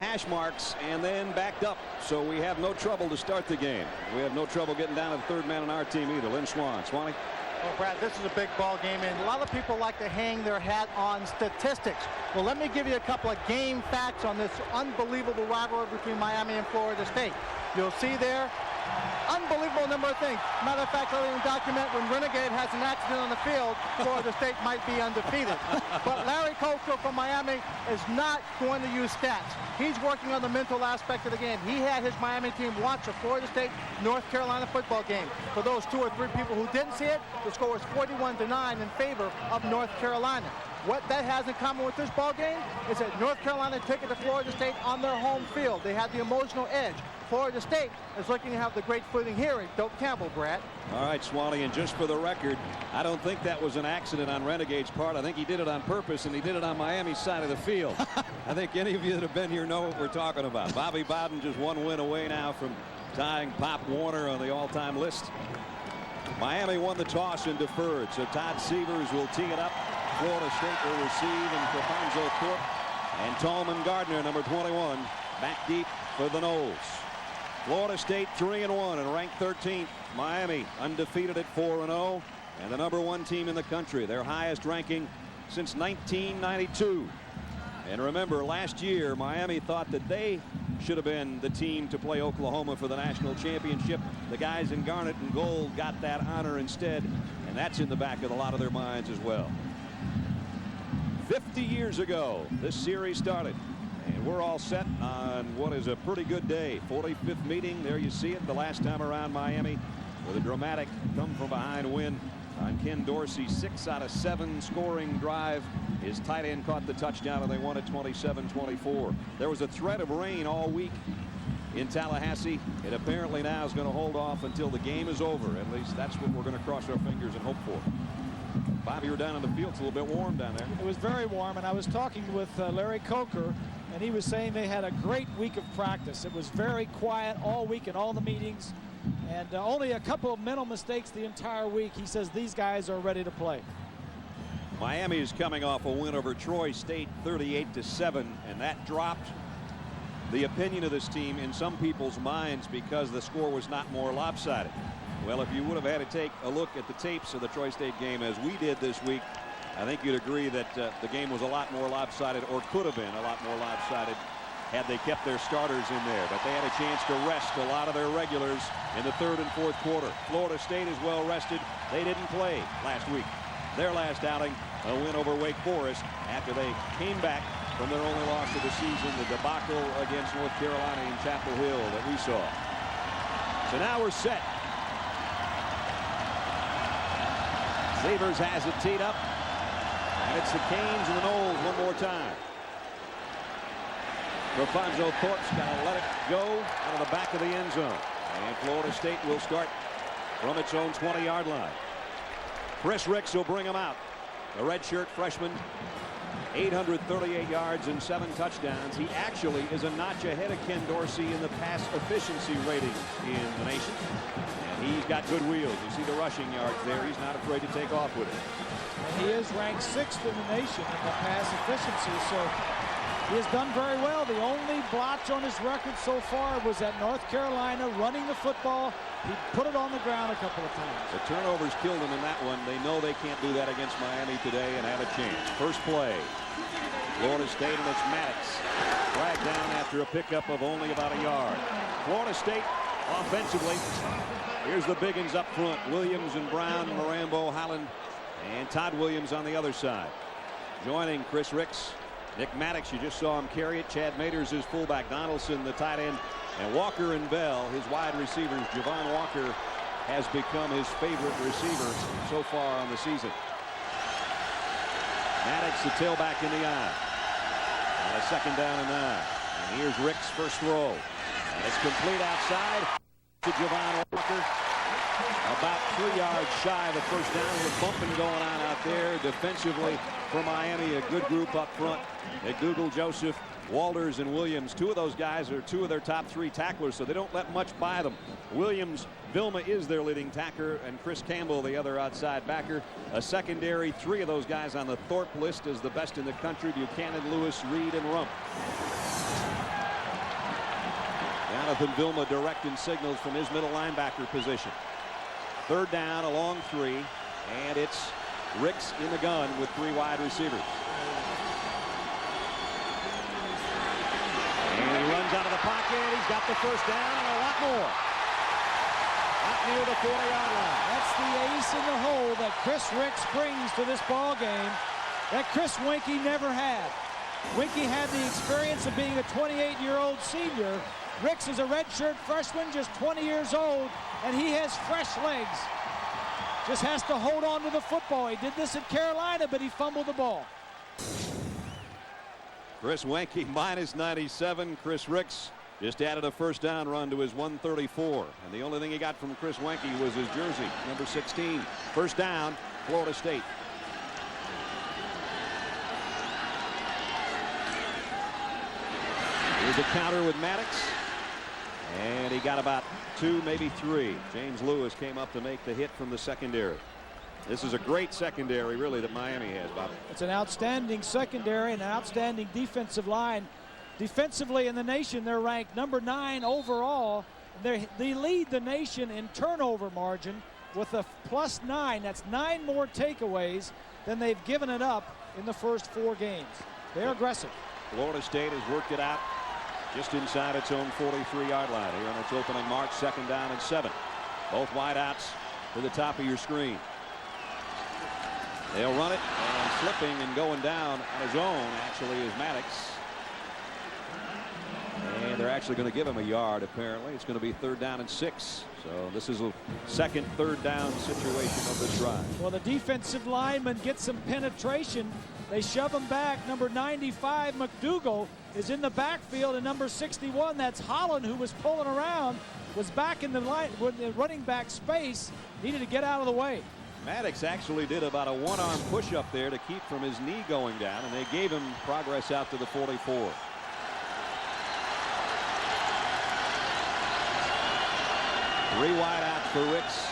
hash marks and then backed up, so we have no trouble to start the game. We have no trouble getting down to the third man on our team either. Lynn Swanee. Oh, Brad, this is a big ball game, and a lot of people like to hang their hat on statistics. Well, let me give you a couple of game facts on this unbelievable rivalry between Miami and Florida State. You'll see there unbelievable number of things. Matter of fact, I'll even document when Renegade has an accident on the field, Florida State might be undefeated. But Larry Coastal from Miami is not going to use stats. He's working on the mental aspect of the game. He had his Miami team watch a Florida State North Carolina football game. For those 2 or 3 people who didn't see it, the score was 41-9 in favor of North Carolina. What that has in common with this ball game is that North Carolina took it to Florida State on their home field. They had the emotional edge. Florida State is looking to have the great footing here at Doak Campbell, Brad. All right, Swanee, and just for the record, I don't think that was an accident on Renegade's part. I think he did it on purpose, and he did it on Miami's side of the field. I think any of you that have been here know what we're talking about. Bobby Bowden just 1 win away now from tying Pop Warner on the all-time list. Miami won the toss and deferred, so Todd Severs will tee it up. Florida State will receive, and Alfonso Thorpe and Tallman Gardner, number 21, back deep for the Noles. Florida State 3-1 and ranked 13th. Miami undefeated at 4-0 and the number 1 team in the country, their highest ranking since 1992. And remember, last year Miami thought that they should have been the team to play Oklahoma for the national championship. The guys in garnet and gold got that honor instead, and that's in the back of a lot of their minds as well. 50 years ago this series started, and we're all set on what is a pretty good day. 45th meeting. There you see it. The last time around, Miami with a dramatic come from behind win on Ken Dorsey's 6 out of 7 scoring drive. His tight end caught the touchdown, and they won it 27-24. There was a threat of rain all week in Tallahassee. It apparently now is going to hold off until the game is over. At least that's what we're going to cross our fingers and hope for. Bobby, you're down on the field. It's a little bit warm down there. It was very warm, and I was talking with Larry Coker, and he was saying they had a great week of practice. It was very quiet all week in all the meetings, and only a couple of mental mistakes the entire week. He says these guys are ready to play. Miami is coming off a win over Troy State 38-7, and that dropped the opinion of this team in some people's minds because the score was not more lopsided. Well, if you would have had to take a look at the tapes of the Troy State game as we did this week, I think you'd agree that the game was a lot more lopsided, or could have been a lot more lopsided, had they kept their starters in there. But they had a chance to rest a lot of their regulars in the 3rd and 4th quarter. Florida State is well rested. They didn't play last week. Their last outing, a win over Wake Forest after they came back from their only loss of the season, the debacle against North Carolina in Chapel Hill that we saw. So now we're set. Severs has it teed up, and it's the Canes and the Noles one more time. Alfonso Thorpe's got to let it go out of the back of the end zone, and Florida State will start from its own 20-yard line. Chris Ricks will bring him out. The redshirt freshman, 838 yards and 7 touchdowns. He actually is a notch ahead of Ken Dorsey in the pass efficiency rating in the nation. And he's got good wheels. You see the rushing yards there. He's not afraid to take off with it. And he is ranked 6th in the nation in the pass efficiency, so he has done very well. The only blotch on his record so far was at North Carolina running the football. He put it on the ground a couple of times. The turnovers killed him in that one. They know they can't do that against Miami today and have a chance. First play. Florida State, and it's Maddox. Dragged down after a pickup of only about a yard. Florida State offensively. Here's the big uns up front. Williams and Brown, Marambo, Holland, and Todd Williams on the other side. Joining Chris Ricks, Nick Maddox, you just saw him carry it. Chad Maters is fullback. Donaldson, the tight end. And Walker and Bell, his wide receivers. Javon Walker has become his favorite receiver so far on the season. Maddox, the tailback in the eye. On a 2nd down and 9. And here's Rick's first throw. And it's complete outside to Javon Walker. About 3 yards shy of the first down. With bumping going on out there defensively for Miami. A good group up front. Google, Joseph, Walters, and Williams. 2 of those guys are 2 of their top 3 tacklers, so they don't let much by them. Williams, Vilma is their leading tackler, and Chris Campbell, the other outside backer. A secondary, 3 of those guys on the Thorpe list as the best in the country: Buchanan, Lewis, Reed, and Rump. Jonathan Vilma directing signals from his middle linebacker position. Third down, a long 3, and it's Ricks in the gun with 3 wide receivers. And he runs out of the pocket. He's got the first down and a lot more. Up near the 40-yard line. That's the ace in the hole that Chris Ricks brings to this ball game that Chris Weinke never had. Weinke had the experience of being a 28-year-old senior. Ricks is a redshirt freshman, just 20 years old, and he has fresh legs. Just has to hold on to the football. He did this at Carolina, but he fumbled the ball. Chris Weinke minus 97. Chris Ricks just added a first down run to his 134. And the only thing he got from Chris Weinke was his jersey, number 16. First down, Florida State. Here's a counter with Maddox. And he got about 2, maybe 3. James Lewis came up to make the hit from the secondary. This is a great secondary, really, that Miami has, Bob. It's an outstanding secondary and an outstanding defensive line. Defensively in the nation, they're ranked number 9 overall. They lead the nation in turnover margin with a +9. That's 9 more takeaways than they've given it up in the first 4 games. They're aggressive. Florida State has worked it out just inside its own 43-yard line here on its opening march. 2nd down and 7. Both wideouts to the top of your screen. They'll run it, and slipping and going down on his own actually is Maddox. And they're actually going to give him a yard, apparently. It's going to be 3rd down and 6. So this is a second 3rd down situation of this drive. Well, the defensive lineman gets some penetration. They shove him back. Number 95, McDougal, is in the backfield, and number 61, that's Holland, who was pulling around, was back in the running back space, needed to get out of the way. Maddox actually did about a 1-arm push-up there to keep from his knee going down, and they gave him progress out to the 44. Three wide out for Ricks.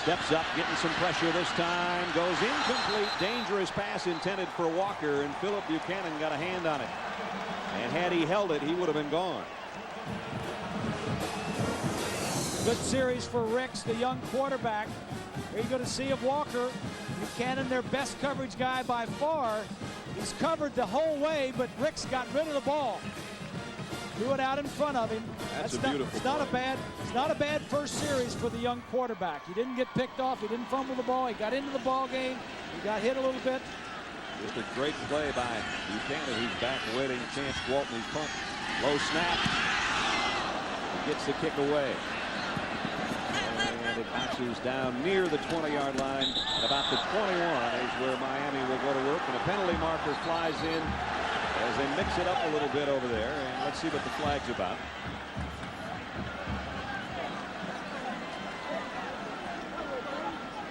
Steps up, getting some pressure this time. Goes incomplete. Dangerous pass intended for Walker, and Philip Buchanan got a hand on it. And had he held it, he would have been gone. Good series for Ricks, the young quarterback. Here you're going to see of Walker. Buchanan, their best coverage guy by far. He's covered the whole way, but Ricks got rid of the ball. Threw it out in front of him. That's a beautiful It's not a bad first series for the young quarterback. He didn't get picked off. He didn't fumble the ball. He got into the ball game. He got hit a little bit. Just a great play by Buchanan. He's back waiting. Chance Walton's punt. Low snap. He gets the kick away. And it bounces down near the 20-yard line. At about the 21 is where Miami will go to work. And a penalty marker flies in as they mix it up a little bit over there. And let's see what the flag's about.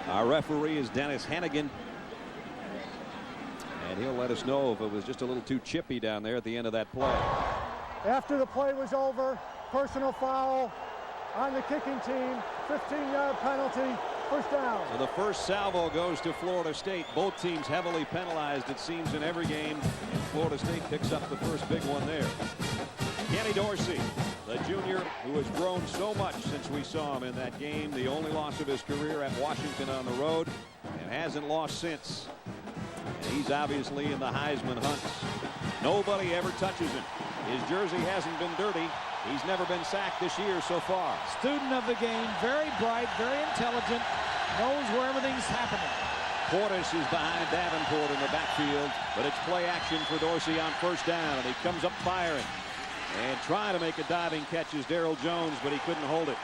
Our referee is Dennis Hannigan. And he'll let us know if it was just a little too chippy down there at the end of that play. After the play was over, personal foul on the kicking team, 15-yard penalty, first down. So the first salvo goes to Florida State. Both teams heavily penalized, it seems, in every game. And Florida State picks up the first big one there. Kenny Dorsey, the junior who has grown so much since we saw him in that game. The only loss of his career at Washington on the road, and hasn't lost since. And he's obviously in the Heisman hunt. Nobody ever touches him. His jersey hasn't been dirty. He's never been sacked this year so far. Student of the game, very bright, very intelligent, knows where everything's happening. Portis is behind Davenport in the backfield, but it's play action for Dorsey on first down, and he comes up firing. And trying to make a diving catch is Darrell Jones, but he couldn't hold it.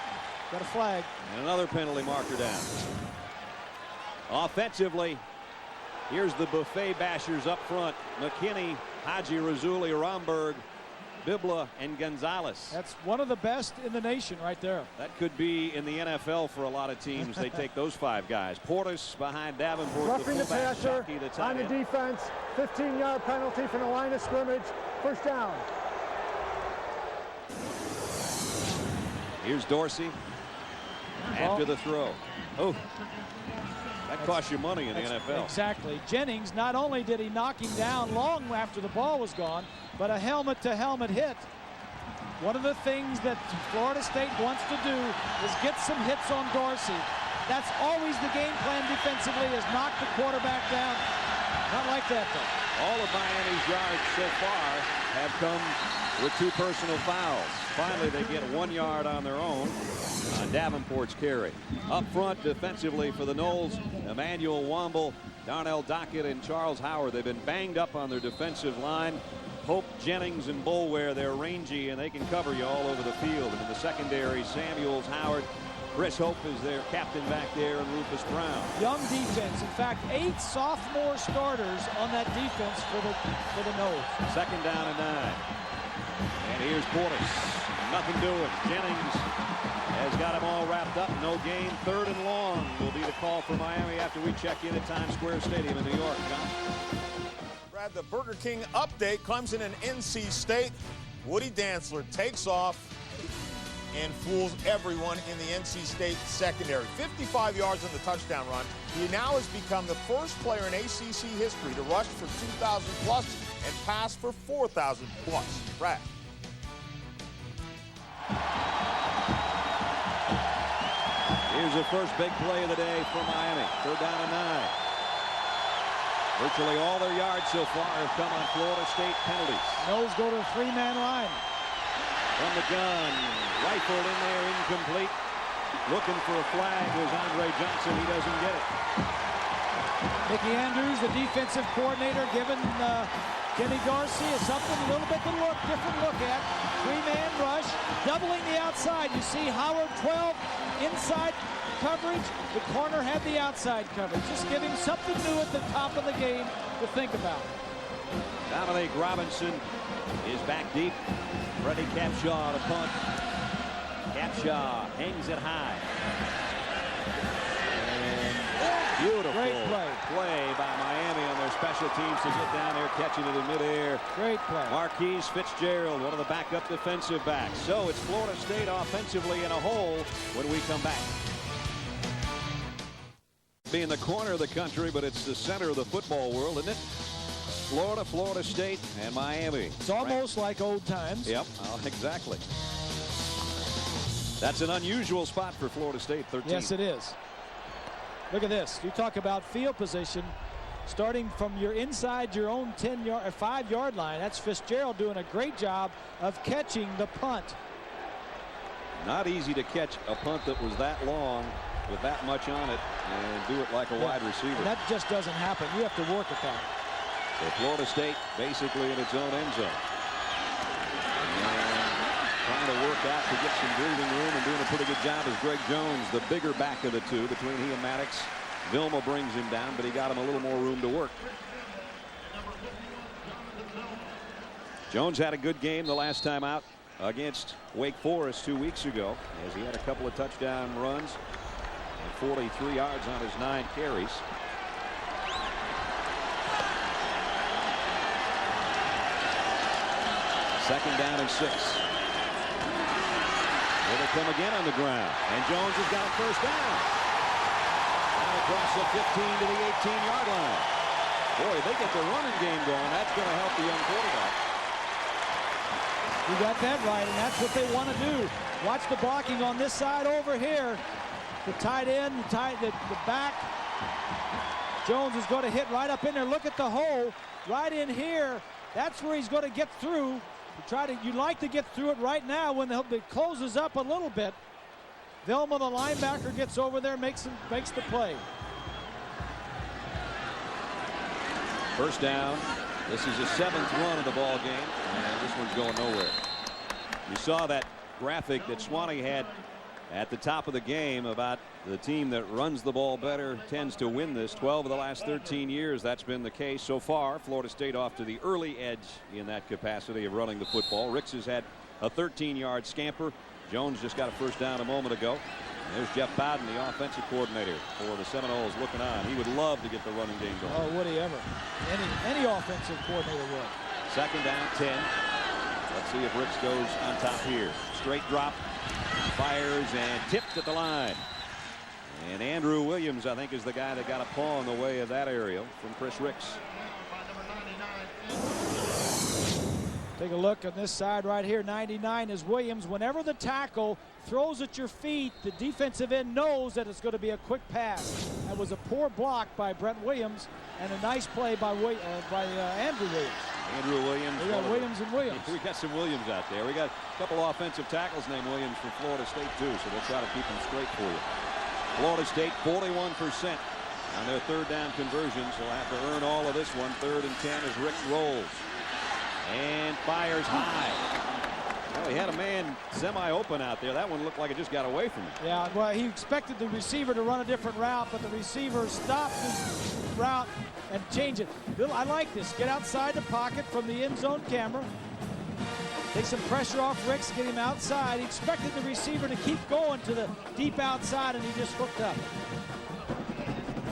Got a flag. And another penalty marker down. Offensively, here's the buffet bashers up front. McKinney, Haji, Razuli, Romberg, Bibla, and Gonzalez. That's one of the best in the nation right there. That could be in the NFL for a lot of teams. They take those 5 guys. Portis behind Davenport. Roughing the passer on the end. defense, 15-yard penalty from the line of scrimmage, first down. Here's Dorsey after the throw. Oh, that costs you money in the NFL. Exactly. Jennings, not only did he knock him down long after the ball was gone, but a helmet-to-helmet hit. One of the things that Florida State wants to do is get some hits on Dorsey. That's always the game plan defensively, is knock the quarterback down. Not like that, though. All of Miami's yards so far have come with 2 personal fouls. Finally, they get 1 yard on their own on Davenport's carry. Up front defensively for the Noles, Emmanuel Womble, Darnell Dockett, and Charles Howard. They've been banged up on their defensive line. Pope, Jennings, and Boulware, they're rangy, and they can cover you all over the field. And in the secondary, Samuels, Howard, Chris Hope is their captain back there, and Rufus Brown. Young defense. In fact, 8 sophomore starters on that defense for the Noles. Second down and 9. And here's Portis. Nothing doing. Jennings has got him all wrapped up. No gain. 3rd and long will be the call for Miami after we check in at Times Square Stadium in New York. John? Brad, the Burger King update. Clemson and NC State. Woody Dantzler takes off and fools everyone in the NC State secondary. 55 yards on the touchdown run. He now has become the first player in ACC history to rush for 2,000 plus and pass for 4,000 plus. Brad. Here's the first big play of the day for Miami. 3rd down and 9. Virtually all their yards so far have come on Florida State penalties. Noles go to a 3-man line. From the gun, rifled in there, incomplete. Looking for a flag was Andre Johnson. He doesn't get it. Mickey Andrews, the defensive coordinator, giving Kenny Garcia something a little bit different look at. 3-man rush, doubling the outside. You see Howard 12 inside coverage. The corner had the outside coverage. Just giving something new at the top of the game to think about. Dominique Robinson is back deep. Freddie Capshaw to punt. Capshaw hangs it high. And beautiful play by Miami on their special teams to get down there, catching it in midair. Great play. Marquise Fitzgerald, one of the backup defensive backs. So it's Florida State offensively in a hole when we come back. Being the corner of the country, but it's the center of the football world, isn't it? Florida, Florida State, and Miami. It's almost like old times. Yep, exactly. That's an unusual spot for Florida State, 13. Yes, it is. Look at this. You talk about field position. Starting from your inside your own 5-yard line. That's Fitzgerald doing a great job of catching the punt. Not easy to catch a punt that was that long with that much on it and do it like a wide receiver. And that just doesn't happen. You have to work at that. So Florida State basically in its own end zone. And trying to work out to get some breathing room, and doing a pretty good job is Greg Jones, the bigger back of the two. Between he and Maddox, Vilma brings him down, but he got him a little more room to work. Jones had a good game the last time out against Wake Forest 2 weeks ago, as he had a couple of touchdown runs and 43 yards on his 9 carries. Second down and 6. Here they come again on the ground, and Jones has got a first down. Down across the 15 to the 18-yard line. Boy, if they get the running game going, that's going to help the young quarterback. You got that right, and that's what they want to do. Watch the blocking on this side over here. The tight end, the back. Jones is going to hit right up in there. Look at the hole right in here. That's where he's going to get through. You like to get through it right now when it closes up a little bit. Vilma, the linebacker, gets over there, makes the play. First down. This is the 7th run of the ball game, and this one's going nowhere. You saw that graphic that Swanee had at the top of the game about the team that runs the ball better tends to win this. 12 of the last 13 years, that's been the case so far. Florida State off to the early edge in that capacity of running the football. Ricks has had a 13-yard scamper. Jones just got a first down a moment ago. And there's Jeff Bowden, the offensive coordinator for the Seminoles, looking on. He would love to get the running game going. Oh, would he ever? Any offensive coordinator would. Second down, 10. Let's see if Ricks goes on top here. Straight drop, fires, and tipped at the line. And Andrew Williams, I think, is the guy that got a paw in the way of that aerial from Chris Ricks. Take a look on this side right here. 99 is Williams. Whenever the tackle throws at your feet, the defensive end knows that it's going to be a quick pass. That was a poor block by Brent Williams and a nice play by Andrew Williams. Andrew Williams. We got Williams and Williams. We got some Williams out there. We got a couple offensive tackles named Williams for Florida State too, so they'll try to keep them straight for you. Florida State 41% on their third down conversions. They'll have to earn all of this one. 3rd and 10 as Rick rolls and fires high. Well, he had a man semi-open out there. That one looked like it just got away from him. Yeah, well, he expected the receiver to run a different route, but the receiver stopped his route and changed it. I like this. Get outside the pocket from the end zone camera. Take some pressure off Ricks, get him outside. He expected the receiver to keep going to the deep outside, and he just hooked up.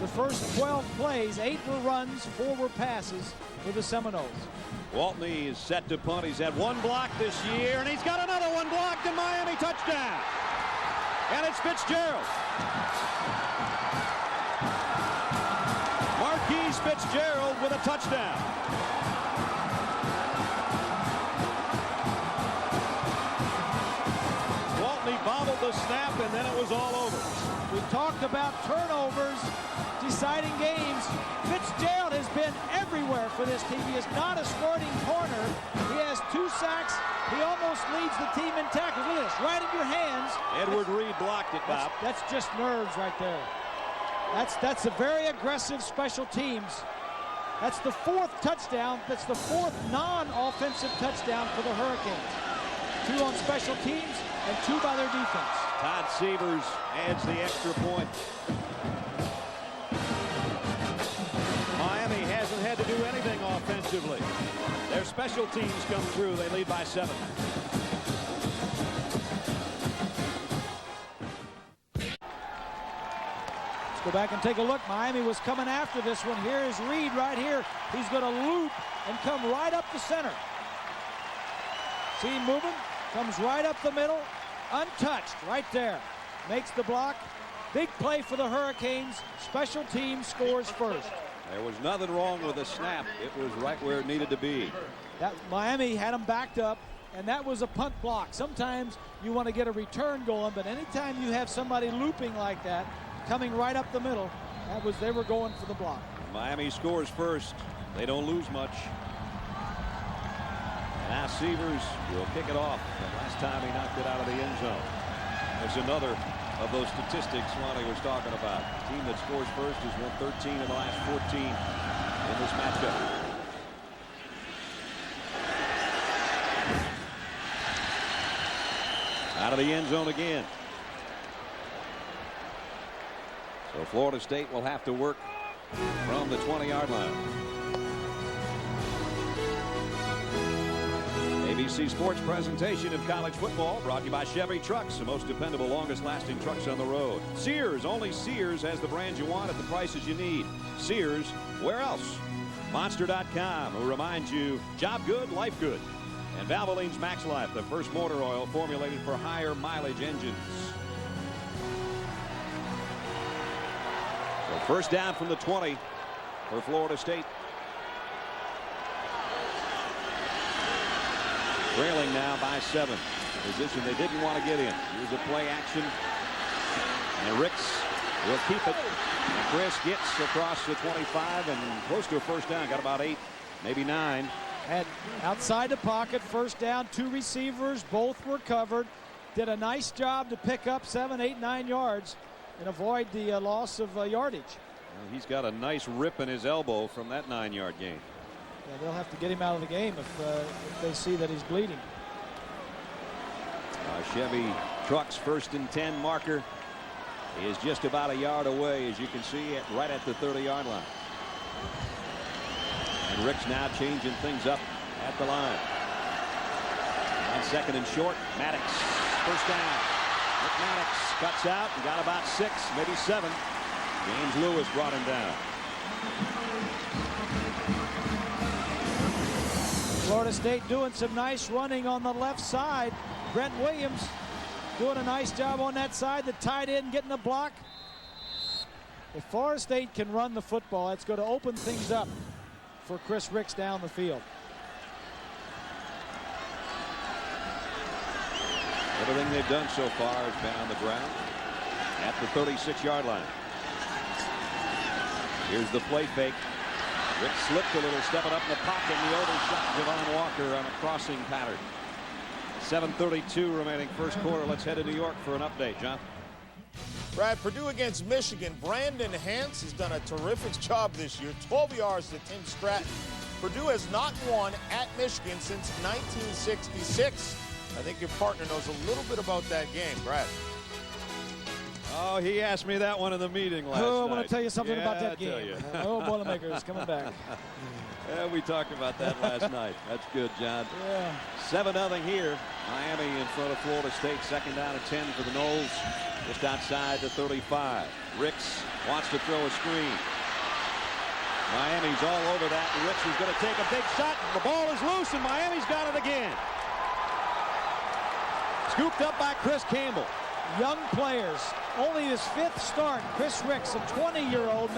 The first 12 plays, 8 were runs, 4 were passes for the Seminoles. Waltney is set to punt. He's had 1 block this year, and he's got another one blocked, and Miami touchdown. And it's Fitzgerald. Marquise Fitzgerald with a touchdown. Waltney bobbled the snap, and then it was all over. We talked about turnovers deciding games. Fitzgerald has been everywhere for this team. He is not a starting corner. He has 2 sacks. He almost leads the team in tackles. Look at this, right in your hands. Edward Reed blocked it, Bob. That's just nerves right there. That's a very aggressive special teams. That's the 4th touchdown. That's the 4th non-offensive touchdown for the Hurricanes. 2 on special teams and 2 by their defense. Todd Severs adds the extra point. Miami hasn't had to do anything offensively. Their special teams come through. They lead by 7. Let's go back and take a look. Miami was coming after this one. Here is Reed right here. He's going to loop and come right up the center. See him moving? Comes right up the middle. Untouched right there. Makes the block. Big play for the Hurricanes. Special team scores first. There was nothing wrong with the snap. It was right where it needed to be. That Miami had them backed up, and that was a punt block. Sometimes you want to get a return going, but anytime you have somebody looping like that, coming right up the middle, they were going for the block. Miami scores first. They don't lose much. Now Severs will kick it off. And last time he knocked it out of the end zone. There's another of those statistics Swanee was talking about. The team that scores first has won 13 in the last 14 in this matchup. Out of the end zone again. So Florida State will have to work from the 20-yard line. ABC Sports presentation of college football brought to you by Chevy Trucks, the most dependable, longest-lasting trucks on the road. Sears, only Sears has the brands you want at the prices you need. Sears, where else? Monster.com, who reminds you, job good, life good. And Valvoline's Max Life, the first motor oil formulated for higher mileage engines. So first down from the 20 for Florida State. Trailing now by 7. Position they didn't want to get in. Here's a play action. And Ricks will keep it. And Chris gets across the 25 and close to a first down. Got about 8, maybe 9. Had outside the pocket, first down, 2 receivers, both were covered. Did a nice job to pick up 7, 8, 9 yards and avoid the loss of yardage. Well, he's got a nice rip in his elbow from that 9-yard gain. Yeah, they'll have to get him out of the game if they see that he's bleeding. Chevy Trucks first and 10 marker is just about a yard away, as you can see, right at the 30-yard line. And Rick's now changing things up at the line. On second and short, Maddox, first down. Rick Maddox cuts out and got about 6, maybe 7. James Lewis brought him down. Florida State doing some nice running on the left side. Brent Williams doing a nice job on that side. The tight end getting the block. If Florida State can run the football, it's going to open things up for Chris Ricks down the field. Everything they've done so far has been on the ground at the 36-yard line. Here's the play fake. Rick slipped a little, stepping up in the pocket, and the overshot Javon Walker on a crossing pattern. 7:32 remaining first quarter. Let's head to New York for an update, John. Brad, Purdue against Michigan. Brandon Hance has done a terrific job this year. 12 yards to Tim Stratton. Purdue has not won at Michigan since 1966. I think your partner knows a little bit about that game, Brad. Oh, he asked me that one in the meeting last night. I want to tell you something about that I tell game. you. Oh, Boilermakers coming back. Yeah, we talked about that last night. That's good, John. Yeah. 7-0 here. Miami in front of Florida State. Second down and 10 for the Noles. Just outside the 35. Ricks wants to throw a screen. Miami's all over that. And Ricks is going to take a big shot. The ball is loose, and Miami's got it again. Scooped up by Chris Campbell. Young players, only his 5th start. Chris Ricks, a 20-year-old,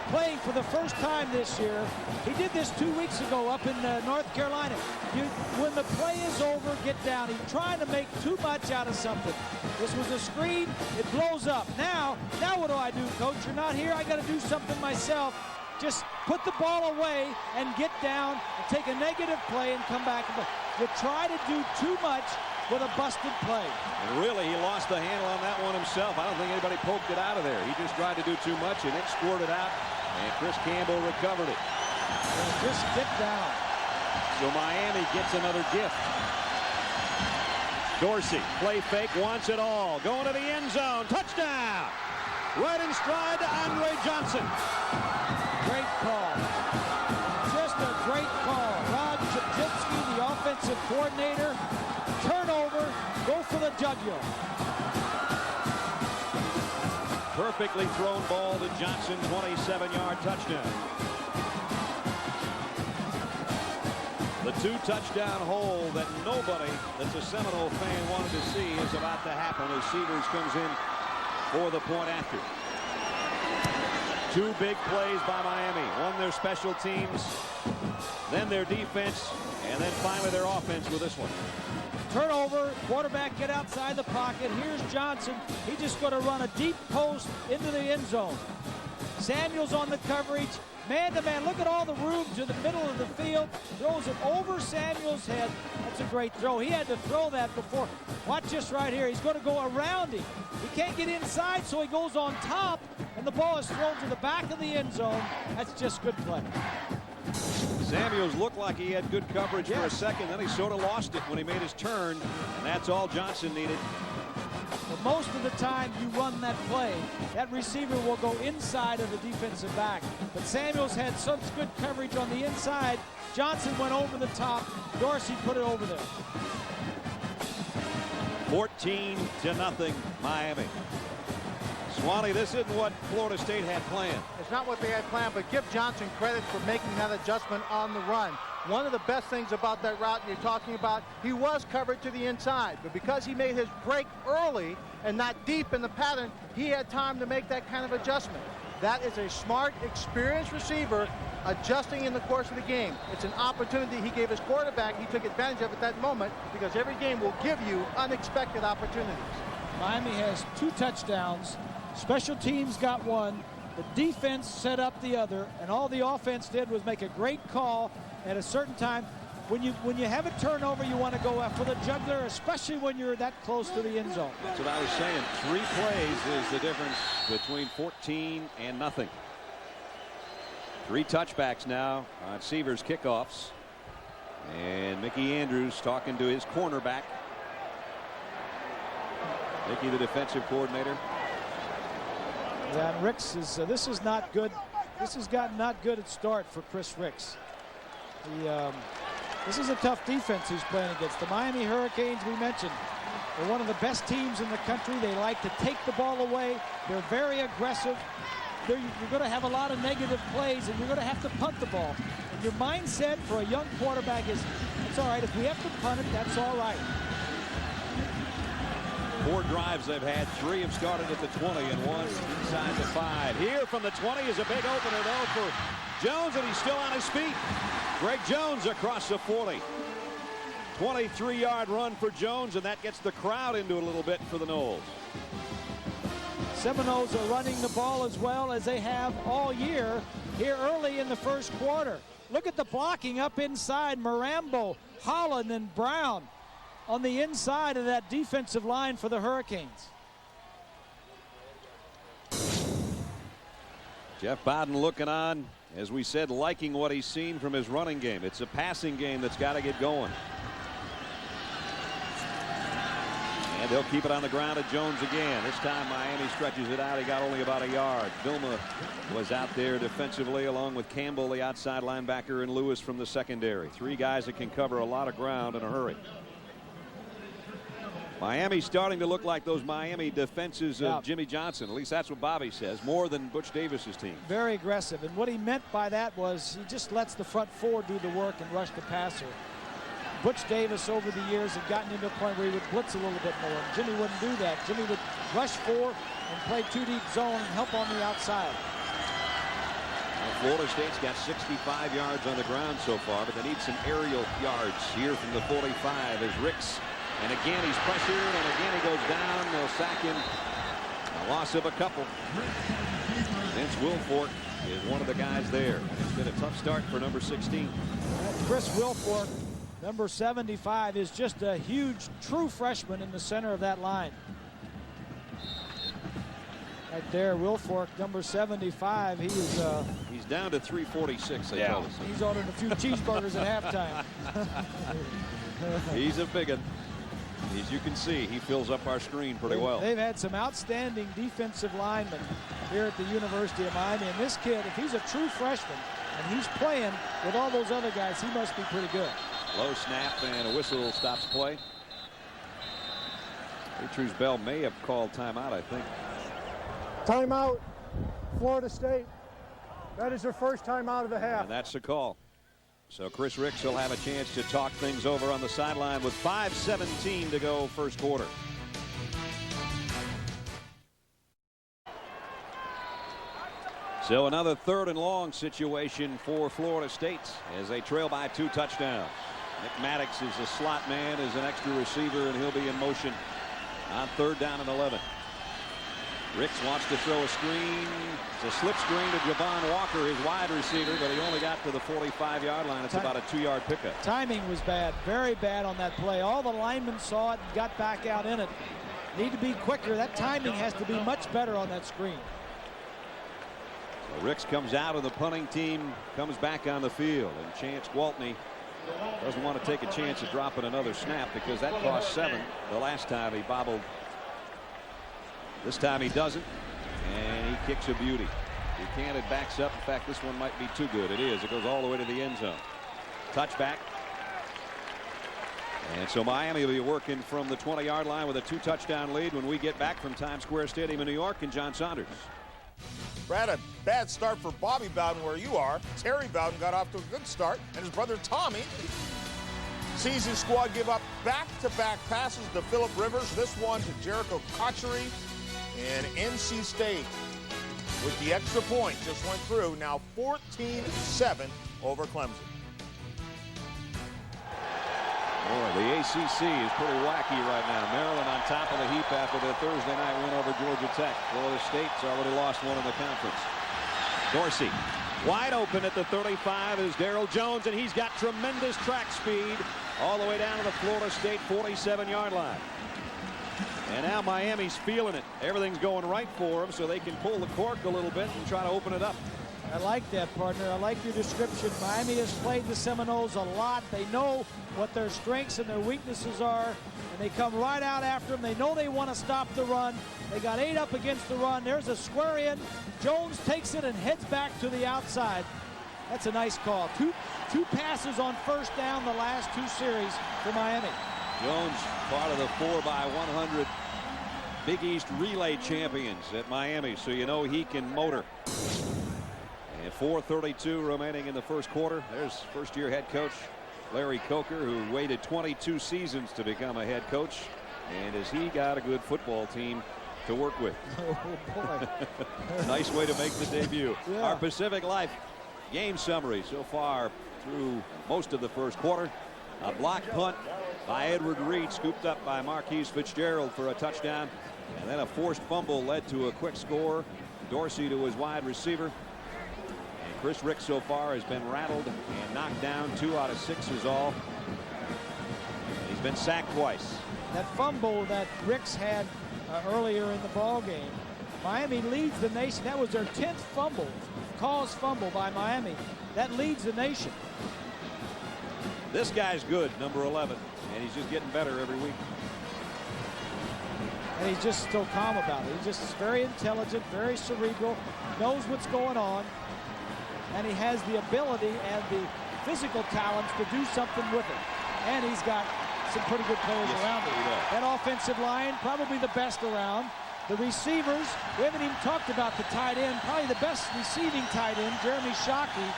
playing for the first time this year. He did this 2 weeks ago up in North Carolina. When the play is over, get down. He's trying to make too much out of something. This was a screen. It blows up. Now what do I do, Coach? You're not here. I got to do something myself. Just put the ball away and get down and take a negative play and come back. You try to do too much with a busted play. And really, he lost the handle on that one himself. I don't think anybody poked it out of there. He just tried to do too much, and it squirted out, and Chris Campbell recovered it. Just get down. So Miami gets another gift. Dorsey, play fake, wants it all. Going to the end zone. Touchdown! Right in stride to Andre Johnson. Great call. Just a great call. Rod Chipchinsky, the offensive coordinator. Turnover, go for the jugular. Perfectly thrown ball to Johnson, 27-yard touchdown. The 2-touchdown hole that nobody that's a Seminole fan wanted to see is about to happen as Severs comes in for the point after. 2 big plays by Miami. One, their special teams, then their defense, and then finally their offense with this one. Turnover, quarterback get outside the pocket. Here's Johnson. He's just going to run a deep post into the end zone. Samuels on the coverage. Man-to-man. Look at all the room to the middle of the field. Throws it over Samuel's head. That's a great throw. He had to throw that before. Watch this right here. He's going to go around him. He can't get inside, so he goes on top, and the ball is thrown to the back of the end zone. That's just good play. Samuels looked like he had good coverage for a second, then he sort of lost it when he made his turn, and that's all Johnson needed. But most of the time you run that play, that receiver will go inside of the defensive back. But Samuels had such good coverage on the inside. Johnson went over the top. Dorsey put it over there. 14-0 Miami. Swanee, this isn't what Florida State had planned. It's not what they had planned, but give Johnson credit for making that adjustment on the run. One of the best things about that route you're talking about, he was covered to the inside, but because he made his break early and not deep in the pattern, he had time to make that kind of adjustment. That is a smart, experienced receiver adjusting in the course of the game. It's an opportunity he gave his quarterback. He took advantage of it at that moment, because every game will give you unexpected opportunities. Miami has 2 touchdowns. Special teams got 1. The defense set up the other, and all the offense did was make a great call at a certain time. When you have a turnover, you want to go after the jugular, especially when you're that close to the end zone. That's what I was saying. 3 plays is the difference between 14 and nothing. 3 touchbacks now on Severs kickoffs. And Mickey Andrews talking to his cornerback. Mickey, the defensive coordinator. Yeah, and Ricks is this is not good. This has gotten not good at start for Chris Ricks. This is a tough defense he's playing against. The Miami Hurricanes, we mentioned, they're one of the best teams in the country. They like to take the ball away. They're very aggressive. You're going to have a lot of negative plays, and you're going to have to punt the ball. And your mindset for a young quarterback is, it's all right. If we have to punt it, that's all right. 4 drives they've had. 3 have started at the 20 and 1 inside the 5. Here from the 20 is a big opener, though, for Jones, and he's still on his feet. Greg Jones across the 40. 23-yard run for Jones, and that gets the crowd into a little bit for the Noles. Seminoles are running the ball as well as they have all year here early in the first quarter. Look at the blocking up inside. Marambo, Holland, and Brown on the inside of that defensive line for the Hurricanes. Jeff Bowden looking on, as we said, liking what he's seen from his running game. It's a passing game that's got to get going. And they'll keep it on the ground at Jones again. This time Miami stretches it out. He got only about a yard. Vilma was out there defensively along with Campbell, the outside linebacker, and Lewis from the secondary. Three guys that can cover a lot of ground in a hurry. Miami's starting to look like those Miami defenses of Jimmy Johnson. At least that's what Bobby says, more than Butch Davis's team. Very aggressive. And what he meant by that was he just lets the front four do the work and rush the passer. Butch Davis over the years had gotten into a point where he would blitz a little bit more. And Jimmy wouldn't do that. Jimmy would rush four and play two deep zone and help on the outside. Well, Florida State's got 65 yards on the ground so far, but they need some aerial yards here from the 45 as Ricks. And again, he's pressured, and again he goes down. They'll sack him. A loss of a couple. Vince Wilfork is one of the guys there. It's been a tough start for number 16. Chris Wilfork, number 75, is just a huge, true freshman in the center of that line. Right there, Wilfork, number 75. He's down to 346. They told us. He's ordered a few cheeseburgers at halftime. He's a big one. As you can see, he fills up our screen pretty well. They've had some outstanding defensive linemen here at the University of Miami. And this kid, if he's a true freshman and he's playing with all those other guys, he must be pretty good. Low snap and a whistle stops play. Beatrice Bell may have called timeout, I think. Timeout, Florida State. That is their first timeout of the half. And that's the call. So Chris Ricks will have a chance to talk things over on the sideline with 5:17 to go first quarter. So another 3rd and long situation for Florida State as they trail by 2 touchdowns. Nick Maddox is a slot man, is an extra receiver, and he'll be in motion on 3rd down and 11. Ricks wants to throw a screen. It's a slip screen to Javon Walker, his wide receiver, but he only got to the 45-yard line. It's about a 2-yard pickup. Timing was bad, very bad on that play. All the linemen saw it and got back out in it. Need to be quicker. That timing has to be much better on that screen. So Ricks comes out and the punting team comes back on the field. And Chance Gwaltney doesn't want to take a chance of dropping another snap because that cost 7 the last time he bobbled. This time he doesn't, and he kicks a beauty. Buchanan backs up. In fact, this one might be too good. It is. It goes all the way to the end zone. Touchback. And so Miami will be working from the 20-yard line with a 2-touchdown lead when we get back from Times Square Stadium in New York. And John Saunders. Brad, a bad start for Bobby Bowden where you are. Terry Bowden got off to a good start, and his brother Tommy sees his squad give up back-to-back passes to Phillip Rivers. This one to Jericho Kochery. And NC State, with the extra point, just went through. Now 14-7 over Clemson. Boy, the ACC is pretty wacky right now. Maryland on top of the heap after their Thursday night win over Georgia Tech. Florida State's already lost one in the conference. Dorsey wide open at the 35 is Darrell Jones, and he's got tremendous track speed all the way down to the Florida State 47-yard line. And now Miami's feeling it. Everything's going right for them, so they can pull the cork a little bit and try to open it up. I like that, partner. I like your description. Miami has played the Seminoles a lot. They know what their strengths and their weaknesses are, and they come right out after them. They know they want to stop the run. They got 8 up against the run. There's a square in. Jones takes it and heads back to the outside. That's a nice call. Two passes on first down the last 2 series for Miami. Jones, part of the 4x100 Big East relay champions at Miami, so you know he can motor. And 4:32 remaining in the first quarter. There's first-year head coach Larry Coker, who waited 22 seasons to become a head coach. And has he got a good football team to work with? Oh, boy. Nice way to make the debut. Yeah. Our Pacific Life game summary so far through most of the first quarter. A block punt by Edward Reed, scooped up by Marquise Fitzgerald for a touchdown. And then a forced fumble led to a quick score. Dorsey to his wide receiver. And Chris Ricks so far has been rattled and knocked down. 2 out of 6 is all. He's been sacked twice. That fumble that Ricks had earlier in the ball game, Miami leads the nation. That was their 10th fumble, caused fumble by Miami. That leads the nation. This guy's good, number 11, and he's just getting better every week. And he's just so calm about it. He's just very intelligent, very cerebral, knows what's going on, and he has the ability and the physical talents to do something with it. And he's got some pretty good players around him. That offensive line, probably the best around. The receivers, we haven't even talked about the tight end, probably the best receiving tight end, Jeremy Shockey.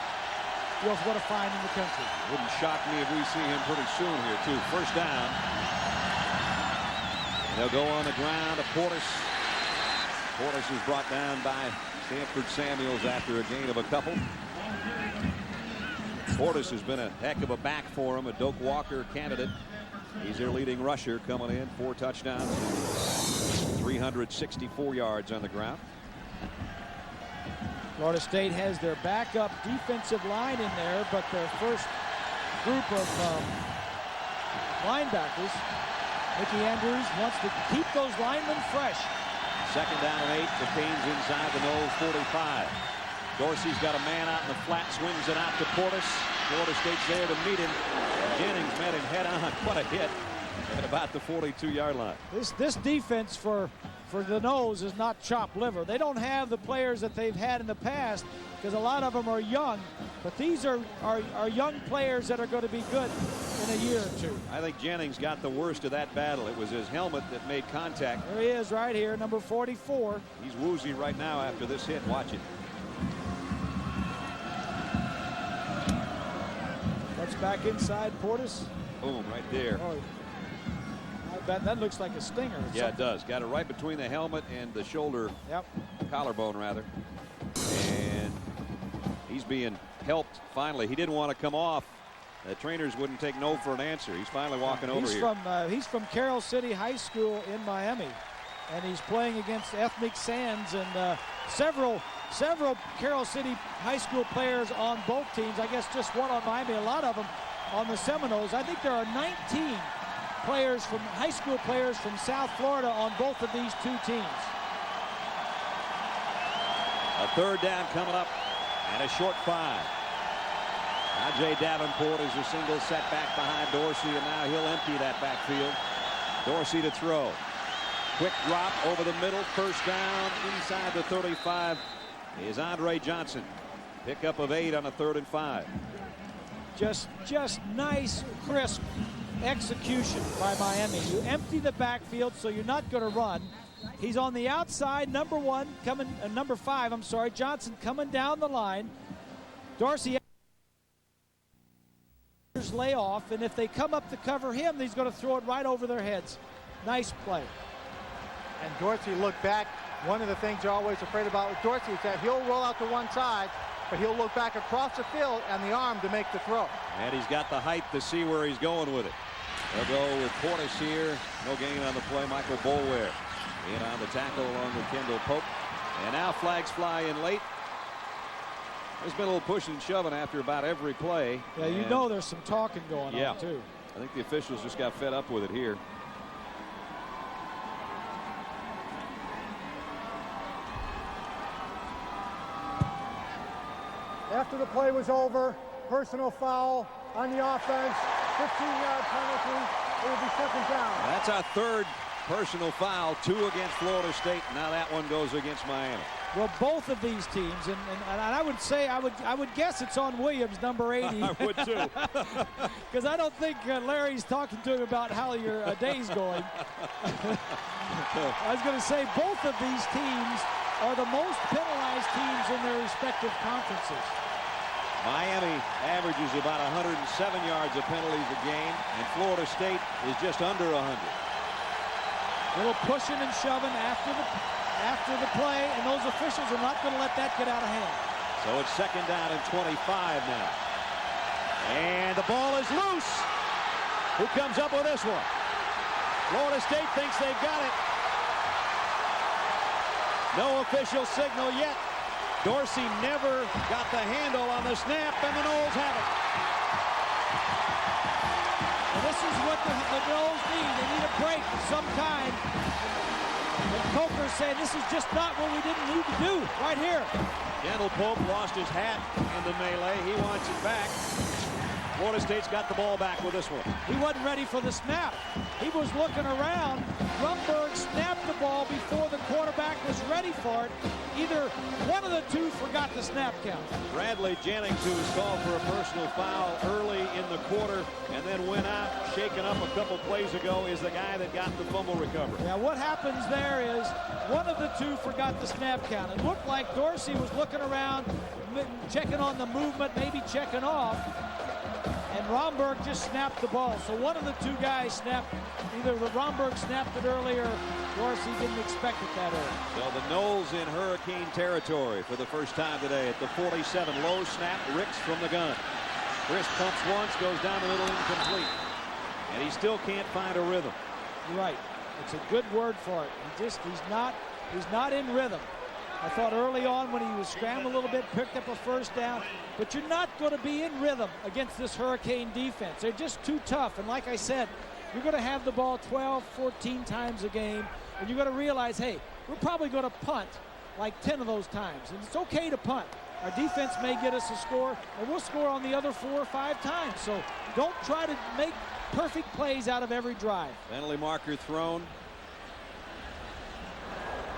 What a find in the country. Wouldn't shock me if we see him pretty soon here, too. First down. They'll go on the ground to Portis. Portis is brought down by Stanford Samuels after a gain of a couple. Portis has been a heck of a back for him, a Doak Walker candidate. He's their leading rusher coming in, 4 touchdowns, 364 yards on the ground. Florida State has their backup defensive line in there, but their first group of linebackers, Mickey Andrews wants to keep those linemen fresh. Second down and 8. The Canes inside the Knowles 45. Dorsey's got a man out in the flat, swings it out to Portis. Florida State's there to meet him. Jennings met him head on. What a hit at about the 42-yard line. This defense for the Knowles is not chopped liver. They don't have the players that they've had in the past because a lot of them are young. But these are young players that are going to be good in a year or two. I think Jennings got the worst of that battle. It was his helmet that made contact. There he is right here, number 44. He's woozy right now after this hit. Watch it. That's back inside Portis. Boom, right there. Oh, that looks like a stinger. Yeah, it does. Got it right between the helmet and the shoulder. Yep. Collarbone, rather. And he's being helped finally. He didn't want to come off. The trainers wouldn't take no for an answer. He's finally walking over here. He's from Carroll City High School in Miami, and he's playing against Ethnic Sands and several Carroll City High School players on both teams. I guess just one on Miami, a lot of them on the Seminoles. I think there are 19 players from high school players from South Florida on both of these two teams. A third down coming up and a short 5. Ajay Davenport is a single setback behind Dorsey, and now he'll empty that backfield. Dorsey to throw. Quick drop over the middle. First down inside the 35 is Andre Johnson. Pickup of 8 on a 3rd and 5. Just nice, crisp execution by Miami. You empty the backfield so you're not going to run. He's on the outside, number 5, I'm sorry, Johnson coming down the line. Dorsey lay off, and if they come up to cover him, he's going to throw it right over their heads. Nice play. And Dorsey looked back. One of the things you're always afraid about with Dorsey is that he'll roll out to one side, but he'll look back across the field and the arm to make the throw. And he's got the height to see where he's going with it. They'll go with Portis here. No gain on the play. Michael Boulware in on the tackle along with Kendall Pope. And now flags fly in late. There's been a little pushing and shoving after about every play. Yeah, you know there's some talking going on, too. I think the officials just got fed up with it here. After the play was over, personal foul on the offense, 15-yard penalty. It will be 2nd down. That's our 3rd personal foul, 2 against Florida State. Now that one goes against Miami. Well, both of these teams, and I would say, I would guess it's on Williams, number 80. I would too. Because I don't think Larry's talking to him about how your day's going. I was going to say both of these teams are the most penalized teams in their respective conferences. Miami averages about 107 yards of penalties a game, and Florida State is just under 100. A little pushing and shoving after the play, and those officials are not going to let that get out of hand. So it's 2nd down and 25 now. And the ball is loose. Who comes up with this one? Florida State thinks they've got it. No official signal yet. Dorsey never got the handle on the snap, and the Noles have it. Well, this is what the Noles need. They need a break of some kind. And Coker's saying this is just not what we didn't need to do right here. Kendall Pope lost his hat in the melee. He wants it back. Florida State's got the ball back with this one. He wasn't ready for the snap. He was looking around. Rumberg snapped the ball before the quarterback was ready for it. Either one of the two forgot the snap count. Bradley Jennings, who was called for a personal foul early in the quarter and then went out, shaken up a couple plays ago, is the guy that got the fumble recovery. Yeah, what happens there is one of the two forgot the snap count. It looked like Dorsey was looking around, checking on the movement, maybe checking off. And Romberg just snapped the ball. So one of the two guys snapped, either Romberg snapped it earlier, Dorsey didn't expect it that early. So the Noles in hurricane territory for the first time today at the 47. Low snap, Ricks from the gun. Chris pumps once, goes down the middle, incomplete. And he still can't find a rhythm. You're right. It's a good word for it. He's not in rhythm. I thought early on when he was scrambling a little bit, picked up a first down, but you're not going to be in rhythm against this Hurricane defense. They're just too tough. And like I said, you're going to have the ball 12, 14 times a game, and you're going to realize, hey, we're probably going to punt like 10 of those times. And it's okay to punt. Our defense may get us a score, and we'll score on the other 4 or 5 times. So don't try to make perfect plays out of every drive. Penalty marker thrown.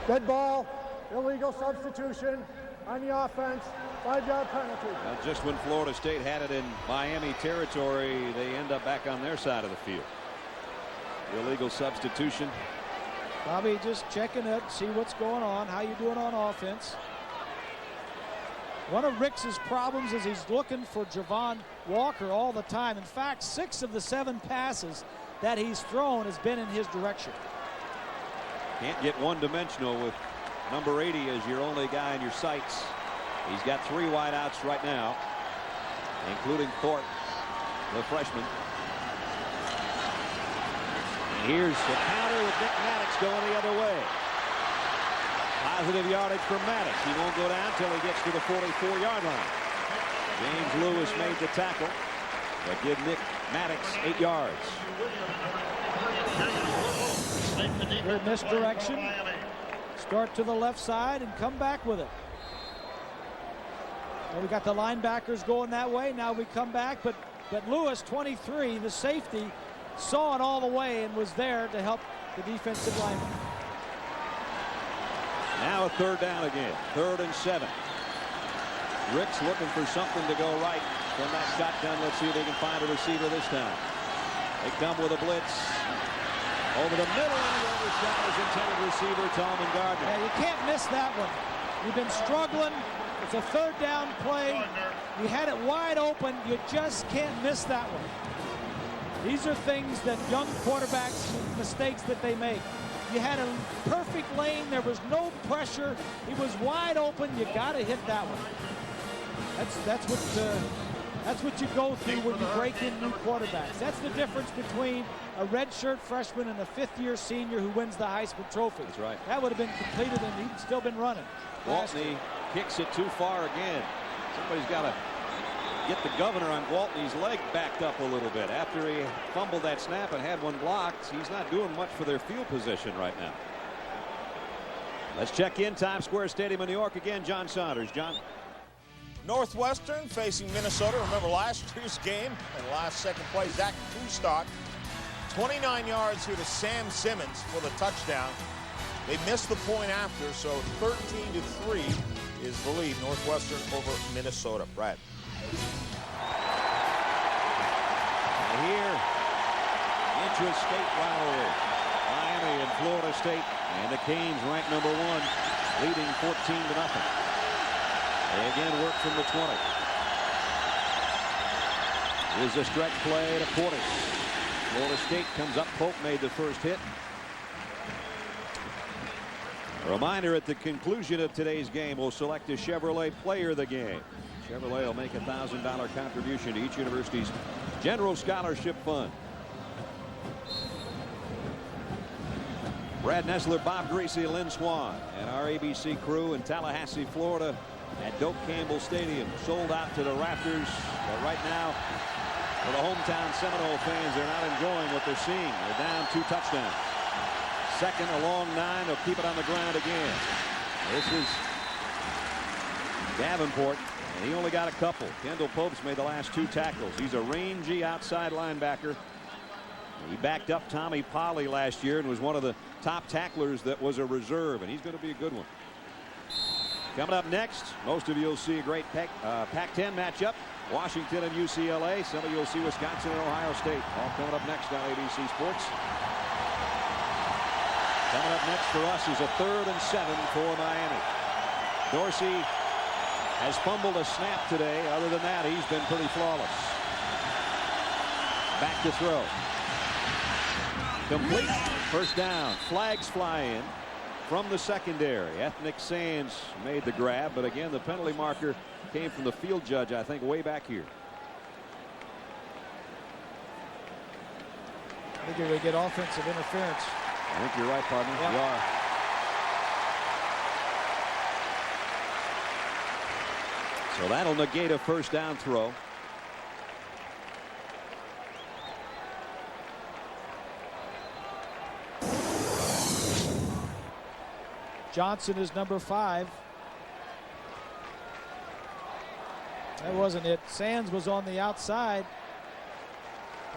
Dead ball. Illegal substitution on the offense. 5-yard penalty. Well, just when Florida State had it in Miami territory, they end up back on their side of the field. Illegal substitution. Bobby just checking it, see what's going on, how you doing on offense. One of Rick's problems is he's looking for Javon Walker all the time. In fact, 6 of the 7 passes that he's thrown has been in his direction. Can't get one-dimensional with number 80 as your only guy in your sights. He's got 3 wideouts right now, including Thorpe, the freshman. And here's the counter with Nick Maddox going the other way. Positive yardage for Maddox. He won't go down until he gets to the 44-yard line. James Lewis made the tackle, but give Nick Maddox 8 yards. Good misdirection. Start to the left side and come back with it. Well, we got the linebackers going that way. Now we come back, but Lewis, 23, the safety, saw it all the way and was there to help the defensive lineman. Now a 3rd down again. 3rd and 7. Rick's looking for something to go right from that shotgun. Let's see if they can find a receiver this time. They come with a blitz. Over the middle, and the other shot is intended receiver Tallman Gardner. Yeah, you can't miss that one. You've been struggling. It's a 3rd down play. You had it wide open. You just can't miss that one. These are things that young quarterbacks, mistakes that they make. You had a perfect lane. There was no pressure. He was wide open. You got to hit that one. That's what you go through when you break in new quarterbacks. That's the difference between a redshirt freshman and a 5th-year senior who wins the Heisman Trophy. That's right. That would have been completed and he'd still been running. Gwaltney kicks it too far again. Somebody's got to get the governor on Gwaltney's leg backed up a little bit. After he fumbled that snap and had one blocked, he's not doing much for their field position right now. Let's check in Times Square Stadium in New York again. John Saunders. John. Northwestern facing Minnesota. Remember last year's game and last second play, Zach Kustok. 29 yards here to Sam Simmons for the touchdown. They missed the point after, so 13-3 is the lead. Northwestern over Minnesota. Brad. And here, intra-state rivalry. Miami and Florida State, and the Canes ranked number 1, leading 14-0. They again work from the 20. Here's a stretch play to Portis. Florida State comes up. Pope made the first hit. A reminder, at the conclusion of today's game, we'll select a Chevrolet player of the game. Chevrolet will make a $1,000 contribution to each university's general scholarship fund. Brad Nessler, Bob Greasy, Lynn Swan, and our ABC crew in Tallahassee, Florida, at Doak Campbell Stadium, sold out to the rafters. But right now, for the hometown Seminole fans, they're not enjoying what they're seeing. They're down 2 touchdowns. Second, a long 9. They'll keep it on the ground again. This is Davenport, and he only got a couple. Kendall Pope's made the last 2 tackles. He's a rangy outside linebacker. He backed up Tommy Polley last year and was one of the top tacklers that was a reserve, and he's going to be a good one. Coming up next, most of you will see a great Pac-10 matchup. Washington and UCLA. Some of you will see Wisconsin and Ohio State. All coming up next on ABC Sports. Coming up next for us is a 3rd and 7 for Miami. Dorsey has fumbled a snap today. Other than that, he's been pretty flawless. Back to throw. Complete. First down. Flags fly in from the secondary. Ethnic Sands made the grab, but again, the penalty marker came from the field judge, I think, way back here. I think you're going to get offensive interference. I think you're right, partner. Yep. You are. So that'll negate a first down throw. Johnson is number 5. That wasn't it. Sands was on the outside.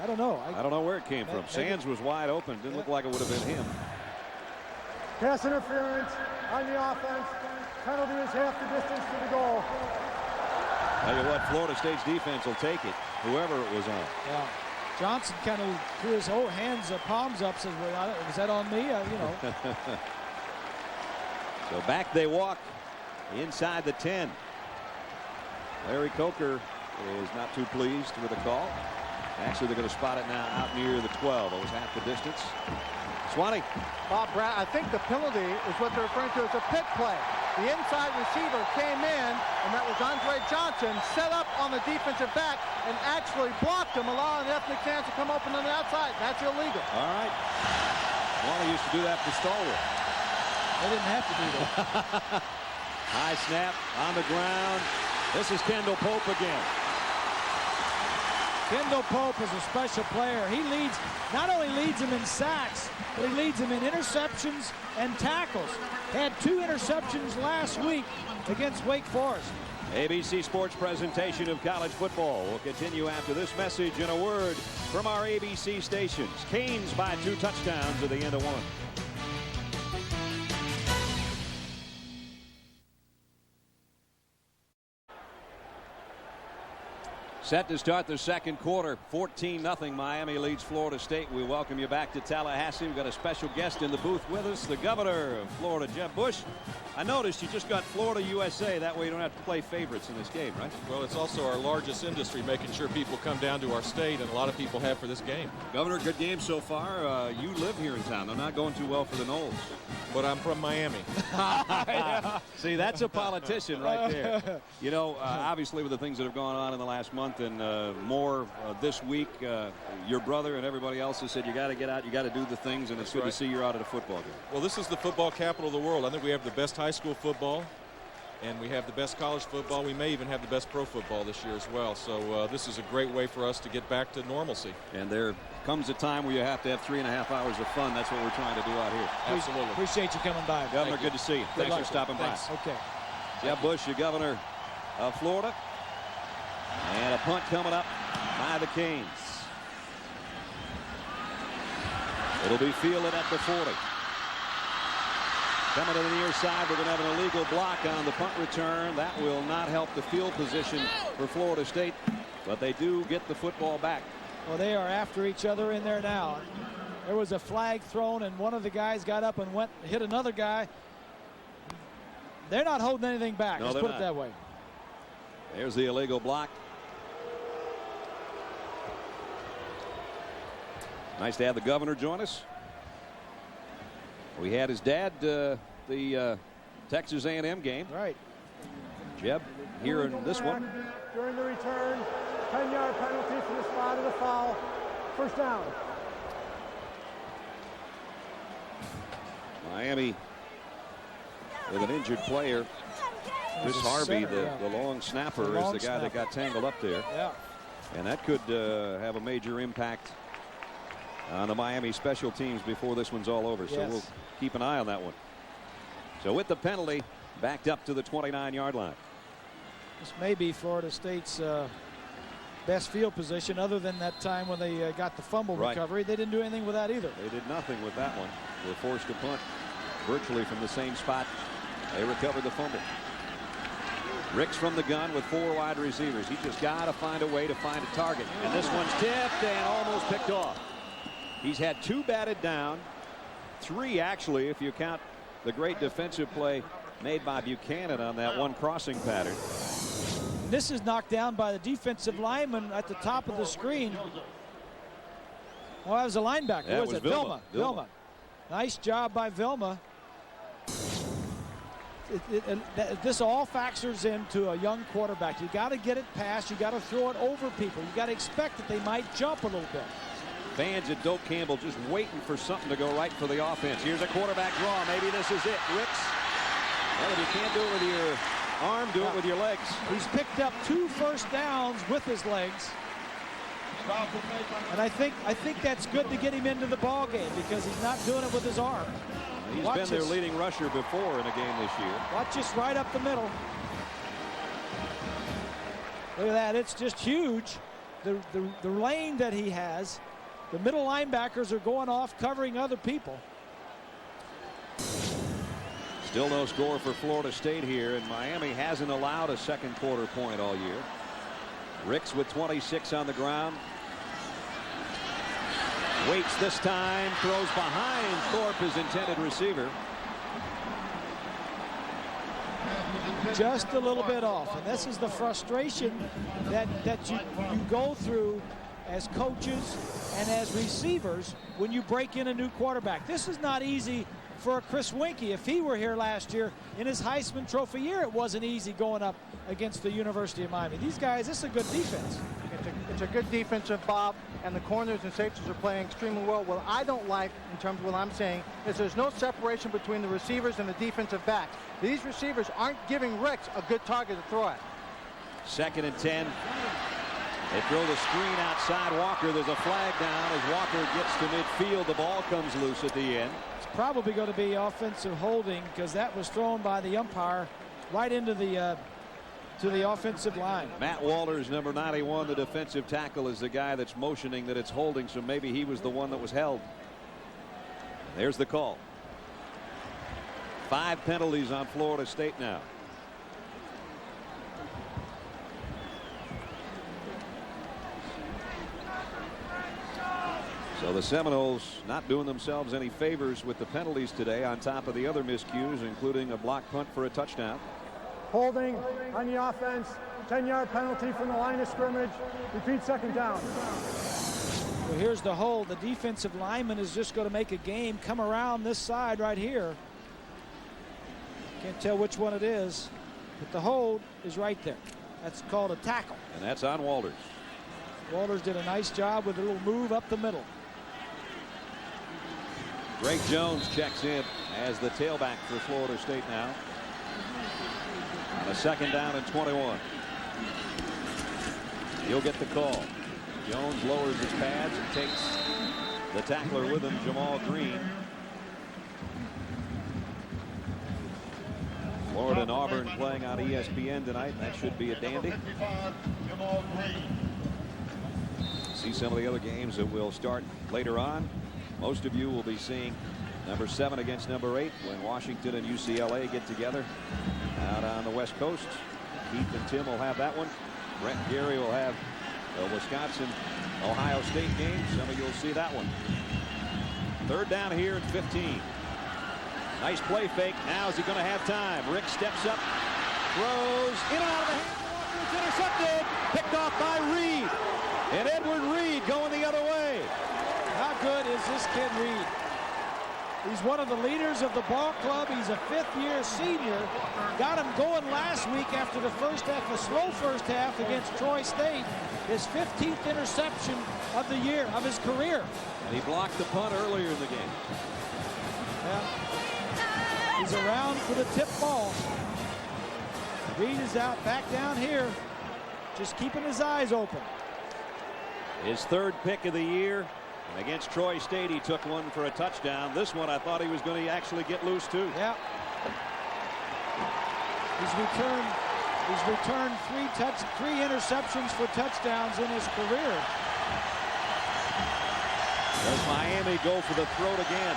I don't know. I don't know where it came from. Sands was wide open. Didn't look like it would have been him. Pass interference on the offense. Penalty is half the distance to the goal. Tell you what, Florida State's defense will take it, whoever it was on. Yeah. Johnson kind of threw his whole hands, palms up, says, well, is that on me? You know. So back they walk inside the 10. Larry Coker is not too pleased with the call. Actually, they're going to spot it now out near the 12. It was half the distance. Swanee. Bob Brown, I think the penalty is what they're referring to as a pick play. The inside receiver came in, and that was Andre Johnson, set up on the defensive back and actually blocked him, allowing Ethnic Sands to come open on the outside. That's illegal. All right. Swanee used to do that for Stallworth. They didn't have to do that. High snap on the ground. This is Kendall Pope again. Kendall Pope is a special player. He leads, not only leads him in sacks, but he leads him in interceptions and tackles. Had 2 interceptions last week against Wake Forest. ABC Sports presentation of college football will continue after this message and a word from our ABC stations. Canes by 2 touchdowns at the end of 1. Set to start the second quarter. 14-0. Miami leads Florida State. We welcome you back to Tallahassee. We've got a special guest in the booth with us, the governor of Florida, Jeb Bush. I noticed you just got Florida USA. That way you don't have to play favorites in this game, right? Well, it's also our largest industry, making sure people come down to our state, and a lot of people have for this game. Governor, good game so far. You live here in town. They're not going too well for the Noles. But I'm from Miami. See, that's a politician right there. You know, obviously with the things that have gone on in the last month and more this week, your brother and everybody else has said you got to get out, you got to do the things, and it's good to see you're out at a football game. Well, this is the football capital of the world. I think we have the best high school football, and we have the best college football. We may even have the best pro football this year as well. So this is a great way for us to get back to normalcy. And there comes a time where you have to have 3.5 hours of fun. That's what we're trying to do out here. Absolutely. Appreciate you coming by. Governor, good to see you. Thanks for stopping by. Okay. Jeb Bush, the governor of Florida. And a punt coming up by the Canes. It'll be fielded at the 40. Coming to the near side, we're going to have an illegal block on the punt return. That will not help the field position for Florida State, but they do get the football back. Well, they are after each other in there now. There was a flag thrown, and one of the guys got up and went hit another guy. They're not holding anything back. No, Let's put it that way. There's the illegal block. Nice to have the governor join us. We had his dad, the Texas A&M game. Right. Jeb here in this one. During the return, 10-yard penalty for the spot of the foul. First down. Miami with an injured player. Chris Harvey, the long snapper, is the guy that got tangled up there. Yeah. And that could have a major impact on the Miami special teams before this one's all over. So we'll keep an eye on that one. So with the penalty, backed up to the 29-yard line. This may be Florida State's best field position, other than that time when they got the fumble recovery. They didn't do anything with that either. They did nothing with that one. They were forced to punt virtually from the same spot they recovered the fumble. Ricks from the gun with 4 wide receivers. He just got to find a way to find a target. And this one's tipped and almost picked off. He's had 2 batted down, 3 actually if you count the great defensive play made by Buchanan on that one crossing pattern. This is knocked down by the defensive lineman at the top of the screen. Oh, that was a linebacker. That was it? Vilma. Nice job by Vilma. This all factors into a young quarterback. You got to get it past. You got to throw it over people. You got to expect that they might jump a little bit. Fans at Doak Campbell just waiting for something to go right for the offense. Here's a quarterback draw. Maybe this is it. Ricks. Well, if you can't do it with your arm, do it with your legs. He's picked up 2 first downs with his legs. And I think that's good to get him into the ball game because he's not doing it with his arm. He's been their leading rusher before in a game this year. Watch this right up the middle. Look at that. It's just huge. The lane that he has. The middle linebackers are going off covering other people. Still no score for Florida State here, and Miami hasn't allowed a second quarter point all year. Ricks with 26 on the ground. Waits this time, throws behind Thorpe, his intended receiver. Just a little bit off, and this is the frustration that you go through as coaches and as receivers when you break in a new quarterback. This is not easy for Chris Winkie. If he were here last year in his Heisman Trophy year, it wasn't easy going up against the University of Miami. These guys, this is a good defense. It's a good defensive, Bob, and the corners and safeties are playing extremely well. What I don't like, in terms of what I'm saying, is there's no separation between the receivers and the defensive backs. These receivers aren't giving Ricks a good target to throw at. 2nd and 10. They throw the screen outside Walker. There's a flag down as Walker gets to midfield. The ball comes loose at the end. It's probably going to be offensive holding because that was thrown by the umpire right into the to the offensive line. Matt Walters, number 91, the defensive tackle, is the guy that's motioning that it's holding, so maybe he was the one that was held. There's the call. 5 penalties on Florida State now. So the Seminoles not doing themselves any favors with the penalties today, on top of the other miscues, including a block punt for a touchdown. Holding on the offense, 10-yard penalty from the line of scrimmage. Repeat 2nd down. Well, here's the hold. The defensive lineman is just going to make a game, come around this side right here. Can't tell which one it is, but the hold is right there. That's called a tackle. And that's on Walters. Walters did a nice job with a little move up the middle. Greg Jones checks in as the tailback for Florida State now. On a 2nd down and 21. He'll get the call. Jones lowers his pads and takes the tackler with him, Jamal Green. Florida and Auburn playing on ESPN tonight. That should be a dandy. See some of the other games that will start later on. Most of you will be seeing number 7 against number 8 when Washington and UCLA get together out on the West Coast. Keith and Tim will have that one. Brett Gary will have the Wisconsin-Ohio State game. Some of you will see that one. 3rd down here at 15. Nice play fake. Now is he going to have time? Rick steps up, throws in and out of the hands of Walker. It's intercepted. Picked off by Reed. And Edward Reed going the other way. How good is this kid Reed? He's one of the leaders of the ball club. He's a 5th-year senior. Got him going last week after the first half, a slow first half against Troy State. His 15th interception of the year, of his career. And he blocked the punt earlier in the game. Yeah. He's around for the tip ball. Reed is out back down here, just keeping his eyes open. His third pick of the year. And against Troy State, he took one for a touchdown. This one, I thought he was going to actually get loose too. Yeah. He's returned three interceptions for touchdowns in his career. Does Miami go for the throat again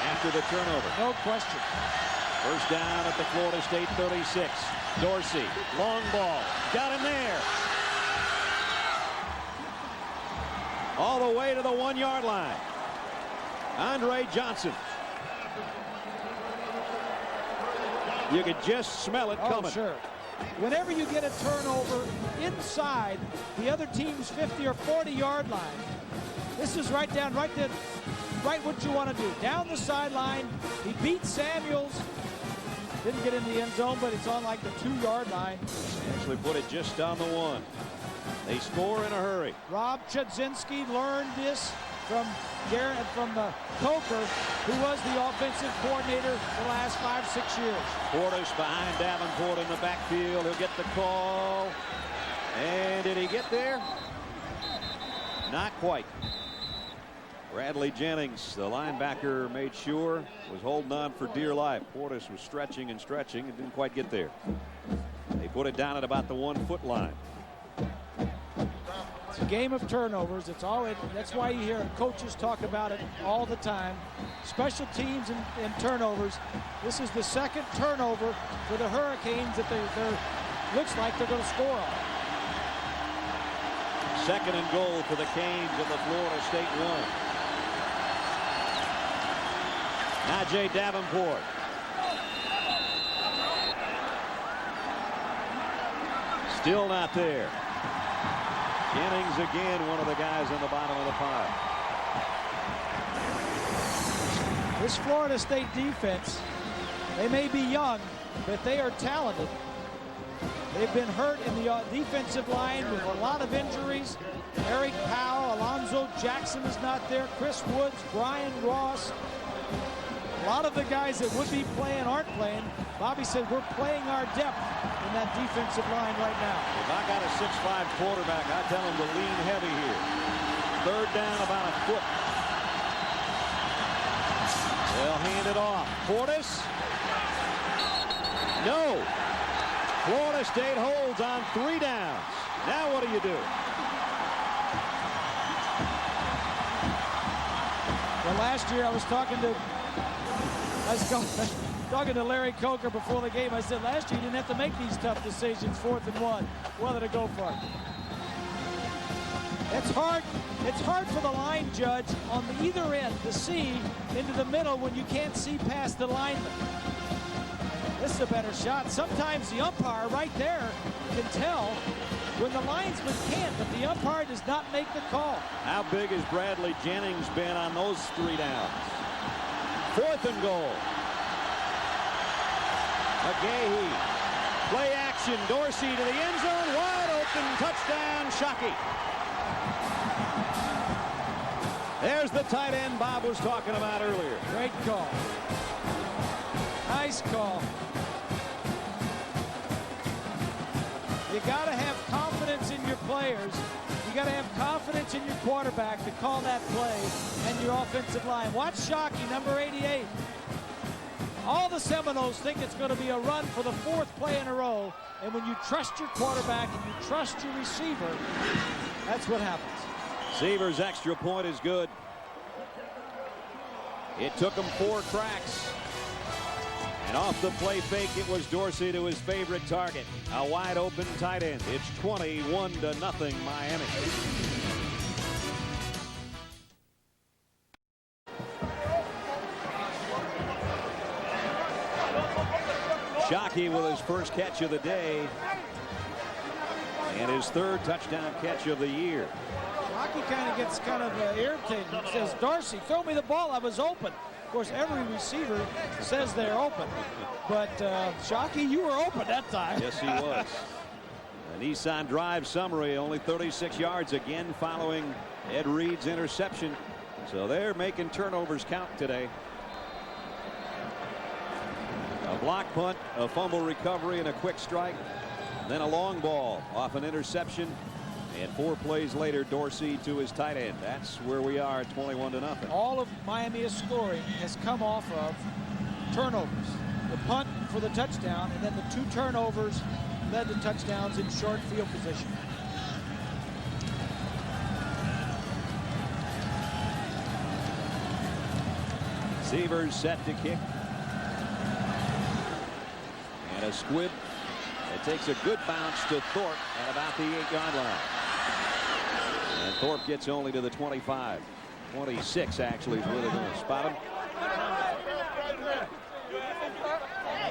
after the turnover? No question. First down at the Florida State 36. Dorsey, long ball, got him there. All the way to the 1-yard line. Andre Johnson. You could just smell it coming. Oh, sure. Whenever you get a turnover inside the other team's 50 or 40-yard line, this is right what you want to do. Down the sideline, he beat Samuels. Didn't get in the end zone, but it's on like the 2-yard line. Actually put it just on the 1. They score in a hurry. Rob Chudzinski learned this from Coker, who was the offensive coordinator the last 5-6 years. Portis behind Davenport in the backfield. He'll get the call. And did he get there? Not quite. Bradley Jennings, the linebacker, made sure, was holding on for dear life. Portis was stretching and stretching and didn't quite get there. They put it down at about the 1-foot line. It's a game of turnovers. That's why you hear coaches talk about it all the time. Special teams and turnovers. This is the second turnover for the Hurricanes that they're looks like they're going to score on. Second and goal for the Canes in the Florida State 1. Najee Davenport. Still not there. Jennings again, one of the guys in the bottom of the pile. This Florida State defense, they may be young, but they are talented. They've been hurt in the defensive line with a lot of injuries. Eric Powell, Alonzo Jackson is not there. Chris Woods, Brian Ross. A lot of the guys that would be playing aren't playing. Bobby said we're playing our depth in that defensive line right now. If I got a 6'5" quarterback, I tell him to lean heavy here. Third down, about a foot. They'll hand it off. Portis. No. Florida State holds on 3 downs. Now what do you do? Well, last year I was talking to Larry Coker before the game. I said last year you didn't have to make these tough decisions, 4th and 1, whether to go for it. It's hard for the line judge on either end to see into the middle when you can't see past the lineman. This is a better shot. Sometimes the umpire right there can tell when the linesman can't, but the umpire does not make the call. How big has Bradley Jennings been on those 3 downs? 4th and goal. McGahee. Play action. Dorsey to the end zone. Wide open. Touchdown. Shockey. There's the tight end Bob was talking about earlier. Great call. Nice call. You got to have confidence in your players. You got to have confidence in your quarterback to call that play and your offensive line. Watch Shockey, number 88. All the Seminoles think it's going to be a run for the 4th play in a row. And when you trust your quarterback and you trust your receiver, that's what happens. Seaver's extra point is good. It took him 4 cracks. And off the play fake, it was Dorsey to his favorite target. A wide open tight end. It's 21-0 Miami. Shockey with his first catch of the day. And his 3rd touchdown catch of the year. Shockey kind of gets irritated. He says, Dorsey, throw me the ball. I was open. Of course, every receiver says they're open. But Shockey, you were open that time. Yes, he was. A Nissan drive summary, only 36 yards again following Ed Reed's interception. So they're making turnovers count today. A block punt, a fumble recovery, and a quick strike. Then a long ball off an interception. And 4 plays later, Dorsey to his tight end. That's where we are, 21-0. All of Miami's scoring has come off of turnovers. The punt for the touchdown, and then the 2 turnovers led to touchdowns in short field position. Severs set to kick. And a squib. It takes a good bounce to Thorpe at about the 8-yard line. And Thorpe gets only to the 25. 26 actually is where they're going to spot him.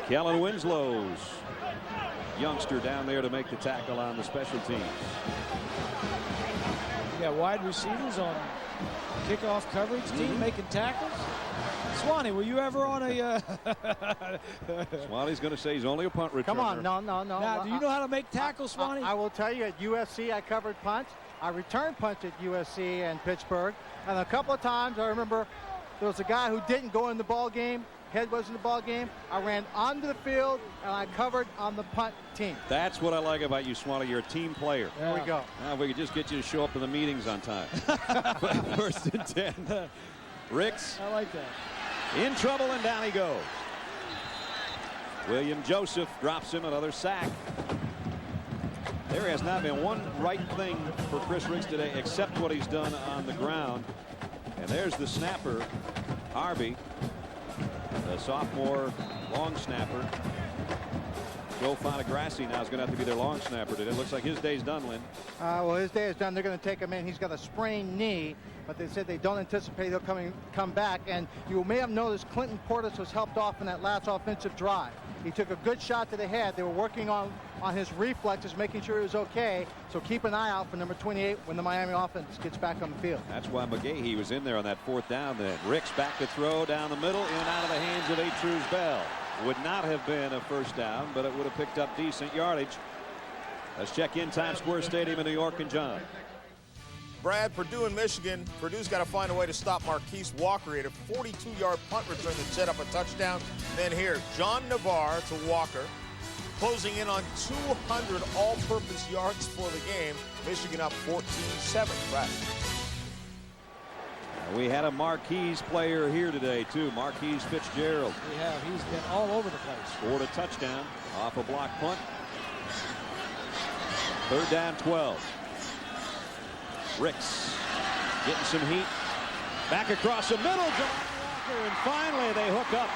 Kellen Winslow's youngster down there to make the tackle on the special teams. You got wide receivers on kickoff coverage team making tackles. Swanee, were you ever on a... Swanee's going to say he's only a punt returner. Come on, no. Now, do you know how to make tackles, Swanee? I will tell you, at USC, I covered punts. I returned punts at USC and Pittsburgh. And a couple of times, I remember there was a guy who didn't go in the ball game. Head was in the ball game. I ran onto the field, and I covered on the punt team. That's what I like about you, Swanee. You're a team player. There we go. Now, if we could just get you to show up to the meetings on time. 1st and 10. Ricks. I like that. In trouble, and down he goes. William Joseph drops him, another sack. There has not been one right thing for Chris Ricks today except what he's done on the ground. And there's the snapper, Harvey, the sophomore long snapper. Joe Fontegrassi now is going to have to be their long snapper today. It looks like his day's done, Lynn. Well, his day is done. They're going to take him in. He's got a sprained knee, but they said they don't anticipate he'll come back. And you may have noticed Clinton Portis was helped off in that last offensive drive. He took a good shot to the head. They were working on his reflexes, making sure he was okay. So keep an eye out for number 28 when the Miami offense gets back on the field. That's why McGahee was in there on that 4th down then. Ricks back to throw down the middle, in and out of the hands of Atruz Bell. Would not have been a first down, but it would have picked up decent yardage. Let's check in Times Square Stadium in New York and John. Brad, Purdue and Michigan. Purdue's got to find a way to stop Marquise Walker. He had a 42-yard punt return that set up a touchdown. Then here, John Navarre to Walker, closing in on 200 all-purpose yards for the game. Michigan up 14-7. Brad. We had a Marquise player here today, too. Marquise Fitzgerald. We have. He's been all over the place. Scored a touchdown off a block punt. 3rd down, 12. Ricks getting some heat. Back across the middle, John Walker, and finally they hook up.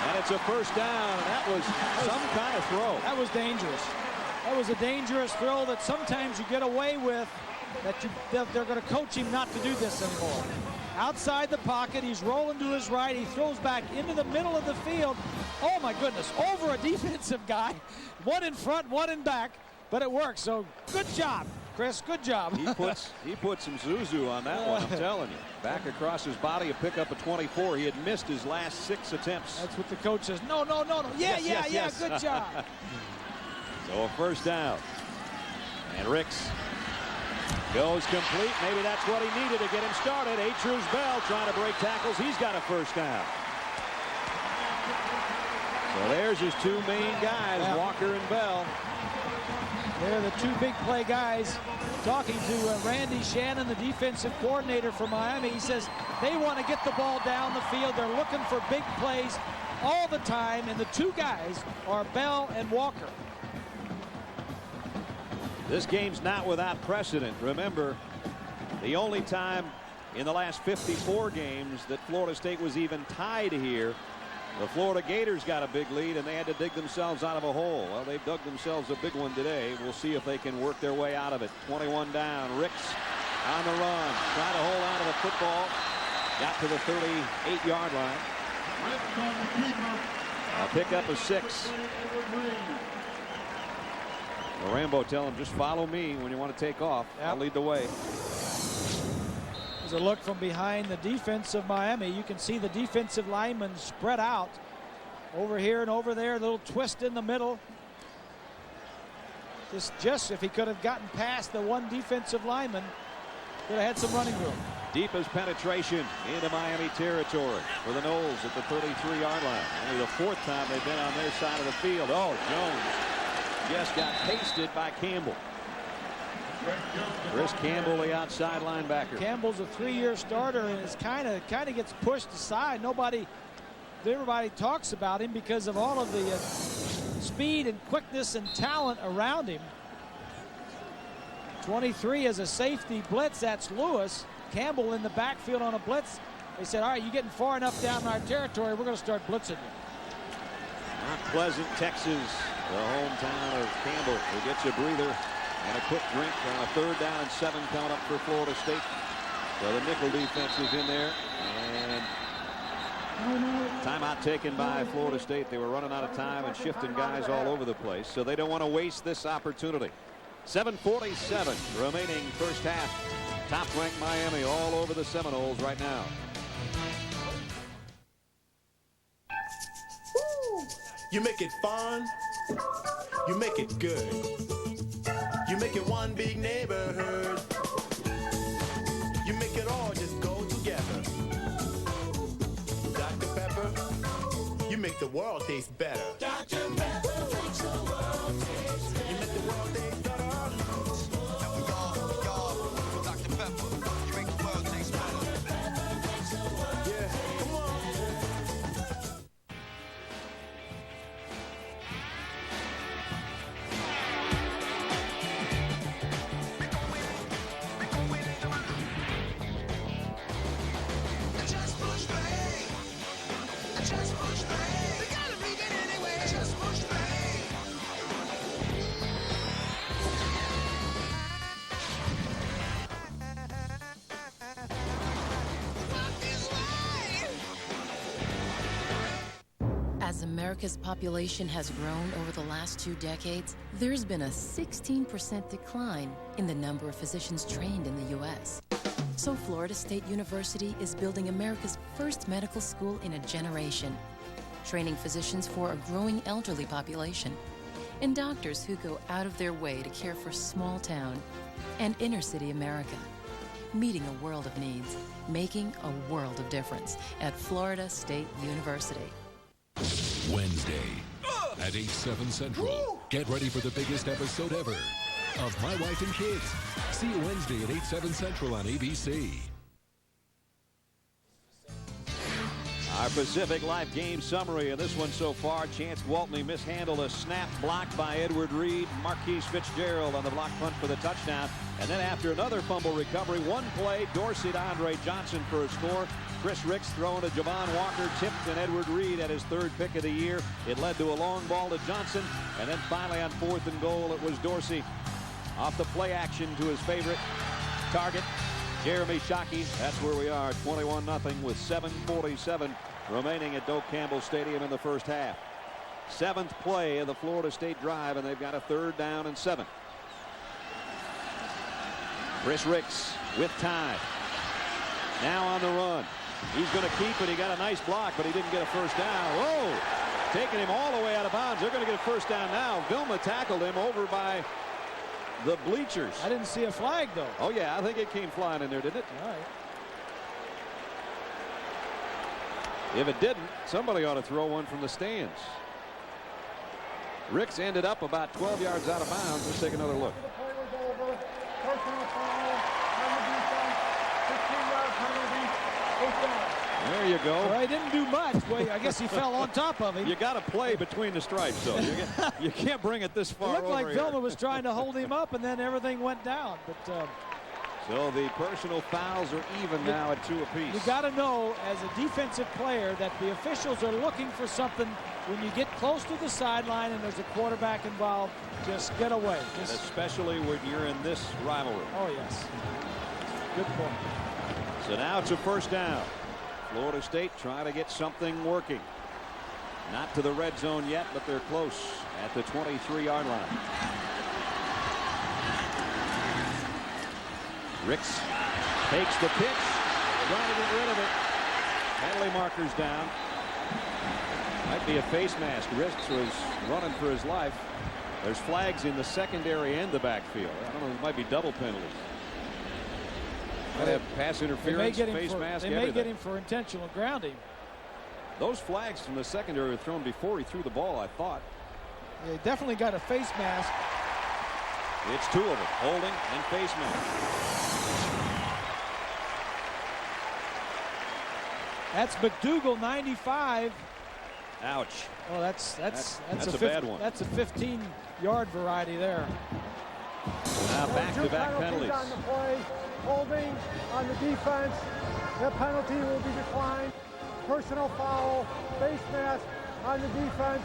And it's a first down, and that was some kind of throw. That was dangerous. That was a dangerous throw that sometimes you get away with, that they're going to coach him not to do this anymore. Outside the pocket, he's rolling to his right. He throws back into the middle of the field. Oh, my goodness, over a defensive guy. One in front, one in back, but it works. So good job, Chris, good job. He put some Zuzu on that one, I'm telling you. Back across his body, a pickup of 24. He had missed his last 6 attempts. That's what the coach says. No. Yeah, yes. Good job. So a first down. And Ricks goes complete. Maybe that's what he needed to get him started. Atruz Bell trying to break tackles. He's got a first down. So there's his 2 main guys, Walker and Bell. They're the 2 big play guys. Talking to Randy Shannon, the defensive coordinator for Miami, he says they want to get the ball down the field. They're looking for big plays all the time, and the 2 guys are Bell and Walker. This game's not without precedent. Remember, the only time in the last 54 games that Florida State was even tied here, the Florida Gators got a big lead and they had to dig themselves out of a hole. Well, they've dug themselves a big one today. We'll see if they can work their way out of it. 21 down. Ricks on the run, trying to hold on to the football. Got to the 38-yard line. A pickup of 6. Rambo tell him, just follow me when you want to take off. I'll lead the way. A look from behind the defense of Miami. You can see the defensive linemen spread out over here and over there. A little twist in the middle. Just if he could have gotten past the one defensive lineman, could have had some running room. Deepest penetration into Miami territory for the Noles at the 33-yard line. Only the 4th time they've been on their side of the field. Oh, Jones just got pasted by Campbell. Chris Campbell, the outside linebacker. Campbell's a 3-year starter, and it's kind of gets pushed aside. Everybody talks about him because of all of the speed and quickness and talent around him. 23 as a safety blitz. That's Lewis. Campbell in the backfield on a blitz. They said, all right, you're getting far enough down in our territory, we're going to start blitzing you. Mount Pleasant, Texas, the hometown of Campbell, who gets a breather and a quick drink on a 3rd down and 7 coming up for Florida State. So the nickel defense is in there, and timeout taken by Florida State. They were running out of time and shifting guys all over the place, so they don't want to waste this opportunity. 7:47 remaining first half. Top-ranked Miami all over the Seminoles right now. You make it fun, you make it good, you make it one big neighborhood, you make it all just go together. Dr. Pepper, you make the world taste better. Dr. Pepper makes the world taste better. You make the world taste better. And we all, Dr. Pepper, you make the world taste better. Yeah, come on. As America's population has grown over the last 2 decades, there's been a 16% decline in the number of physicians trained in the U.S. So Florida State University is building America's first medical school in a generation, training physicians for a growing elderly population and doctors who go out of their way to care for small town and inner city America, meeting a world of needs, making a world of difference at Florida State University. Wednesday at 8/7 Central. Get ready for the biggest episode ever of My Wife and Kids. See you Wednesday at 8/7 Central on ABC. Our Pacific Life game summary of this one so far. Chance Waltney mishandled a snap blocked by Edward Reed. Marquise Fitzgerald on the block punt for the touchdown. And then after another fumble recovery, one play, Dorsey to Andre Johnson for a score. Chris Ricks throwing to Javon Walker, tipped, and Edward Reed at his 3rd pick of the year. It led to a long ball to Johnson. And then finally on 4th and goal, it was Dorsey off the play action to his favorite target, Jeremy Shockey. That's where we are, 21-0 with 7:47 remaining at Doak Campbell Stadium in the first half. 7th play of the Florida State drive, and they've got a 3rd down and 7. Chris Ricks with time. Now on the run. He's going to keep it. He got a nice block, but he didn't get a first down. Whoa! Taking him all the way out of bounds. They're going to get a first down now. Vilma tackled him over by the bleachers. I didn't see a flag, though. Oh, yeah. I think it came flying in there, didn't it? All right. If it didn't, somebody ought to throw one from the stands. Ricks ended up about 12 yards out of bounds. Let's take another look. The play was over. Personal foul on the defense. 15-yard penalty. 8 down. There you go. Well, he didn't do much. Well, I guess he fell on top of him. You got to play between the stripes, though. You can't bring it this far It looked over like here. Vilma was trying to hold him up, and then everything went down. But so the personal fouls are even now at 2 apiece. you got to know, as a defensive player, that the officials are looking for something. When you get close to the sideline and there's a quarterback involved, just get away. And especially when you're in this rivalry. Oh, yes. Good point. So now it's a first down. Florida State trying to get something working. Not to the red zone yet, but they're close at the 23-yard line. Ricks takes the pitch, trying to get rid of it. Penalty markers down. Might be a face mask. Ricks was running for his life. There's flags in the secondary and the backfield. I don't know, it might be double penalties. They have pass interference, face mask, They may get him for intentional grounding. Those flags from the secondary were thrown before he threw the ball, I thought. They definitely got a face mask. It's two of them, holding and face mask. That's McDougal, 95. Ouch. Oh, that's a bad one. That's a 15-yard variety there. Now back-to-back penalties. On the play, holding on the defense. That penalty will be declined. Personal foul, face mask on the defense.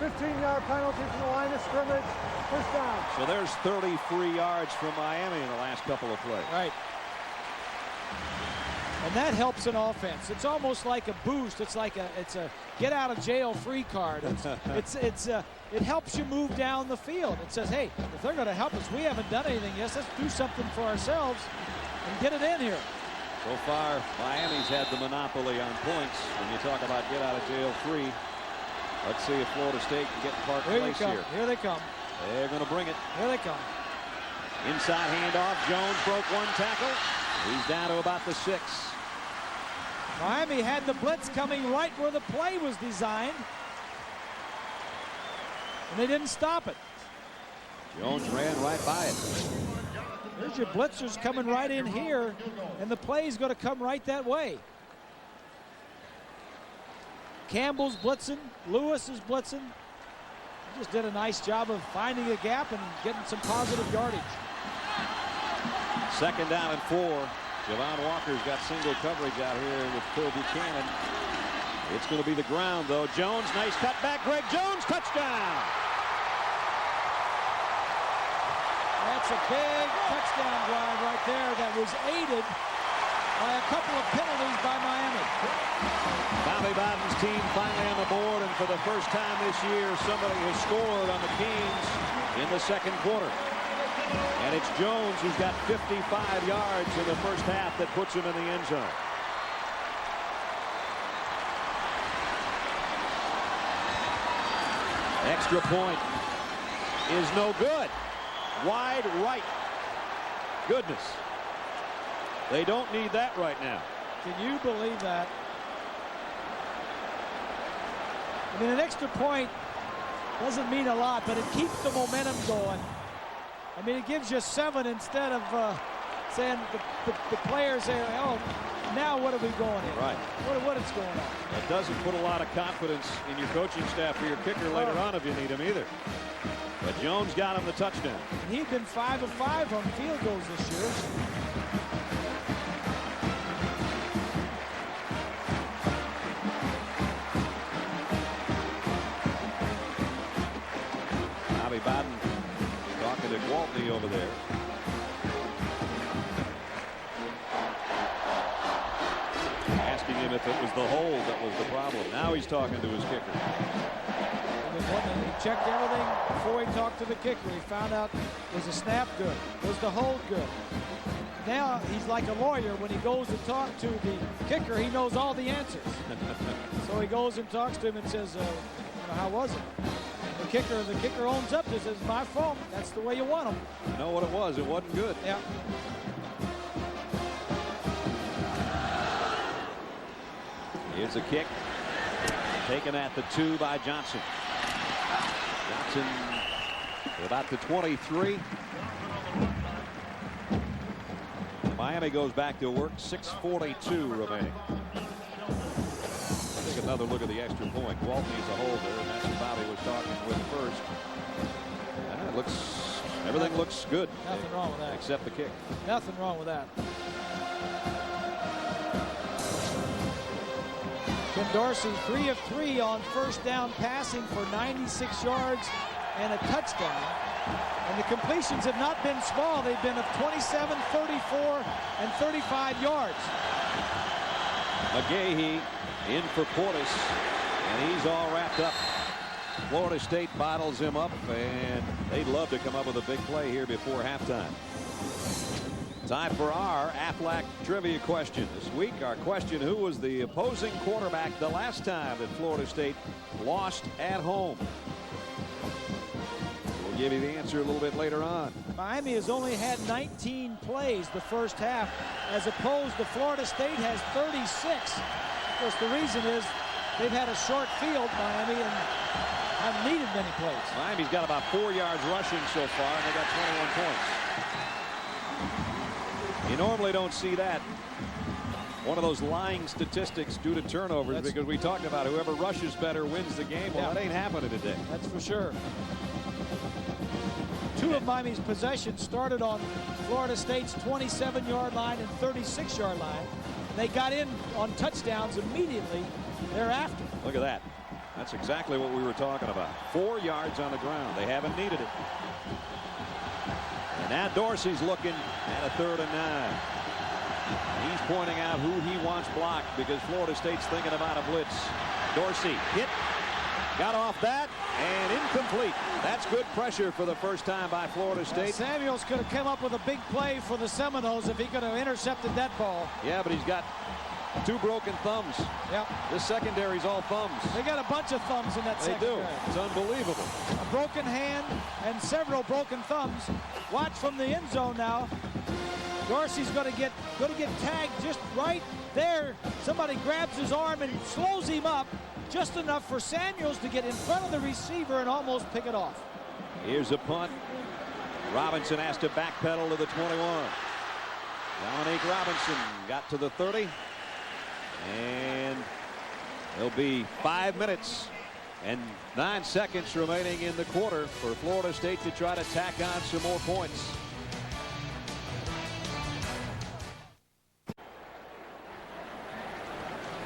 15-yard penalty from the line of scrimmage. First down. So there's 33 yards from Miami in the last couple of plays. Right. And that helps an offense. It's almost like a boost. It's like a get out of jail free card. It helps you move down the field. It says, hey, if they're going to help us, we haven't done anything yet. Let's do something for ourselves and get it in here. So far, Miami's had the monopoly on points when you talk about get out of jail free. Let's see if Florida State can get in Park Place here. Here they come. They're going to bring it. Here they come. Inside handoff. Jones broke one tackle. He's down to about the 6. Miami had the blitz coming right where the play was designed, and they didn't stop it. Jones ran right by it. There's your blitzers coming right in here, and the play's going to come right that way. Campbell's blitzing. Lewis is blitzing. He just did a nice job of finding a gap and getting some positive yardage. 2nd down and 4. Javon Walker's got single coverage out here with Phil Buchanan. It's going to be the ground, though. Jones, nice cutback. Greg Jones, touchdown. That's a big touchdown drive right there that was aided by a couple of penalties by Miami. Bobby Bowden's team finally on the board, and for the first time this year, somebody has scored on the Canes in the 2nd quarter. And it's Jones who's got 55 yards in the first half that puts him in the end zone. Extra point is no good. Wide right. Goodness. They don't need that right now. Can you believe that? I mean, an extra point doesn't mean a lot, but it keeps the momentum going. I mean, it gives you 7 instead of saying the players say, oh, now what are we going in? Right. What is going on? That doesn't put a lot of confidence in your coaching staff or your kicker later on if you need him either. But Jones got him the touchdown. And he'd been 5 of 5 on field goals this year. Bobby Bowden talking to Gwaltney over there. Asking him if it was the hold that was the problem. Now he's talking to his kicker. He checked everything before he talked to the kicker. He found out, was the snap good? Was the hold good? Now he's like a lawyer. When he goes to talk to the kicker, he knows all the answers. So he goes and talks to him and says, how was it? The kicker owns up to it, says, my fault. That's the way you want him. I know what it was. It wasn't good. Yeah. Here's a kick. Taken at the 2 by Johnson. Johnson about the 23. Miami goes back to work. 6:42 remaining. Take another look at the extra point. Gwaltney's a holder, and that's what Bobby was talking with first. Everything looks good. Nothing wrong with that. Except the kick. Nothing wrong with that. Ken Dorsey 3 of 3 on first down passing for 96 yards and a touchdown. And the completions have not been small. They've been of 27, 34, and 35 yards. McGahee in for Portis, and he's all wrapped up. Florida State bottles him up, and they'd love to come up with a big play here before halftime. Time for our Aflac trivia question. This week, our question, who was the opposing quarterback the last time that Florida State lost at home? We'll We'll give you the answer a little bit later on. Miami has only had 19 plays the first half, as opposed to Florida State has 36. Of course, the reason is they've had a short field, Miami, and haven't needed many plays. Miami's got about 4 yards rushing so far, and they got 21 points. You normally don't see that. One of those lying statistics due to turnovers, because we talked about whoever rushes better wins the game. Well, that ain't happening today. That's for sure. 2 of Miami's possessions started on Florida State's 27-yard line and 36-yard line. They got in on touchdowns immediately thereafter. Look at that. That's exactly what we were talking about. 4 yards on the ground. They haven't needed it. And now Dorsey's looking at a 3rd and 9. He's pointing out who he wants blocked because Florida State's thinking about a blitz. Dorsey hit, got off that, and incomplete. That's good pressure for the first time by Florida State. Samuels could have come up with a big play for the Seminoles if he could have intercepted that ball. Yeah, but he's got 2 broken thumbs. Yep. This secondary's all thumbs. They got a bunch of thumbs in that secondary. They do. It's unbelievable. A broken hand and several broken thumbs. Watch from the end zone now. Dorsey's going to get tagged just right there. Somebody grabs his arm and slows him up just enough for Samuels to get in front of the receiver and almost pick it off. Here's a punt. Robinson has to backpedal to the 21. Dominique Robinson got to the 30. And there'll be 5 minutes and 9 seconds remaining in the quarter for Florida State to try to tack on some more points.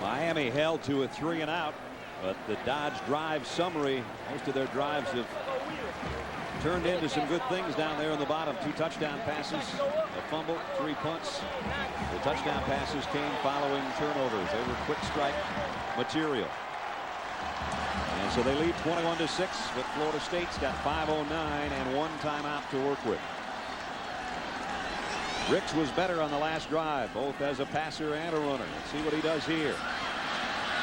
Miami held to a 3 and out, but the Dodge drive summary, most of their drives have turned into some good things down there in the bottom. 2 touchdown passes, a fumble, 3 punts. The touchdown passes came following turnovers. They were quick strike material. And so they lead 21-6, but Florida State's got 5:09 and 1 timeout to work with. Ricks was better on the last drive, both as a passer and a runner. Let's see what he does here.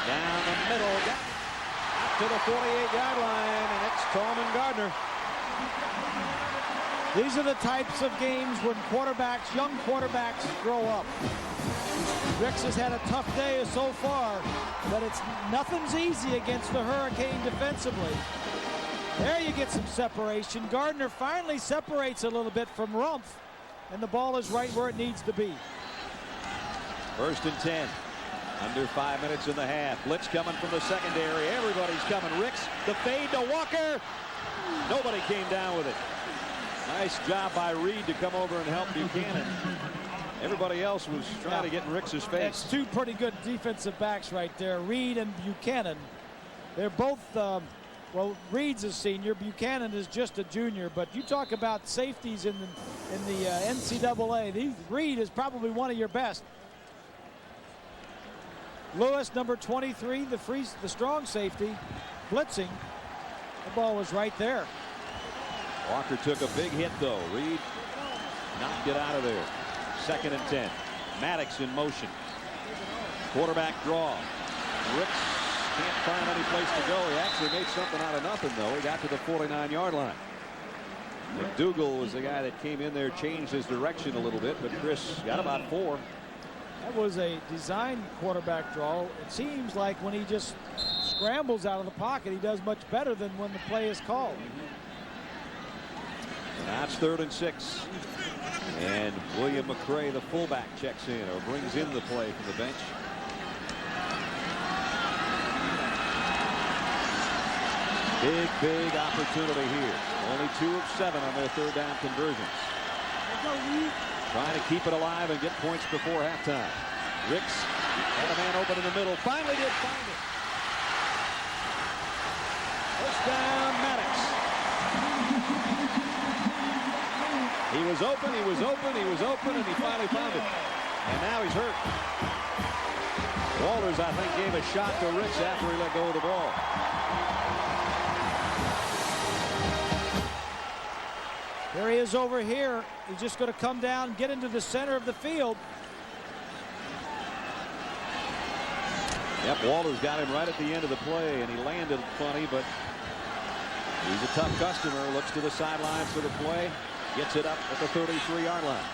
Down the middle, got to the 48-yard line, and it's Tallman Gardner. These are the types of games when young quarterbacks grow up. Ricks has had a tough day so far, but nothing's easy against the Hurricane defensively. There you get some separation. Gardner finally separates a little bit from Rumpf, and the ball is right where it needs to be. 1st and 10. Under 5 minutes in the half. Blitz coming from the secondary. Everybody's coming. Ricks, the fade to Walker. Nobody came down with it. Nice job by Reed to come over and help Buchanan. Everybody else was trying to get in Ricks's face. It's 2 pretty good defensive backs right there, Reed and Buchanan. They're both, well, Reed's a senior, Buchanan is just a junior, but you talk about safeties in the NCAA. Reed is probably one of your best. Lewis, number 23, the strong safety, blitzing. The ball was right there. Walker took a big hit, though. Reed knocked it out of there. 2nd and 10. Maddox in motion. Quarterback draw. Ricks can't find any place to go. He actually made something out of nothing, though. He got to the 49-yard line. McDougal was the guy that came in there, changed his direction a little bit, but Chris got about 4. That was a design quarterback draw. It seems like when he just scrambles out of the pocket, he does much better than when the play is called. Now it's 3rd and 6. And William McCray, the fullback, checks in or brings in the play from the bench. Big opportunity here. Only 2 of 7 on their 3rd down conversions. Trying to keep it alive and get points before halftime. Ricks had a man open in the middle. Finally did find it. First down, Maddox. He was open, and he finally found it. And now he's hurt. Walters, I think, gave a shot to Ricks after he let go of the ball. There he is over here. He's just going to come down, get into the center of the field. Yep, Walters got him right at the end of the play, and he landed funny, but He's a tough customer. Looks to the sidelines for the play. Gets it up at the 33-yard line.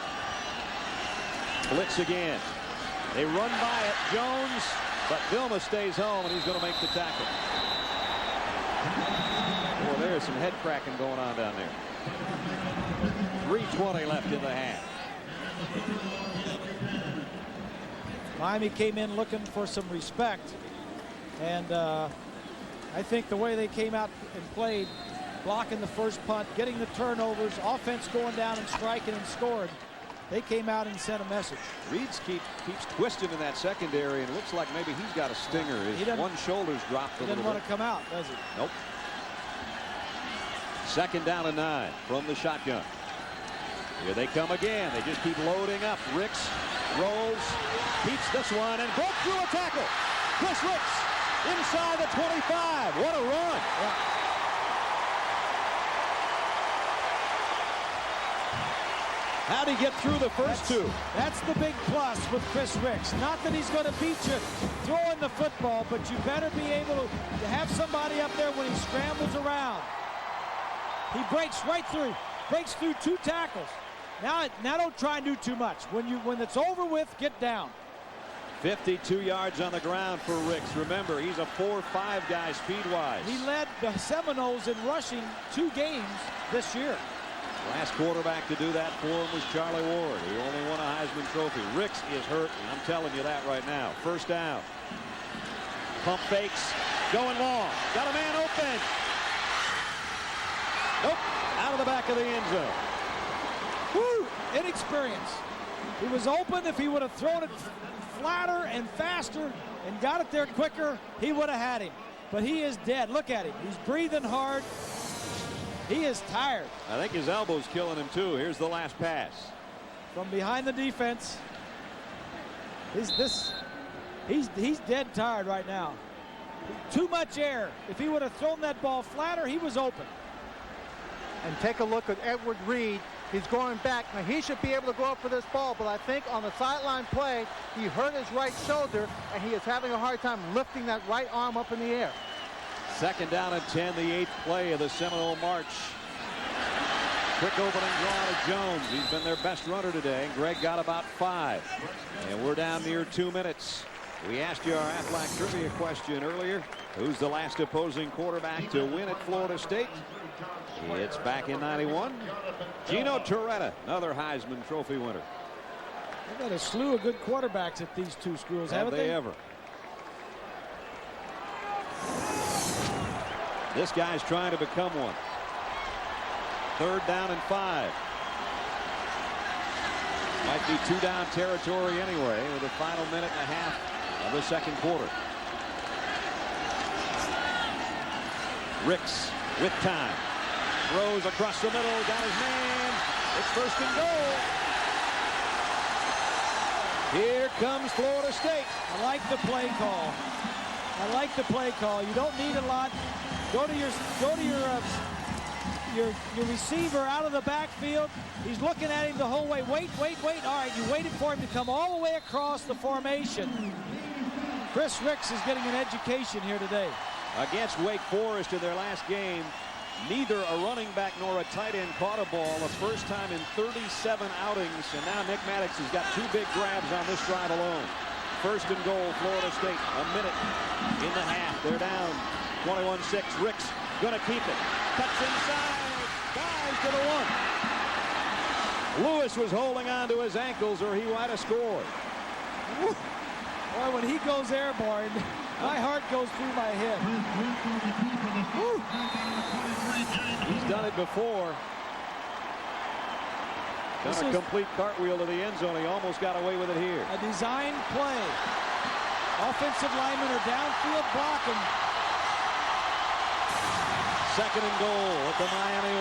Blitz again. They run by it. Jones, but Vilma stays home, and he's going to make the tackle. Boy, there's some head cracking going on down there. 3:20 left in the half. Miami came in looking for some respect, and I think the way they came out and played, blocking the first punt, getting the turnovers, offense going down and striking and scoring, they came out and sent a message. Reeds keeps twisting in that secondary, and it looks like maybe he's got a stinger. His one shoulder's dropped a little bit. He doesn't want to come out, does he? Nope. 2nd down and 9 from the shotgun. Here they come again. They just keep loading up. Ricks rolls, keeps this one, and broke through a tackle. Chris Ricks inside the 25. What a run. Yeah. How'd he get through the first two? That's the big plus with Chris Ricks. Not that he's going to beat you throwing the football, but you better be able to have somebody up there when he scrambles around. He breaks right through, breaks through 2 tackles. Now don't try and do too much. When it's over with, get down. 52 yards on the ground for Ricks. Remember, he's a 4.5 guy speed-wise. He led the Seminoles in rushing 2 games this year. Last quarterback to do that for him was Charlie Ward, who only won a Heisman Trophy. Ricks is hurt, and I'm telling you that right now. 1st down. Pump fakes, going long. Got a man open. Nope, out of the back of the end zone. Woo, inexperience. He was open. If he would have thrown it flatter and faster and got it there quicker, he would have had him. But he is dead. Look at him. He's breathing hard. He is tired. I think his elbow's killing him too. Here's the last pass. From behind the defense. He's dead tired right now. Too much air. If he would have thrown that ball flatter, he was open. And take a look at Edward Reed. He's going back. Now, he should be able to go up for this ball, but I think on the sideline play, he hurt his right shoulder, and he is having a hard time lifting that right arm up in the air. 2nd down and 10, the 8th play of the Seminole march. Quick opening draw to Jones. He's been their best runner today. Greg got about 5. And we're down near 2 minutes. We asked you our Aflac trivia question earlier. Who's the last opposing quarterback to win at Florida State? It's back in 91. Gino Torretta, another Heisman Trophy winner. They've got a slew of good quarterbacks at these 2 schools, haven't they? Ever? This guy's trying to become one. 3rd down and 5. Might be 2-down territory anyway with the final minute and a half of the 2nd quarter. Ricks with time. Throws across the middle, got his man. It's 1st and goal. Here comes Florida State. I like the play call. I like the play call. You don't need a lot. Go to your receiver out of the backfield. He's looking at him the whole way. Wait. All right, you waited for him to come all the way across the formation. Chris Ricks is getting an education here today. Against Wake Forest in their last game, neither a running back nor a tight end caught a ball. The first time in 37 outings, and now Nick Maddox has got 2 big grabs on this drive alone. 1st and goal, Florida State. A minute in the half. They're down 21-6. Ricks gonna keep it. Cuts inside. Dives to the 1. Lewis was holding on to his ankles, or he might have scored. Woo. Boy, when he goes airborne, my heart goes through my head. Woo. He's done it before. Done a complete cartwheel to the end zone. He almost got away with it here. A design play. Offensive linemen are downfield blocking. 2nd and goal at the Miami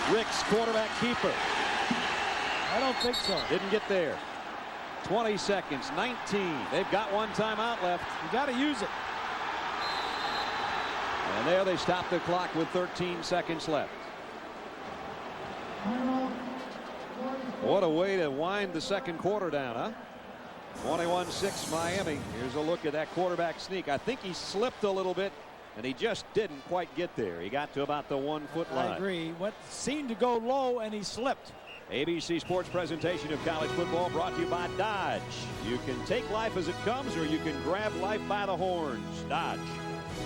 1. Ricks, quarterback keeper. I don't think so. Didn't get there. 20 seconds, 19. They've got 1 timeout left. You got to use it. And there they stop the clock with 13 seconds left. What a way to wind the 2nd quarter down, huh? 21-6 Miami. Here's a look at that quarterback sneak. I think he slipped a little bit and he just didn't quite get there. He got to about the 1 foot line. I agree. What seemed to go low, and he slipped. ABC Sports presentation of college football brought to you by Dodge. You can take life as it comes, or you can grab life by the horns. Dodge.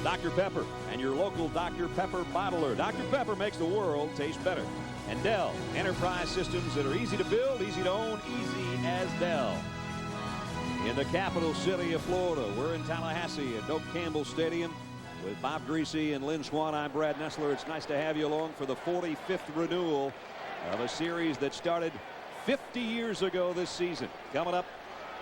Dr. Pepper and your local Dr. Pepper bottler. Dr. Pepper makes the world taste better. And Dell, enterprise systems that are easy to build, easy to own, easy as Dell. In the capital city of Florida, we're in Tallahassee at Doak Campbell Stadium with Bob Greasy and Lynn Swan. I'm Brad Nessler. It's nice to have you along for the 45th renewal of a series that started 50 years ago this season. Coming up,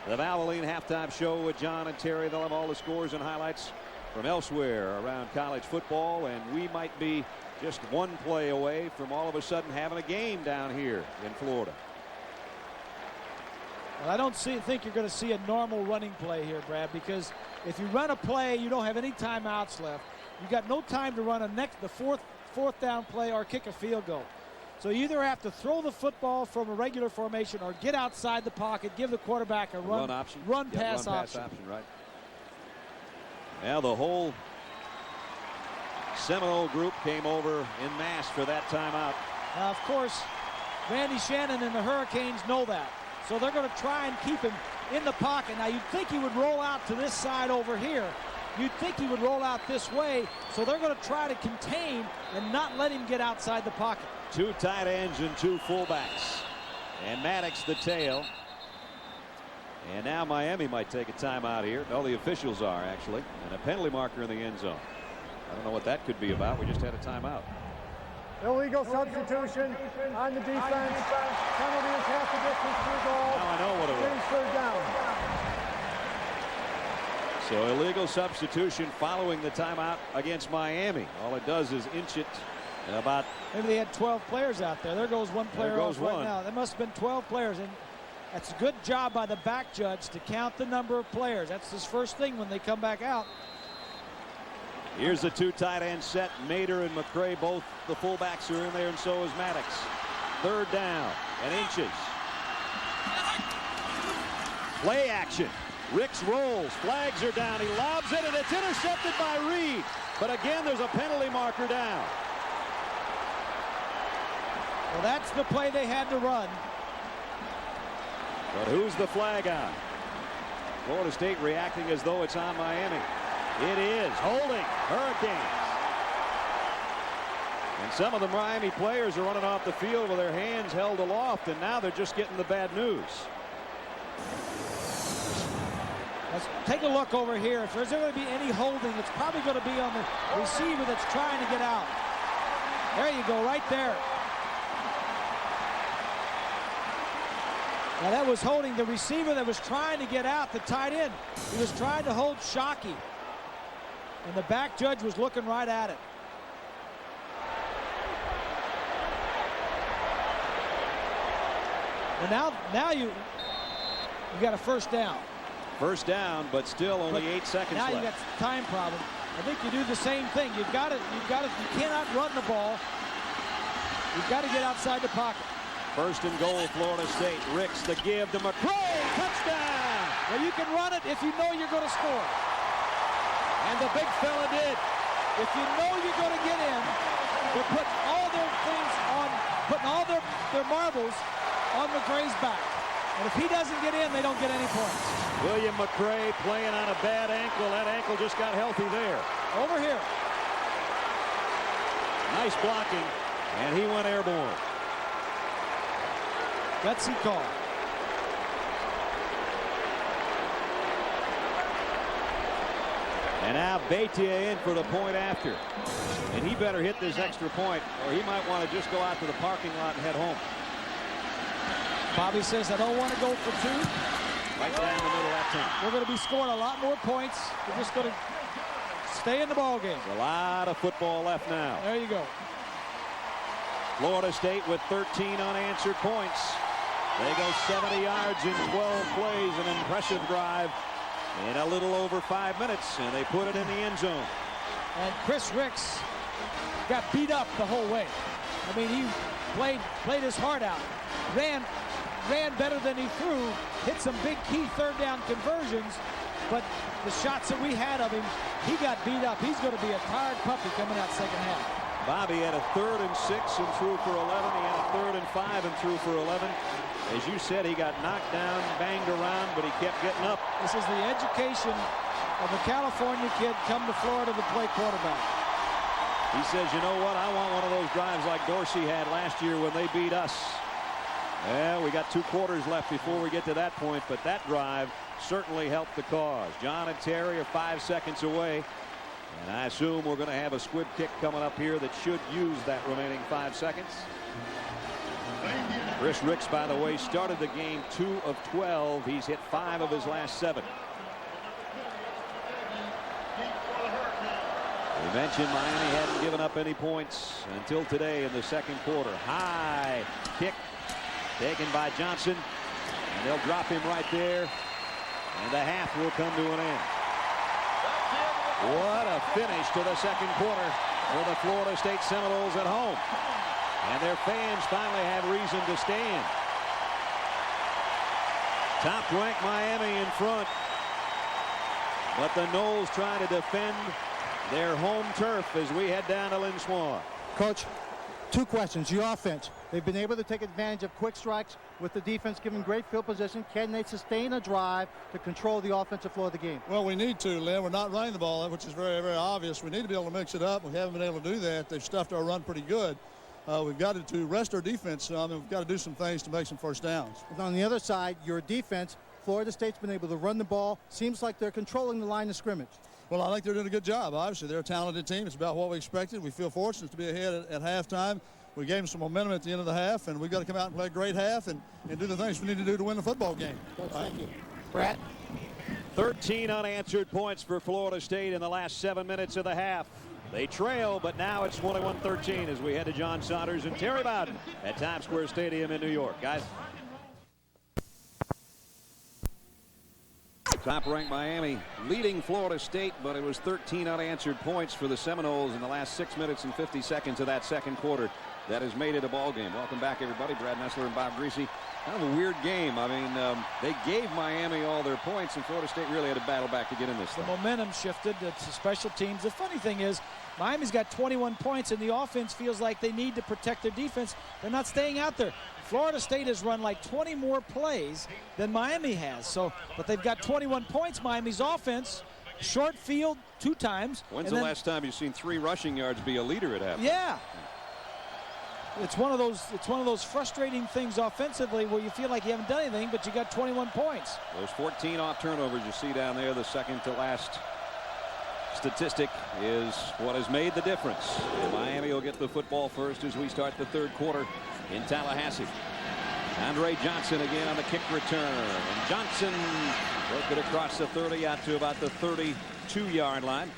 the Valvoline halftime show with John and Terry. They'll have all the scores and highlights from elsewhere around college football, and we might be just one play away from all of a sudden having a game down here in Florida. Well, I don't think you're going to see a normal running play here, Brad, because if you run a play, you don't have any timeouts left. You got no time to run the fourth down play or kick a field goal. So you either have to throw the football from a regular formation or get outside the pocket, give the quarterback a run option, pass option. Right. Now the whole Seminole group came over en masse for that timeout. Now, of course, Randy Shannon and the Hurricanes know that. So they're going to try and keep him in the pocket. Now, you'd think he would roll out to this side over here. You'd think he would roll out this way. So they're going to try to contain and not let him get outside the pocket. 2 tight ends and 2 fullbacks. And Maddox the tail. And now Miami might take a timeout here. No, the officials are, actually. And a penalty marker in the end zone. I don't know what that could be about. We just had a timeout. Illegal substitution on the defense. Penalty is half the distance to the goal. Now I know what it was. Third down. So illegal substitution following the timeout against Miami. All it does is inch it about. Maybe they had 12 players out there. There goes one player off right one. now. There must have been 12 players. And that's a good job by the back judge to count the number of players. That's his first thing when they come back out. Here's the 2 tight end set. Mater and McCray, both the fullbacks are in there, and so is Maddox. Third down and inches. Play action. Ricks rolls. Flags are down. He lobs it, and it's intercepted by Reed. But again, there's a penalty marker down. Well, that's the play they had to run. But who's the flag on? Florida State reacting as though it's on Miami. It is. Holding. Hurricanes. And some of the Miami players are running off the field with their hands held aloft, and now they're just getting the bad news. Let's take a look over here. If there's going to be any holding, it's probably going to be on the receiver that's trying to get out. There you go, right there. Now that was holding the receiver that was trying to get out, the tight end. He was trying to hold Shockey. And the back judge was looking right at it. And now you got a first down. First down, but still only 8 seconds now left. Now you got a time problem. I think you do the same thing. You cannot run the ball. You've got to get outside the pocket. First and goal, Florida State. Ricks the give to McCray. Touchdown! Well, you can run it if you know you're going to score. And the big fella did. If you know you're going to get in, they're putting all their things on, putting all their marbles on McCray's back. And if he doesn't get in, they don't get any points. William McCray playing on a bad ankle. That ankle just got healthy there. Over here. Nice blocking, and he went airborne. Gutsy call. And now Beitia in for the point after. And he better hit this extra point, or he might want to just go out to the parking lot and head home. Bobby says, I don't want to go for 2. Right down the middle of that tank. We're going to be scoring a lot more points. We're just going to stay in the ball game. A lot of football left now. There you go. Florida State with 13 unanswered points. They go 70 yards in 12 plays, an impressive drive in a little over 5 minutes, and they put it in the end zone. And Chris Ricks got beat up the whole way. I mean, he played his heart out. Ran better than he threw, hit some big key third down conversions, but the shots that we had of him, he got beat up. He's going to be a tired puppy coming out second half. Bobby had a 3rd and 6 and threw for 11. He had a 3rd and 5 and threw for 11. As you said, he got knocked down, banged around, but he kept getting up. This is the education of a California kid come to Florida to play quarterback. He says, you know what, I want one of those drives like Dorsey had last year when they beat us. Well, we got 2 quarters left before we get to that point, but that drive certainly helped the cause. John and Terry are 5 seconds away, and I assume we're going to have a squib kick coming up here that should use that remaining 5 seconds. Chris Ricks, by the way, started the game 2 of 12. He's hit 5 of his last 7. We mentioned Miami hadn't given up any points until today in the second quarter. High kick taken by Johnson, and they'll drop him right there, and the half will come to an end. What a finish to the second quarter for the Florida State Seminoles at home. And their fans finally have reason to stand. Top-ranked Miami in front, but the Noles trying to defend their home turf as we head down to Lynn Swan. Coach, 2 questions. Your offense. They've been able to take advantage of quick strikes with the defense giving great field position. Can they sustain a drive to control the offensive flow of the game? Well, we need to, Lynn. We're not running the ball, which is very, very obvious. We need to be able to mix it up. We haven't been able to do that. They've stuffed our run pretty good. We've got to rest our defense some, and we've got to do some things to make some first downs. And on the other side, your defense, Florida State's been able to run the ball. Seems like they're controlling the line of scrimmage. Well, I think they're doing a good job. Obviously, they're a talented team. It's about what we expected. We feel fortunate to be ahead at halftime. We gave them some momentum at the end of the half, and we've got to come out and play a great half and do the things we need to do to win the football game. Thank you. Brett? 13 unanswered points for Florida State in the last 7 minutes of the half. They trail, but now it's 21-13 as we head to John Saunders and Terry Bowden at Times Square Stadium in New York. Guys. Top-ranked Miami leading Florida State, but it was 13 unanswered points for the Seminoles in the last 6 minutes and 50 seconds of that second quarter. That has made it a ball game. Welcome back, everybody. Brad Nessler and Bob Greasy. Kind of a weird game. I mean, they gave Miami all their points, and Florida State really had to battle back to get in this thing. The momentum shifted to special teams. The funny thing is, Miami's got 21 points, and the offense feels like they need to protect their defense. They're not staying out there. Florida State has run like 20 more plays than Miami has. But they've got 21 points. Miami's offense, short field 2 times. When's the last time you've seen 3 rushing yards be a leader at halftime? Yeah. It's one of those frustrating things offensively where you feel like you haven't done anything, but you got 21 points. Those 14 off turnovers you see down there, the second to last statistic, is what has made the difference. Miami will get the football first as we start the third quarter in Tallahassee. Andre Johnson again on the kick return, and Johnson broke it across the 30 out to about the 32-yard line.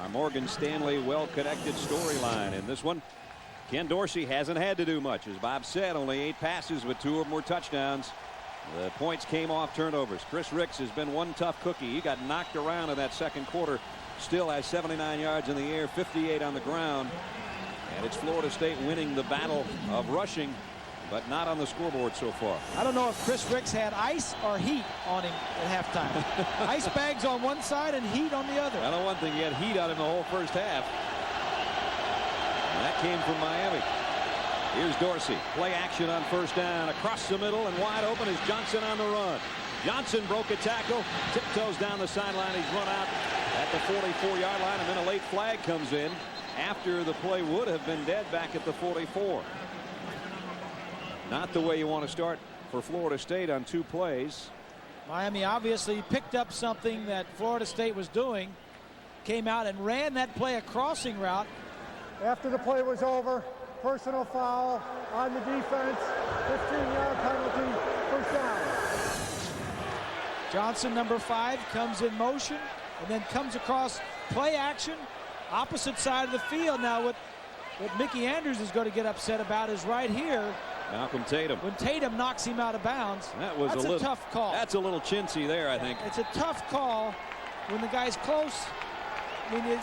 Our Morgan Stanley well-connected storyline in this one. Ken Dorsey hasn't had to do much. As Bob said, only 8 passes, but 2 of them were touchdowns. The points came off turnovers. Chris Ricks has been one tough cookie. He got knocked around in that second quarter. Still has 79 yards in the air, 58 on the ground. And it's Florida State winning the battle of rushing, but not on the scoreboard so far. I don't know if Chris Ricks had ice or heat on him at halftime. Ice bags on one side and heat on the other. I know one thing, he had heat on him the whole first half. And that came from Miami. Here's Dorsey. Play action on first down. Across the middle and wide open is Johnson on the run. Johnson broke a tackle. Tiptoes down the sideline. He's run out at the 44-yard line. And then a late flag comes in after the play would have been dead back at the 44. Not the way you want to start for Florida State on 2 plays. Miami obviously picked up something that Florida State was doing. Came out and ran that play, a crossing route. After the play was over, personal foul on the defense, 15-yard penalty, first down. Johnson, number 5, comes in motion and then comes across play action, opposite side of the field. Now what Mickey Andrews is going to get upset about is right here. Malcolm Tatum. When Tatum knocks him out of bounds, That's a tough call. That's a little chintzy there, I think. It's a tough call when the guy's close. I mean,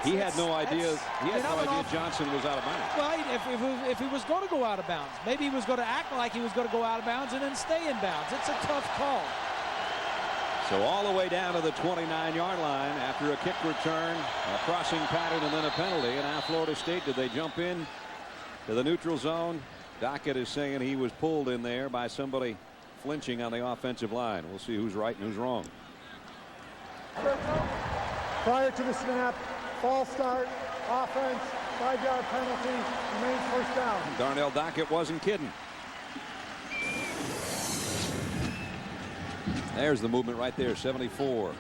he had no idea. He had no idea Johnson was out of bounds. Well, if he was going to go out of bounds, maybe he was going to act like he was going to go out of bounds and then stay in bounds. It's a tough call. So all the way down to the 29-yard line after a kick return, a crossing pattern, and then a penalty. And now Florida State, did they jump in to the neutral zone? Dockett is saying he was pulled in there by somebody flinching on the offensive line. We'll see who's right and who's wrong. Prior to the snap, false start, offense, 5-yard penalty, remains first down. Darnell Dockett wasn't kidding. There's the movement right there, 74.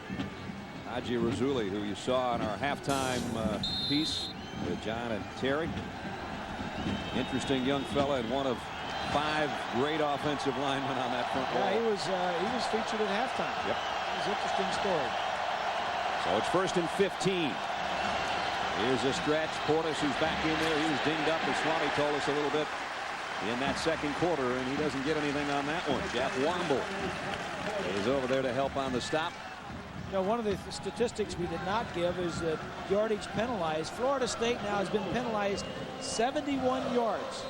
Haji Razuli, who you saw in our halftime piece with John and Terry. Interesting young fella and one of 5 great offensive linemen on that front wall. Yeah, he was featured at halftime. Yep. It was an interesting story. So it's 1st and 15. Here's a stretch. Portis, who's back in there, he was dinged up, as Swanee told us a little bit in that second quarter, and he doesn't get anything on that one. Jeff Womble is over there to help on the stop. You know, one of the statistics we did not give is that yardage penalized. Florida State now has been penalized 71 yards.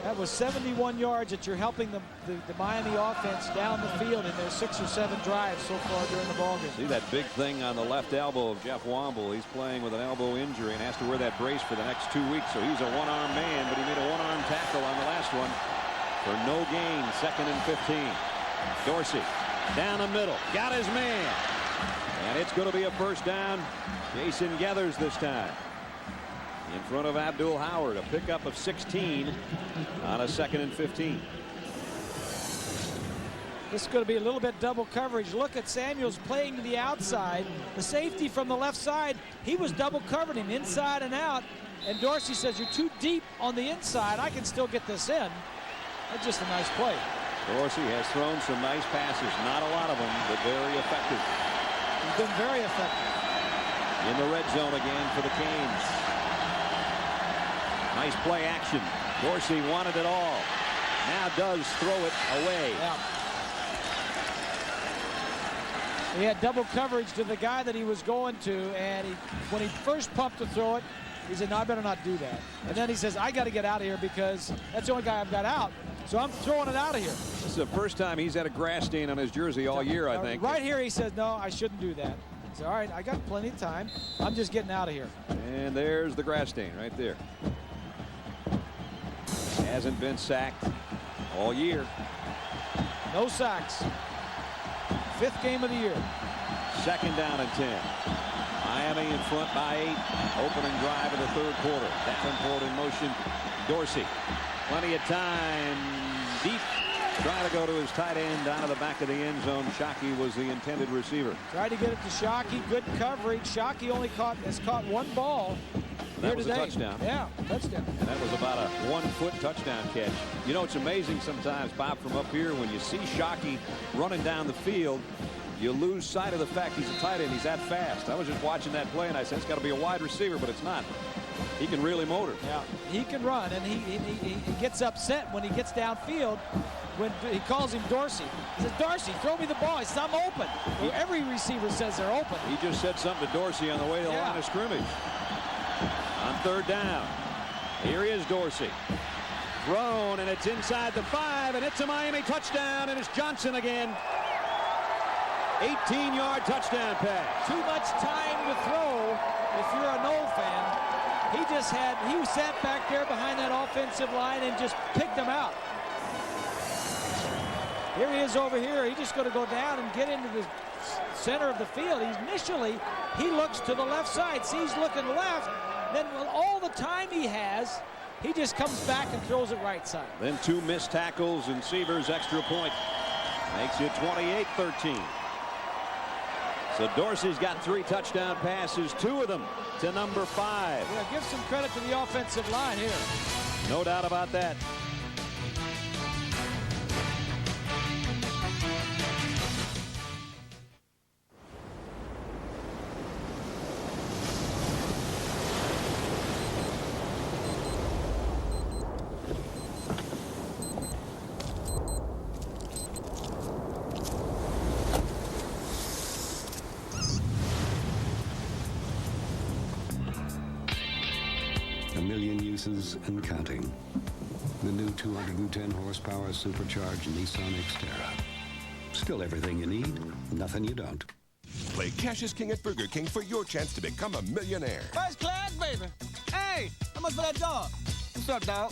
That was 71 yards that you're helping the Miami offense down the field in their 6 or 7 drives so far during the ballgame. See that big thing on the left elbow of Jeff Womble. He's playing with an elbow injury and has to wear that brace for the next 2 weeks. So he's a one-arm man, but he made a one-arm tackle on the last one for no gain. 2nd and 15. Dorsey down the middle, got his man, and it's going to be a first down. Jason Geathers this time in front of Abdul Howard. A pickup of 16 on a 2nd and 15. This is going to be a little bit double coverage. Look at Samuels playing to the outside. The safety from the left side, he was double covering him inside and out. And Dorsey says, you're too deep on the inside. I can still get this in. That's just a nice play. Dorsey has thrown some nice passes. Not a lot of them, but very effective. He's been very effective. In the red zone again for the Canes. Nice play action. Dorsey wanted it all. Now does throw it away. Yeah. He had double coverage to the guy that he was going to, and when he first pumped to throw it, he said, no, I better not do that. And then he says, I got to get out of here because that's the only guy I've got out. So I'm throwing it out of here. This is the first time he's had a grass stain on his jersey all year, I think. Right here, he says, no, I shouldn't do that. He said, all right, I got plenty of time. I'm just getting out of here. And there's the grass stain right there. Hasn't been sacked all year. No sacks. 5th game of the year. 2nd down and 10. Miami in front by 8. Opening drive of the 3rd quarter. Davenport in motion. Dorsey. Plenty of time. Deep. Trying to go to his tight end down to the back of the end zone. Shockey was the intended receiver. Tried to get it to Shockey. Good coverage. Shockey only has caught 1 ball. That was a touchdown. Yeah, touchdown. And that was about a 1-foot touchdown catch. You know, it's amazing sometimes, Bob, from up here, when you see Shockey running down the field, you lose sight of the fact he's a tight end. He's that fast. I was just watching that play, and I said, it's got to be a wide receiver, but it's not. He can really motor. Yeah, he can run, and he gets upset when he gets downfield when he calls him Dorsey. He says, Dorsey, throw me the ball. He says, I'm open. Well, every receiver says they're open. He just said something to Dorsey on the way to the line of scrimmage. On 3rd down. Here is Dorsey. Thrown, and it's inside the 5, and it's a Miami touchdown, and it's Johnson again. 18-yard touchdown pass. Too much time to throw if you're a Noel fan. He sat back there behind that offensive line and just picked them out. Here he is over here. He's just going to go down and get into the center of the field. He looks to the left side, sees looking left. Then with all the time he has, he just comes back and throws it right side. Then 2 missed tackles and Seaver's extra point makes it 28-13. So Dorsey's got 3 touchdown passes, 2 of them to number 5. Yeah, give some credit to the offensive line here. No doubt about that. And counting. The new 210 horsepower supercharged Nissan Xterra Still everything you need, nothing you don't. Play Cash is King at Burger King for your chance to become a millionaire. First class, baby. Hey, how much for that dog? What's up, dog?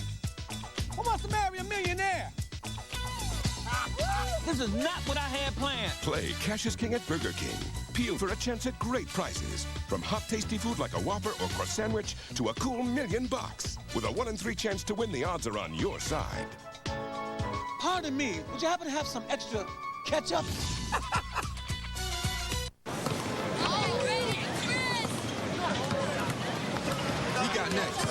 Who wants to marry a millionaire? This is not what I had planned. Play Cash is King at Burger King. Peel for a chance at great prizes. From hot, tasty food like a Whopper or cross sandwich to a cool $1,000,000. With a 1 in 3 chance to win, the odds are on your side. Pardon me, would you happen to have some extra ketchup? He got next.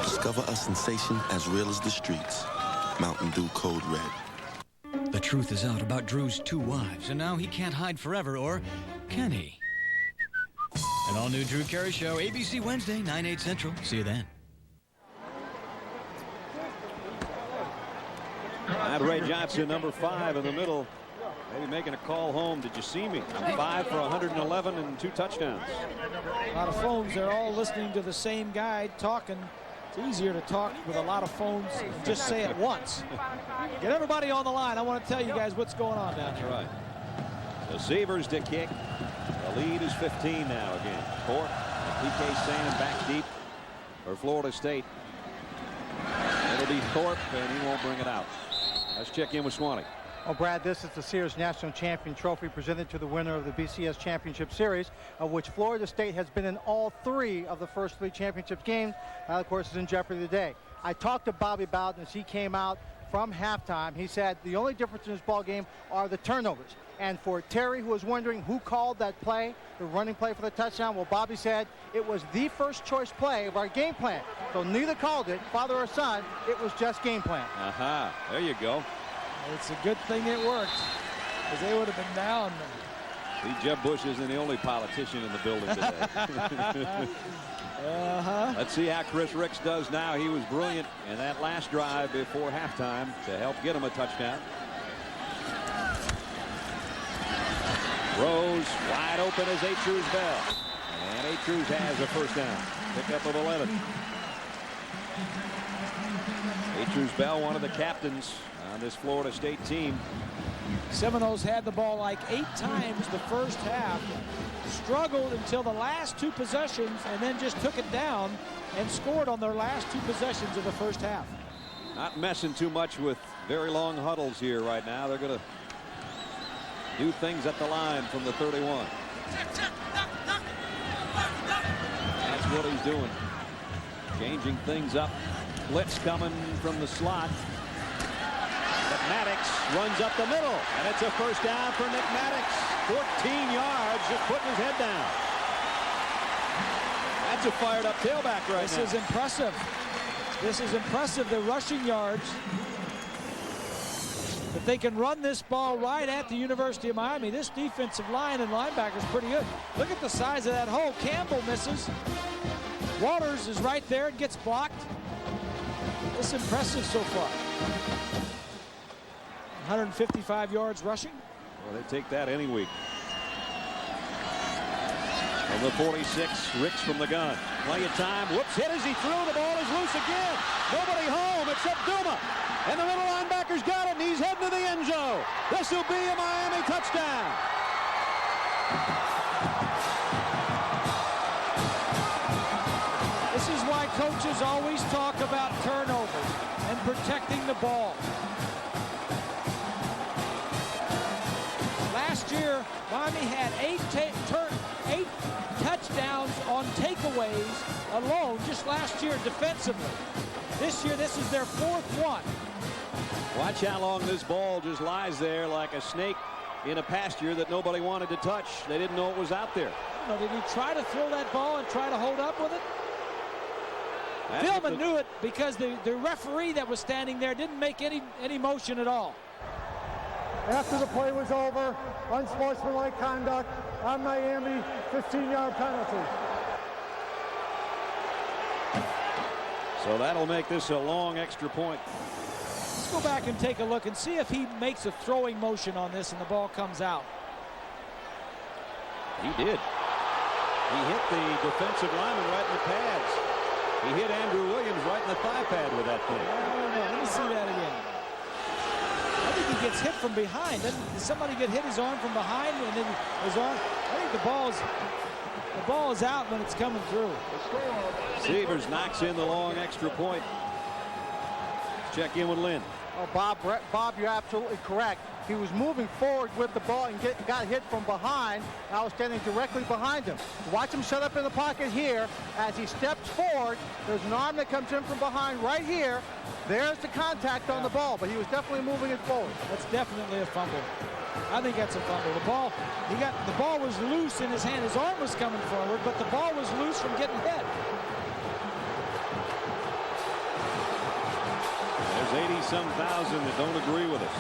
Discover a sensation as real as the streets. Mountain Dew Code Red. The truth is out about Drew's 2 wives, and now he can't hide forever, or can he? An all-new Drew Carey Show, ABC Wednesday, 9/8 Central. See you then. Ray Johnson, number 5 in the middle. Maybe making a call home. Did you see me? I'm 5 for 111 and 2 touchdowns. A lot of phones. They're all listening to the same guy talking. It's easier to talk with a lot of phones and just say it once. Get everybody on the line. I want to tell you guys what's going on down here. Right. So Severs to kick. The lead is 15 now again. Thorpe and PK Sam back deep for Florida State. It'll be Thorpe, and he won't bring it out. Let's check in with Swanee. Well, Brad, this is the Sears National Champion Trophy presented to the winner of the BCS Championship Series, of which Florida State has been in all 3 of the first 3 championship games. Of course, is in jeopardy today. I talked to Bobby Bowden as he came out from halftime. He said the only difference in this ball game are the turnovers. And for Terry, who was wondering who called that play, the running play for the touchdown, well, Bobby said it was the first choice play of our game plan. So neither called it, father or son. It was just game plan. Aha, there you go. It's a good thing it worked, because they would have been down. See, Jeb Bush isn't the only politician in the building today. Let's see how Chris Ricks does now. He was brilliant in that last drive before halftime to help get him a touchdown. Rose wide open as Atruz Bell. And Atruz has a first down. Pickup of 11. Atruz Bell, one of the captains on this Florida State team. Seminoles had the ball like 8 times the first half. Struggled until the last 2 possessions and then just took it down and scored on their last 2 possessions of the first half. Not messing too much with very long huddles here right now. They're going to do things at the line from the 31. That's what he's doing. Changing things up. Blitz coming from the slot. Maddox runs up the middle, and it's a first down for Nick Maddox. 14 yards, just putting his head down. That's a fired up tailback right now. This is impressive. This is impressive, the rushing yards. If they can run this ball right at the University of Miami, this defensive line and linebacker is pretty good. Look at the size of that hole. Campbell misses. Waters is right there and gets blocked. This is impressive so far. 155 yards rushing. Well, they take that any week. From the 46, Ricks from the gun. Plenty of time. Whoops, hit as he threw. The ball is loose again. Nobody home except Duma. And the middle linebacker's got it, and he's heading to the end zone. This will be a Miami touchdown. This is why coaches always talk about turnovers and protecting the ball. Last year, Miami had 8 touchdowns on takeaways alone just last year defensively. This year, this is their 4th one. Watch how long this ball just lies there like a snake in a pasture that nobody wanted to touch. They didn't know it was out there. Did he try to throw that ball and try to hold up with it? Philman knew it because the referee that was standing there didn't make any motion at all. After the play was over, unsportsmanlike conduct on Miami, 15-yard penalty. So that'll make this a long extra point. Let's go back and take a look and see if he makes a throwing motion on this and the ball comes out. He did. He hit the defensive lineman right in the pads. He hit Andrew Williams right in the thigh pad with that thing. Let me see that again. I think he gets hit from behind. Does somebody get hit his arm from behind and then his arm? I think the ball is out when it's coming through. Severs knocks in the long extra point. Check in with Lynn. Oh, Bob, you're absolutely correct. He was moving forward with the ball and got hit from behind. I was standing directly behind him. Watch him shut up in the pocket here. As he steps forward, there's an arm that comes in from behind right here. There's the contact on the ball, but he was definitely moving it forward. That's definitely a fumble. I think that's a fumble. The ball was loose in his hand. His arm was coming forward, but the ball was loose from getting hit. There's 80-some thousand that don't agree with us.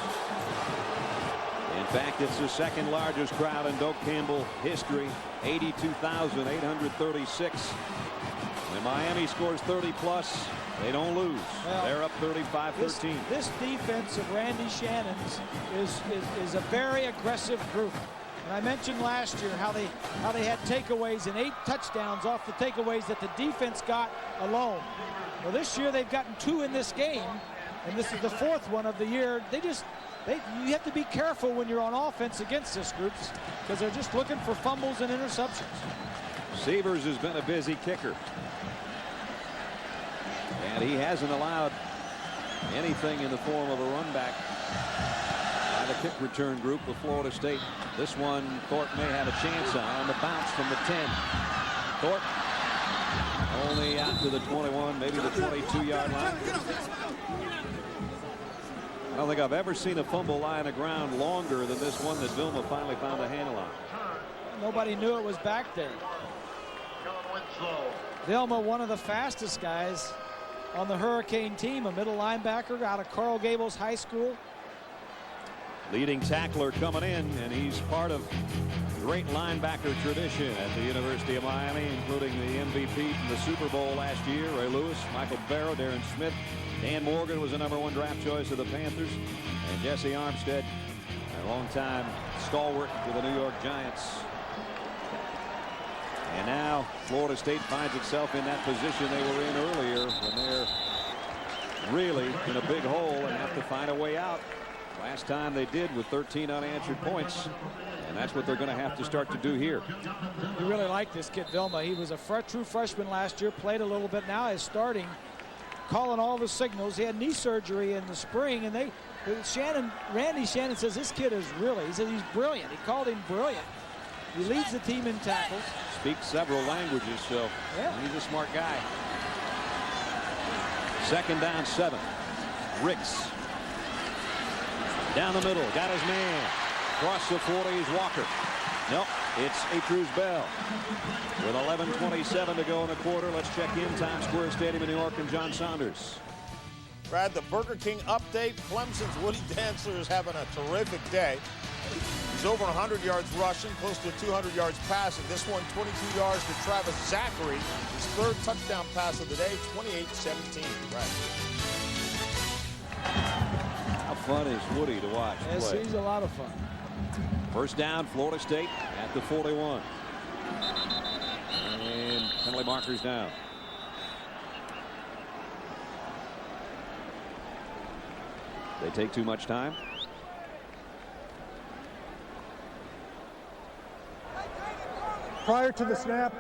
In fact, it's the second largest crowd in Doak Campbell history, 82,836. When Miami scores 30 plus, they don't lose. Well, they're up 35-13. This defense of Randy Shannon's is a very aggressive group. And I mentioned last year how they had takeaways and 8 touchdowns off the takeaways that the defense got alone. Well, this year they've gotten 2 in this game, and this is the 4th one of the year. You have to be careful when you're on offense against this group because they're just looking for fumbles and interceptions. Severs has been a busy kicker. And he hasn't allowed anything in the form of a run back by the kick return group of Florida State. This one Thorpe may have a chance on the bounce from the 10. Thorpe only out to the 21, maybe the 22-yard line. I don't think I've ever seen a fumble lie on the ground longer than this one that Vilma finally found a handle on. Nobody knew it was back there. Vilma, one of the fastest guys on the Hurricane team, a middle linebacker out of Coral Gables High School. Leading tackler coming in, and he's part of great linebacker tradition at the University of Miami, including the MVP from the Super Bowl last year, Ray Lewis, Michael Barrow, Darren Smith. Dan Morgan was the #1 draft choice of the Panthers, and Jesse Armstead, a longtime stalwart for the New York Giants. And now Florida State finds itself in that position they were in earlier when they're really in a big hole and have to find a way out. Last time they did with 13 unanswered points, and that's what they're going to have to start to do here. You really like this kid Vilma. He was a true freshman last year, played a little bit, now is starting, calling all the signals. He had knee surgery in the spring, and Randy Shannon says this kid is he said he's brilliant. He called him brilliant. He leads the team in tackles. Speaks several languages, so he's a smart guy. 2nd down 7. Ricks. Down the middle, got his man. Across the 40 is Walker. Nope, it's Atruz Bell. With 11:27 to go in the quarter, let's check in Times Square Stadium in New York and John Saunders. Brad, the Burger King update. Clemson's Woody Dantzler is having a terrific day. He's over 100 yards rushing, close to 200 yards passing. This one, 22 yards to Travis Zachary. His 3rd touchdown pass of the day, 28-17. Right. How fun is Woody to watch play? Yes, he's a lot of fun. 1st down, Florida State at the 41. And penalty markers down. They take too much time. Prior to the snap,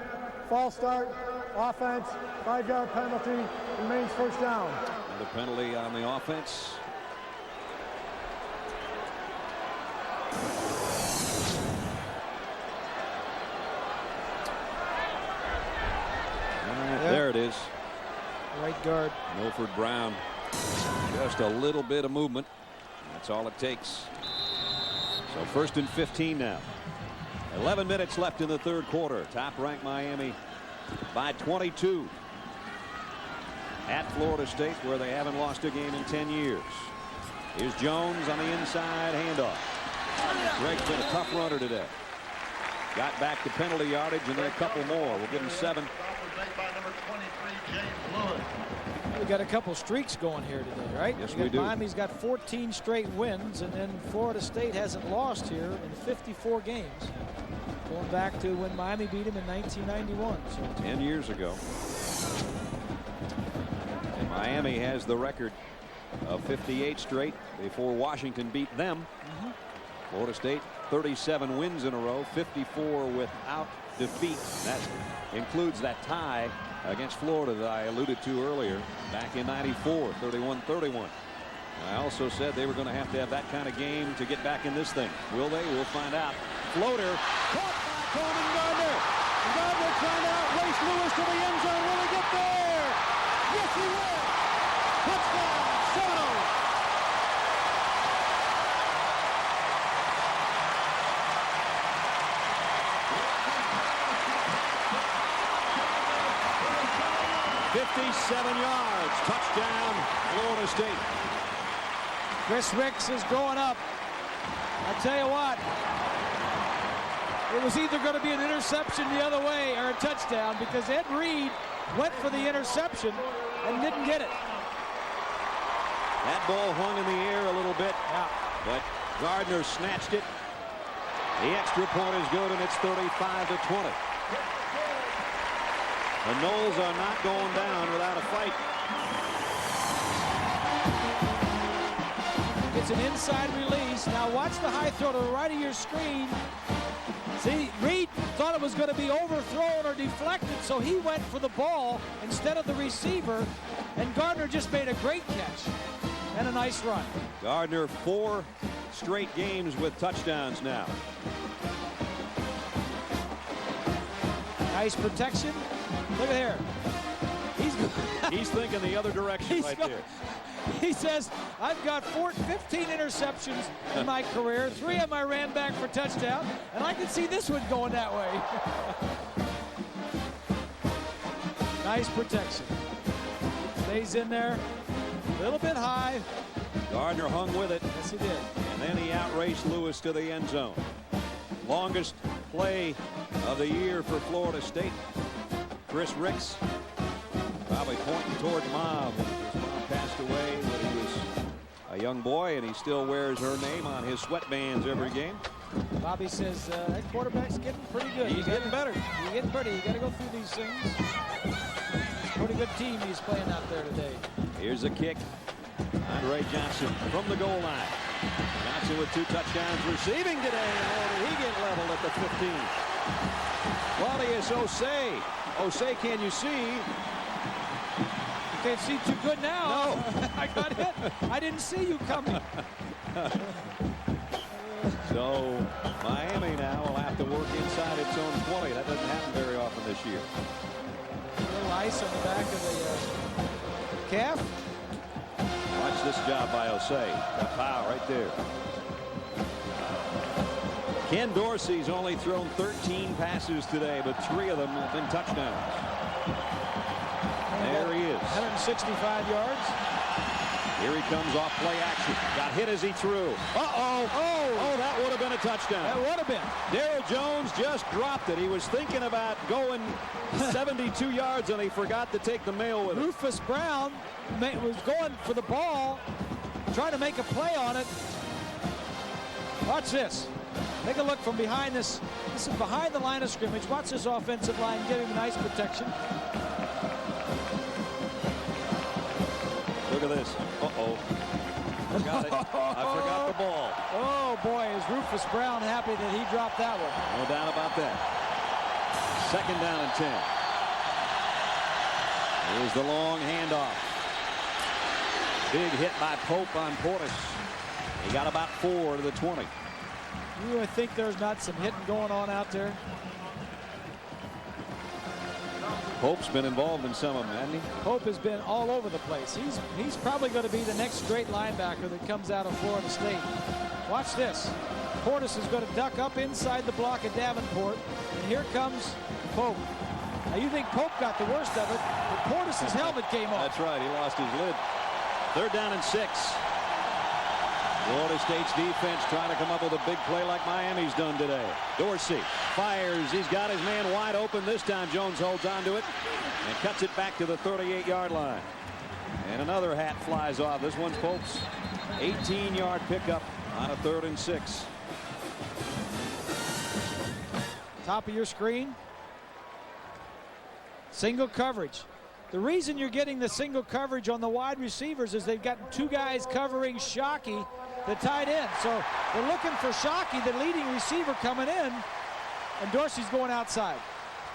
false start, offense, 5-yard penalty, remains 1st down. Another penalty on the offense. There it is. Right guard. Milford Brown. Just a little bit of movement. That's all it takes. So 1st and 15 now. 11 minutes left in the 3rd quarter. Top-ranked Miami by 22 at Florida State, where they haven't lost a game in 10 years. Here's Jones on the inside handoff. Greg's been a tough runner today. Got back to penalty yardage and then a couple more. We'll give him 7 We got a couple streaks going here today, right? Yes, we do. Miami's got 14 straight wins, and then Florida State hasn't lost here in 54 games. Going back to when Miami beat him in 1991. So 10 years ago. And Miami has the record of 58 straight before Washington beat them. Florida State 37 wins in a row, 54 without defeat. That includes that tie against Florida that I alluded to earlier back in '94, 31-31. I also said they were going to have that kind of game to get back in this thing. Will they? We'll find out. Floater caught by Coleman Gardner. Gardner trying to outrace Lewis to the end zone. Will he get there? Yes, he will. Touchdown, Soto. .57 yards, touchdown, Florida State. Chris Ricks is going up. I tell you what, it was either going to be an interception the other way or a touchdown, because Ed Reed went for the interception and didn't get it. That ball hung in the air a little bit, but Gardner snatched it. The extra point is good, and it's 35-20. The Noles are not going down without a fight. It's an inside release. Now watch the high throw to the right of your screen. See, Reed thought it was going to be overthrown or deflected, so he went for the ball instead of the receiver, and Gardner just made a great catch and a nice run. Gardner 4 straight games with touchdowns now. Nice protection. Look at here. He's thinking the other direction right there. He says, I've got 15 interceptions in my career. 3 of them I ran back for touchdown, and I can see this one going that way. Nice protection. Stays in there. A little bit high. Gardner hung with it. Yes, he did. And then he outraced Lewis to the end zone. Longest play of the year for Florida State. Chris Ricks probably pointing toward Mom. His mom passed away when he was a young boy, and he still wears her name on his sweatbands every game. Bobby says that quarterback's getting pretty good. He's getting better. He's getting better. You got to go through these things. It's a pretty good team he's playing out there today. Here's a kick. Andre Johnson from the goal line. Johnson with 2 touchdowns receiving today. And he get leveled at the 15. Claudius Osei. Osei, can you see? You can't see too good now. No. I got hit. I didn't see you coming. So Miami now will have to work inside its own 20. That doesn't happen very often this year. A little ice on the back of the calf. Watch this job by Osei. Got power right there. Ken Dorsey's only thrown 13 passes today, but 3 of them have been touchdowns. There he is. 165 yards. Here he comes off play action. Got hit as he threw. Oh, that would have been a touchdown. That would have been. Darryl Jones just dropped it. He was thinking about going 72 yards, and he forgot to take the mail with him. Rufus Brown was going for the ball, trying to make a play on it. Watch this. Take a look from behind this. This is behind the line of scrimmage. Watch this offensive line give him nice protection. Look at this. Forgot it. I forgot the ball. Oh, boy, is Rufus Brown happy that he dropped that one. No doubt about that. 2nd down and 10. Here's the long handoff. Big hit by Pope on Portis. He got about 4 to the 20. You really think there's not some hitting going on out there? Pope's been involved in some of them, hasn't he? Pope has been all over the place. He's probably going to be the next great linebacker that comes out of Florida State. Watch this. Portis is going to duck up inside the block of Davenport, and here comes Pope. Now you think Pope got the worst of it, but Portis' helmet came off. That's right. He lost his lid. 3rd down and 6. Florida State's defense trying to come up with a big play like Miami's done today. Dorsey fires. He's got his man wide open this time. Jones holds on to it and cuts it back to the 38-yard line. And another hat flies off. This one, folks, 18-yard pickup on a 3rd and 6. Top of your screen. Single coverage. The reason you're getting the single coverage on the wide receivers is they've got 2 guys covering Shockey, the tight end. So they're looking for Shockey, the leading receiver, coming in, and Dorsey's going outside.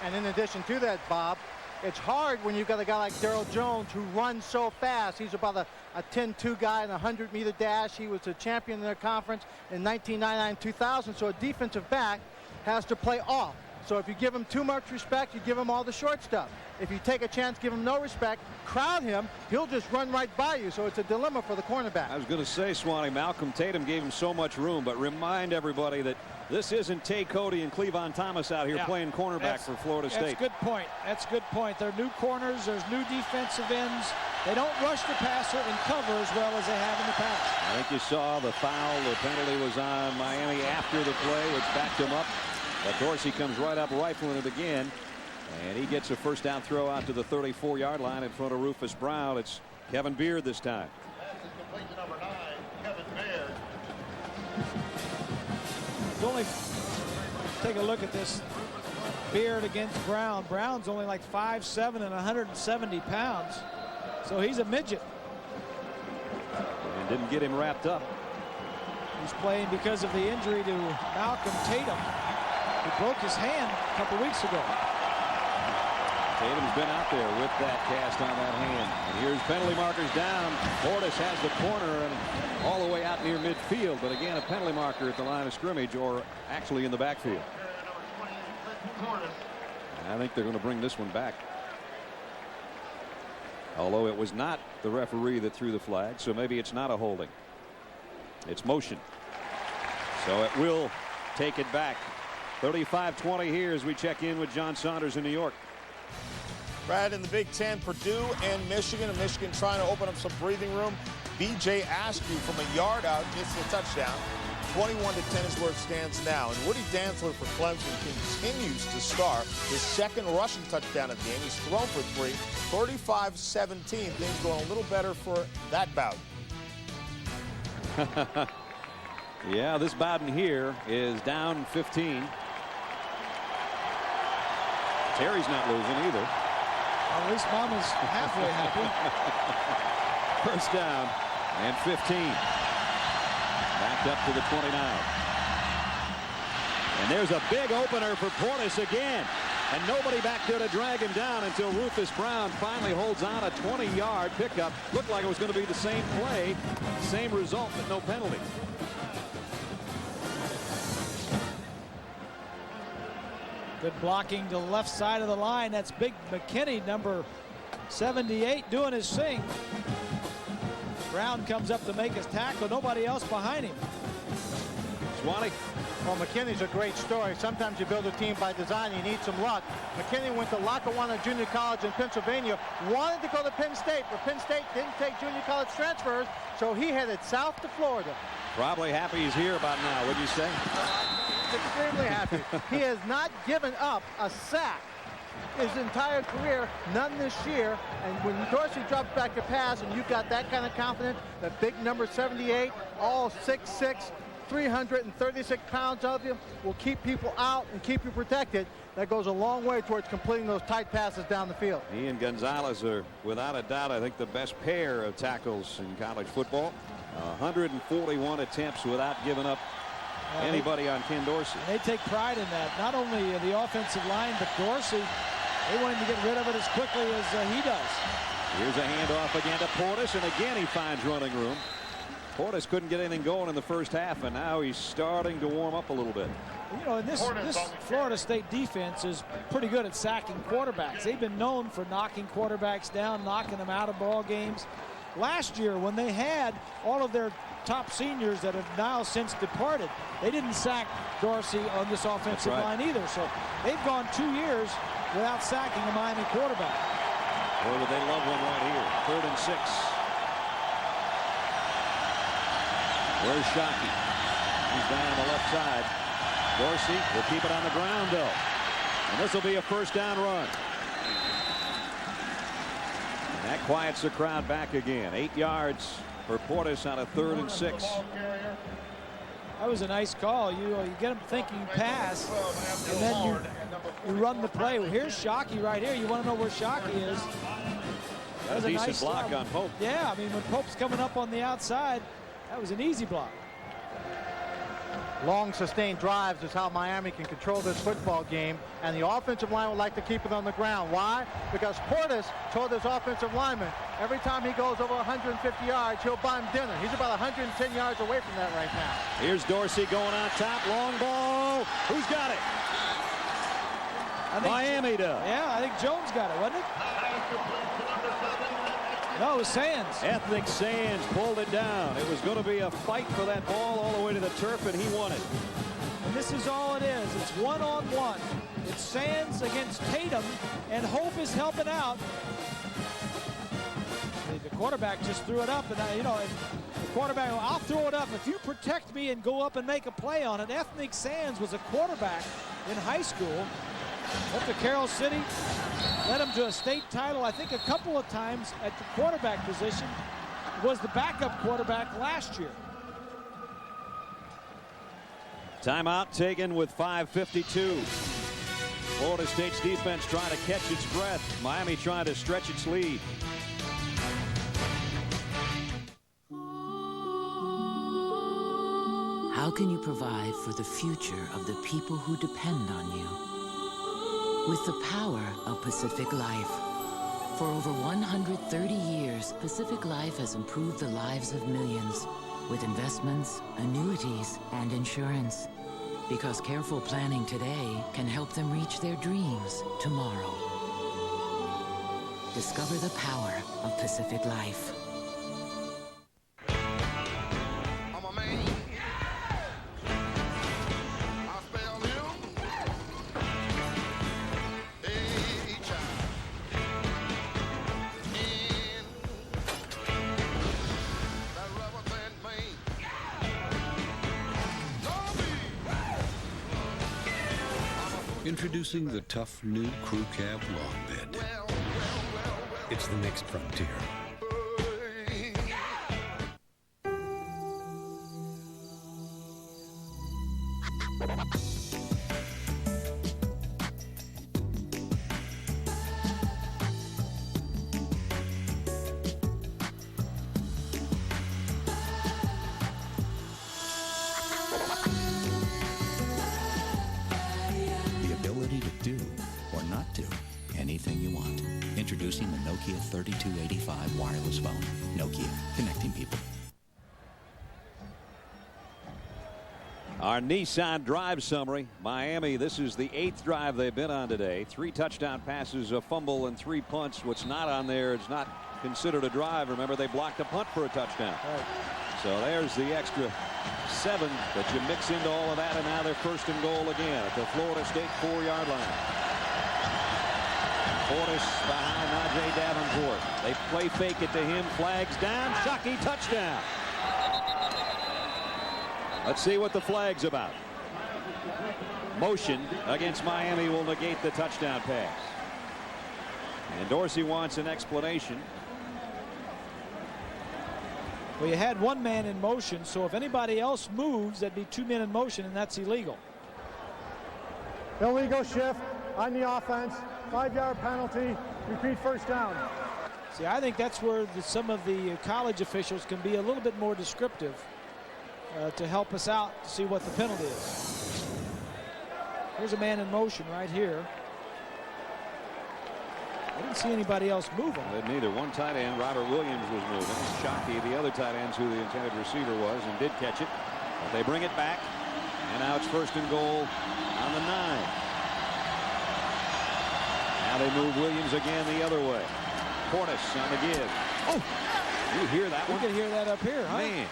And in addition to that, Bob, it's hard when you've got a guy like Darryl Jones who runs so fast. He's about a 10-2 guy in a 100-meter dash. He was a champion in their conference in 1999-2000. So a defensive back has to play off. So if you give him too much respect, you give him all the short stuff. If you take a chance, give him no respect, crowd him, he'll just run right by you. So it's a dilemma for the cornerback. I was going to say, Swanee, Malcolm Tatum gave him so much room, but remind everybody that this isn't Tay Cody and Clevon Thomas out here playing cornerback for Florida State. That's a good point. That's a good point. They're new corners. There's new defensive ends. They don't rush the passer and cover as well as they have in the past. I think you saw the foul. The penalty was on Miami after the play, which backed him up. But Dorsey comes right up, rifling it again. And he gets a first down throw out to the 34-yard line in front of Rufus Brown. It's Kevin Beard this time. Complete to number 9, Kevin Beard. Only take a look at this. Beard against Brown. Brown's only like 5'7" and 170 pounds. So he's a midget. And didn't get him wrapped up. He's playing because of the injury to Malcolm Tatum. He broke his hand a couple weeks ago. Tatum's been out there with that cast on that hand. And here's penalty markers down. Portis has the corner and all the way out near midfield. But again, a penalty marker at the line of scrimmage, or actually in the backfield. I think they're going to bring this one back. Although it was not the referee that threw the flag, so maybe it's not a holding. It's motion. So it will take it back. 35-20 here as we check in with John Saunders in New York. Brad, in the Big Ten, Purdue and Michigan trying to open up some breathing room. B.J. Askew from a yard out gets the touchdown. 21-10 is where it stands now. And Woody Dantzler for Clemson continues to star. His second rushing touchdown of the game. He's thrown for 3. 35-17. Things going a little better for that bout. Yeah, this Bowden here is down 15. Terry's not losing either. Well, at least Mama's halfway happy. First down and 15. Backed up to the 29. And there's a big opener for Portis again. And nobody back there to drag him down until Rufus Brown finally holds on a 20-yard pickup. Looked like it was going to be the same play, same result, but no penalty. Good blocking to the left side of the line. That's Big McKinney, number 78, doing his thing. Brown comes up to make his tackle. Nobody else behind him. Swanee. Well, McKinney's a great story. Sometimes you build a team by design. You need some luck. McKinney went to Lackawanna Junior College in Pennsylvania. Wanted to go to Penn State, but Penn State didn't take junior college transfers, so he headed south to Florida. Probably happy he's here about now, wouldn't you say? Extremely happy. He has not given up a sack his entire career, none this year. And when Dorsey drops back a pass and you've got that kind of confidence, the big number 78, all 6'6", 336 pounds of you, will keep people out and keep you protected. That goes a long way towards completing those tight passes down the field. He and Gonzalez are, without a doubt, I think the best pair of tackles in college football. 141 attempts without giving up anybody on Ken Dorsey. They take pride in that. Not only the offensive line, but Dorsey, they want him to get rid of it as quickly as he does. Here's a handoff again to Portis, and again he finds running room. Portis couldn't get anything going in the first half, and now he's starting to warm up a little bit. You know, this Florida State defense is pretty good at sacking quarterbacks. They've been known for knocking quarterbacks down, knocking them out of ball games. Last year, when they had all of their top seniors that have now since departed, they didn't sack Dorsey on this offensive line either. So they've gone 2 years without sacking a Miami quarterback. Boy, would they love one right here. 3rd and 6. Where's Shockey? He's down on the left side. Dorsey will keep it on the ground, though. And this will be a first down run. And that quiets the crowd back again. 8 yards for Portis on a 3rd and 6. That was a nice call. You get them thinking pass, and then you run the play. Well, here's Shockey right here. You want to know where Shockey is. That was a decent block on Pope. Yeah, I mean, when Pope's coming up on the outside, that was an easy block. Long sustained drives is how Miami can control this football game, and the offensive line would like to keep it on the ground. Why? Because Portis told his offensive lineman every time he goes over 150 yards, he'll buy him dinner. He's about 110 yards away from that right now. Here's Dorsey going on top. Long ball. Who's got it? Miami does. Yeah, I think Jones got it, wasn't it? No, it was Sands. Ethnic Sands pulled it down. It was going to be a fight for that ball all the way to the turf, and he won it. And this is all it is. It's 1-on-1. It's Sands against Tatum, and Hope is helping out. The quarterback just threw it up, and the quarterback, I'll throw it up. If you protect me and go up and make a play on it. Ethnic Sands was a quarterback in high school. Went to Carroll City, led him to a state title, I think a couple of times at the quarterback position. Was the backup quarterback last year. Timeout taken with 5:52. Florida State's defense trying to catch its breath. Miami trying to stretch its lead. How can you provide for the future of the people who depend on you? With the power of Pacific Life. For over 130 years, Pacific Life has improved the lives of millions with investments, annuities, and insurance. Because careful planning today can help them reach their dreams tomorrow. Discover the power of Pacific Life. Introducing the tough new crew cab long bed. It's the next frontier. Anything you want. Introducing the Nokia 3285 wireless phone. Nokia, connecting people. Our Nissan drive summary. Miami, this is the 8th drive they've been on today. 3 touchdown passes, a fumble, and 3 punts. What's not on there is not considered a drive. Remember, they blocked a punt for a touchdown. Right. So there's the extra 7, but you mix into all of that, and now they're 1st and goal again at the Florida State 4-yard line. Portis behind Najee Davenport. They play fake it to him. Flags down. Shockey touchdown. Let's see what the flag's about. Motion against Miami will negate the touchdown pass. And Dorsey wants an explanation. Well, you had 1 man in motion, so if anybody else moves, that'd be 2 men in motion, and that's illegal. Illegal shift on the offense. 5-yard penalty. Repeat first down. See, I think that's where some of the college officials can be a little bit more descriptive to help us out to see what the penalty is. Here's a man in motion right here. I didn't see anybody else moving. Neither. One tight end, Robert Williams, was moving. Shockey, the other tight end's who the intended receiver was, and did catch it. But they bring it back, and now it's 1st and goal on the 9. Now they move Williams again the other way. Portis on the give. Oh, you hear that one? You can hear that up here, huh? Man.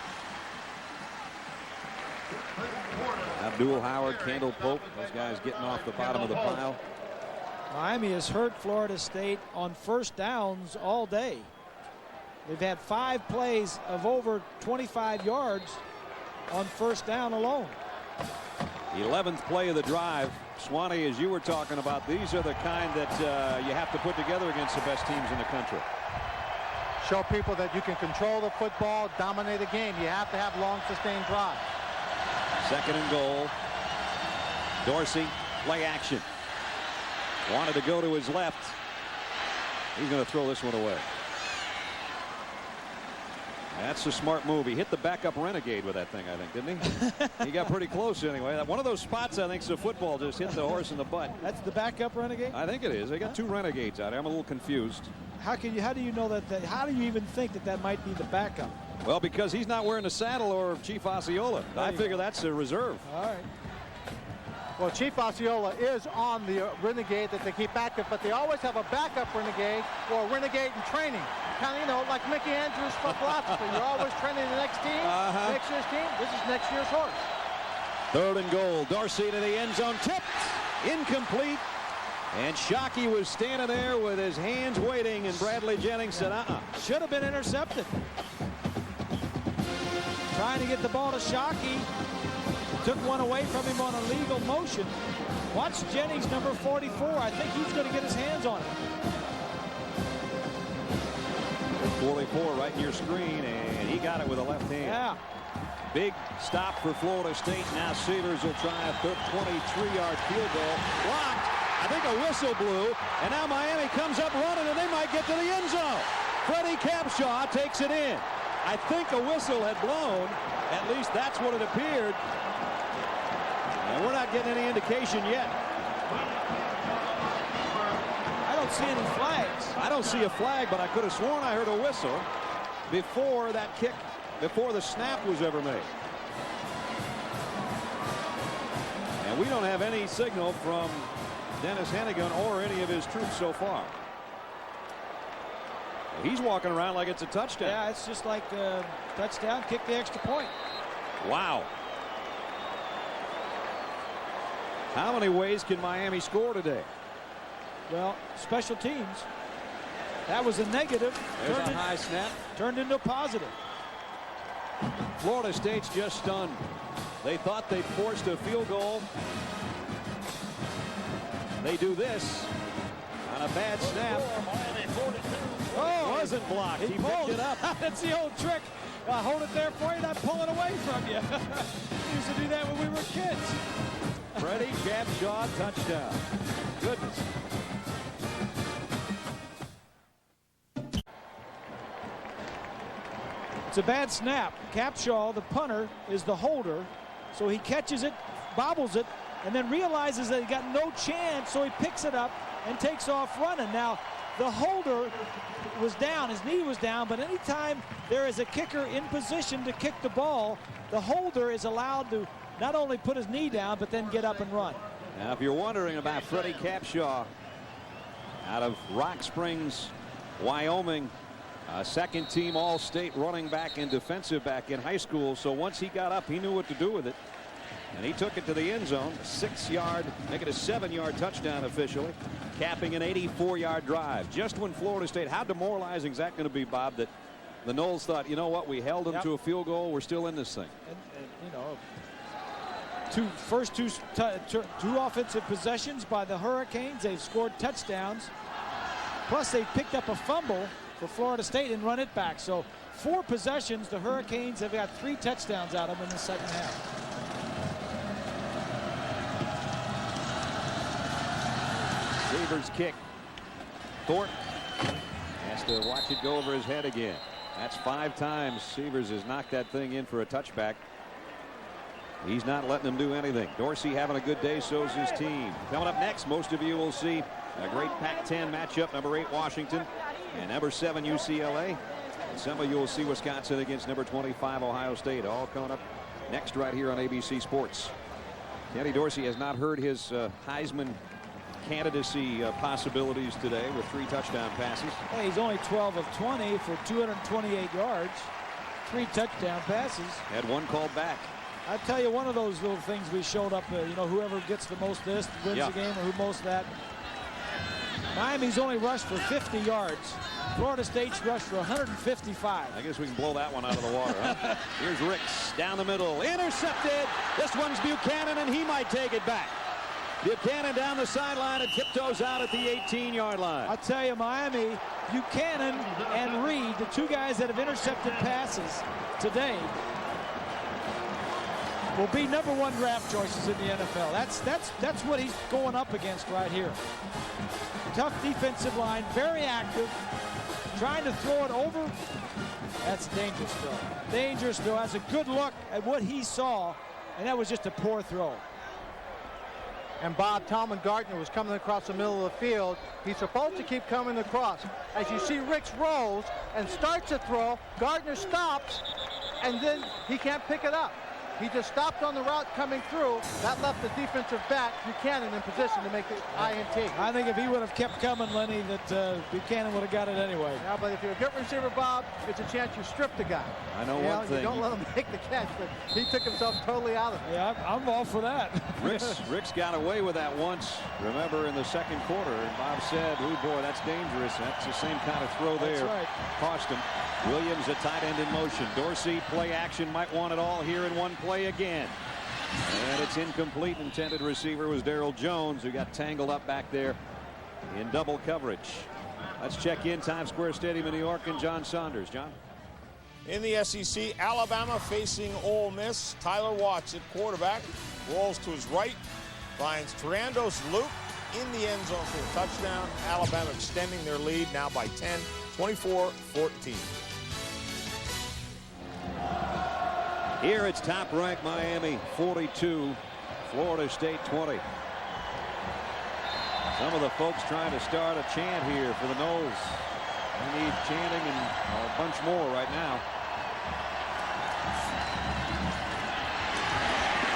Abdul Howard, Kendall Pope, those guys getting off the bottom of the pile. Miami has hurt Florida State on 1st downs all day. They've had 5 plays of over 25 yards on first down alone. 11th play of the drive. Swanee, as you were talking about, these are the kind that you have to put together against the best teams in the country. Show people that you can control the football, dominate a game. You have to have long, sustained drives. 2nd and goal. Dorsey, play action. Wanted to go to his left. He's going to throw this one away. That's a smart move. He hit the backup Renegade with that thing, I think, didn't he? He got pretty close anyway. One of those spots, I think, so football just hit the horse in the butt. That's the backup Renegade? I think it is. They got 2 Renegades out there. I'm a little confused. How do you know that? How do you even think that might be the backup? Well, because he's not wearing a saddle or Chief Osceola. I figure that's a reserve. All right. Well, Chief Osceola is on the Renegade that they keep backup, but they always have a backup Renegade or a Renegade in training. Kind of, you know, like Mickey Andrews' philosophy. You're always training the next team. Next year's team. This is next year's horse. 3rd and goal. Dorsey to the end zone. Tipped. Incomplete. And Shockey was standing there with his hands waiting, and Bradley Jennings said, Should have been intercepted. Trying to get the ball to Shockey. Took one away from him on a legal motion. Watch Jennings, number 44. I think he's going to get his hands on it. 44 right in your screen, and he got it with a left hand. Yeah. Big stop for Florida State. Now Severs will try a 23-yard field goal. Blocked. I think a whistle blew, and now Miami comes up running, and they might get to the end zone. Freddie Capshaw takes it in. I think a whistle had blown. At least that's what it appeared. And we're not getting any indication yet. I don't see any flags. I don't see a flag, but I could have sworn I heard a whistle before that kick, before the snap was ever made. And we don't have any signal from Dennis Hennigan or any of his troops so far. He's walking around like it's a touchdown. Yeah, it's just like a touchdown, kick the extra point. Wow. How many ways can Miami score today? Well, special teams. That was a negative. There's a high snap. Turned into a positive. Florida State's just stunned. They thought they forced a field goal. They do this on a bad snap. Oh, wasn't blocked. He picked it up. That's the old trick. Hold it there for you, not pull it away from you. We used to do that when we were kids. Freddie Capshaw, touchdown. Goodness. It's a bad snap. Capshaw, the punter, is the holder. So he catches it, bobbles it, and then realizes that he got no chance, so he picks it up and takes off running. Now, the holder was down, his knee was down, but anytime there is a kicker in position to kick the ball, the holder is allowed to not only put his knee down, but then get up and run. Now, if you're wondering about Freddie Capshaw out of Rock Springs, Wyoming, second-team All-State running back and defensive back in high school. So once he got up, he knew what to do with it. And he took it to the end zone, a 6-yard, make it a 7-yard touchdown officially, capping an 84-yard drive. Just when Florida State, how demoralizing is that going to be, Bob, that the Noles thought, you know what, we held them to a field goal, we're still in this thing. And you know, first two offensive possessions by the Hurricanes, they've scored touchdowns. Plus, they picked up a fumble for Florida State and run it back. So 4 possessions, the Hurricanes have got 3 touchdowns out of them in the second half. Severs kick. Thornton has to watch it go over his head again. That's 5 times Severs has knocked that thing in for a touchback. He's not letting them do anything. Dorsey having a good day, so's his team. Coming up next, most of you will see a great Pac-10 matchup. Number 8 Washington and number 7 UCLA. And some of you will see Wisconsin against number 25 Ohio State. All coming up next right here on ABC Sports. Kenny Dorsey has not heard his Heisman candidacy possibilities today with 3 touchdown passes. Hey, he's only 12 of 20 for 228 yards, 3 touchdown passes. Had 1 called back. I tell you, one of those little things we showed up, you know, whoever gets the most this wins the game, or who most that. Miami's only rushed for 50 yards Florida State's rushed for 155. I guess we can blow that one out of the water. Huh? Here's Ricks down the middle. Intercepted. This one's Buchanan, and he might take it back. Buchanan down the sideline and tiptoes out at the 18-yard line. I'll tell you, Miami, Buchanan and Reed, the two guys that have intercepted passes today, will be #1 draft choices in the NFL. That's what he's going up against right here. Tough defensive line, very active, trying to throw it over. That's a dangerous throw. Dangerous throw. That's a good look at what he saw, and that was just a poor throw. And Bob, Talman Gardner was coming across the middle of the field. He's supposed to keep coming across. As you see, Ricks rolls and starts a throw. Gardner stops, and then he can't pick it up. He just stopped on the route coming through. That left the defensive back, Buchanan, in position to make the INT. I think if he would have kept coming, Lenny, that Buchanan would have got it anyway. Yeah, but if you're a good receiver, Bob, it's a chance you strip the guy. I know one thing. You don't let him make the catch, but he took himself totally out of it. Yeah, I'm all for that. Ricks got away with that once, remember, in the second quarter. And Bob said, oh, boy, that's dangerous. That's the same kind of throw there. That's right. Cost him. Williams, a tight end in motion. Dorsey, play action, might want it all here in one play again. And it's incomplete. Intended receiver was Darrell Jones, who got tangled up back there in double coverage. Let's check in Times Square Stadium in New York and John Saunders. John? In the SEC, Alabama facing Ole Miss. Tyler Watts at quarterback. Rolls to his right. Finds Tarandos Luke in the end zone for a touchdown. Alabama extending their lead now by 10, 24-14. Here it's top-ranked Miami 42, Florida State 20. Some of the folks trying to start a chant here for the Noles. We need chanting and a bunch more right now.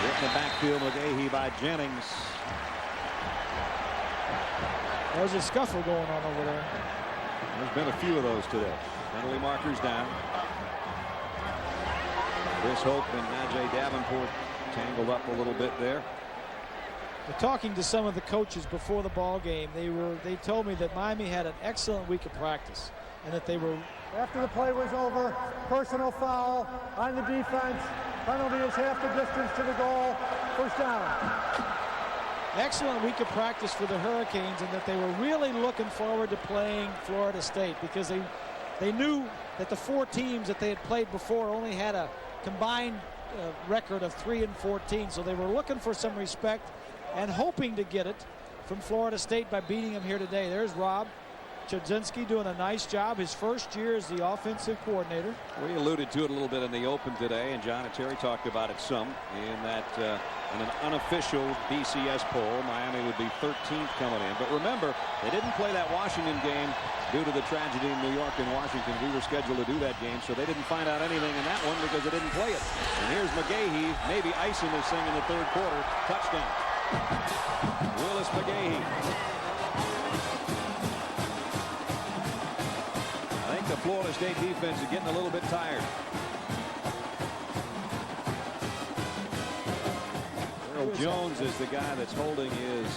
Hit in the backfield, McGahee by Jennings. There's a scuffle going on over there. There's been a few of those today. Penalty markers down. Chris Hope and Najee Davenport tangled up a little bit there. Talking to some of the coaches before the ball game, they told me that Miami had an excellent week of practice, and that they were. After the play was over, personal foul on the defense. Penalty is half the distance to the goal. First down. Excellent week of practice for the Hurricanes, and that they were really looking forward to playing Florida State, because they knew that the four teams that they had played before only had a combined record of 3-14, so they were looking for some respect and hoping to get it from Florida State by beating them here today. There's Rob Chodzinski doing a nice job, his first year as the offensive coordinator. We alluded to it a little bit in the open today, and John and Terry talked about it some in that in an unofficial BCS poll, Miami would be 13th coming in. But remember, they didn't play that Washington game due to the tragedy in New York and Washington. We were scheduled to do that game, so they didn't find out anything in that one because they didn't play it. And here's McGahee, maybe icing this thing in the third quarter. Touchdown. Willis McGahee. I think the Florida State defense is getting a little bit tired. Darrell Jones is the guy that's holding his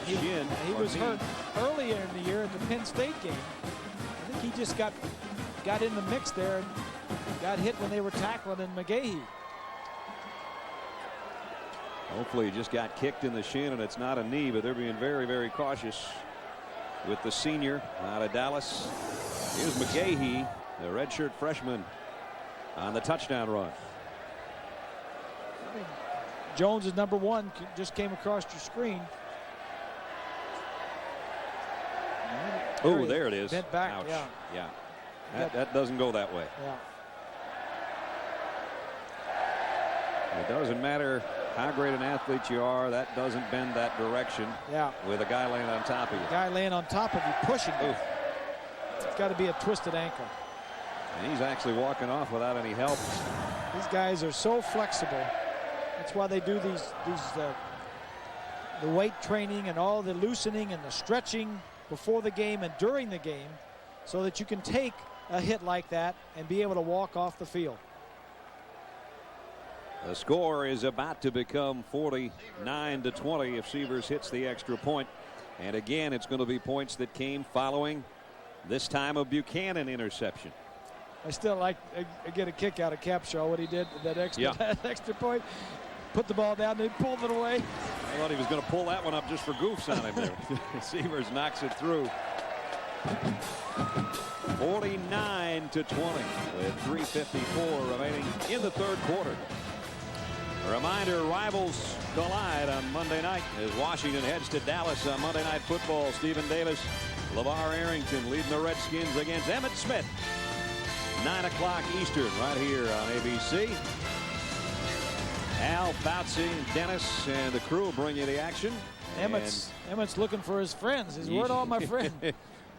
shin. He was hurt earlier in the year at the Penn State game. I think he just got in the mix there and got hit when they were tackling McGahee. Hopefully he just got kicked in the shin and it's not a knee, but they're being very, very cautious with the senior out of Dallas. Here's McGahee, the redshirt freshman, on the touchdown run. Jones is #1, just came across your screen. Oh, there it is. Bent back. Ouch. Yeah. That doesn't go that way. Yeah. It doesn't matter how great an athlete you are, that doesn't bend that direction. Yeah. With a guy laying on top of you. Guy laying on top of you, pushing you. It's got to be a twisted ankle. And he's actually walking off without any help. These guys are so flexible. That's why they do the weight training and all the loosening and the stretching before the game and during the game, so that you can take a hit like that and be able to walk off the field. The score is about to become 49-20 if Severs hits the extra point. And again, it's going to be points that came following This time a Buchanan interception. I still like get a kick out of Capshaw what he did that extra that extra point. Put the ball down, they pulled it away. I thought he was going to pull that one up just for goofs on him there. Severs knocks it through. 49-20 with 3:54 remaining in the third quarter. A reminder, rivals collide on Monday night as Washington heads to Dallas on Monday Night Football. Stephen Davis, LeVar Arrington leading the Redskins against Emmitt Smith. 9 o'clock Eastern right here on ABC. Al, Fauci, Dennis, and the crew will bring you the action. Emmett's looking for his friends. His word on my friend.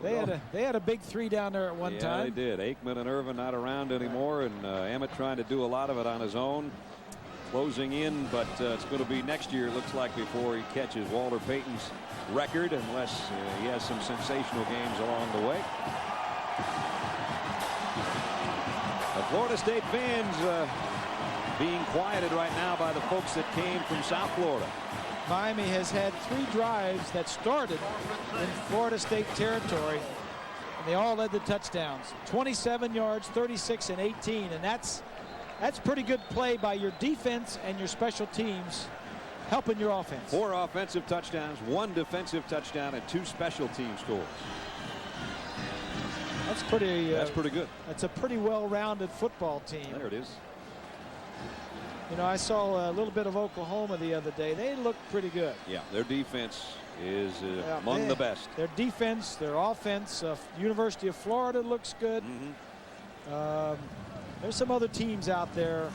They had a big three down there at one time. Yeah, they did. Aikman and Irvin not around anymore, and Emmett trying to do a lot of it on his own. Closing in, but it's going to be next year, it looks like, before he catches Walter Payton's record, unless he has some sensational games along the way. The Florida State fans being quieted right now by the folks that came from South Florida. Miami has had 3 drives that started in Florida State territory, and they all led to touchdowns. 27 yards, 36 and 18, and that's pretty good play by your defense and your special teams helping your offense. 4 offensive touchdowns, 1 defensive touchdown, and 2 special team scores. That's pretty good. That's a pretty well-rounded football team. There it is. You know, I saw a little bit of Oklahoma the other day. They look pretty good. Yeah, their defense is among the best. Their defense, their offense. University of Florida looks good. There's some other teams out there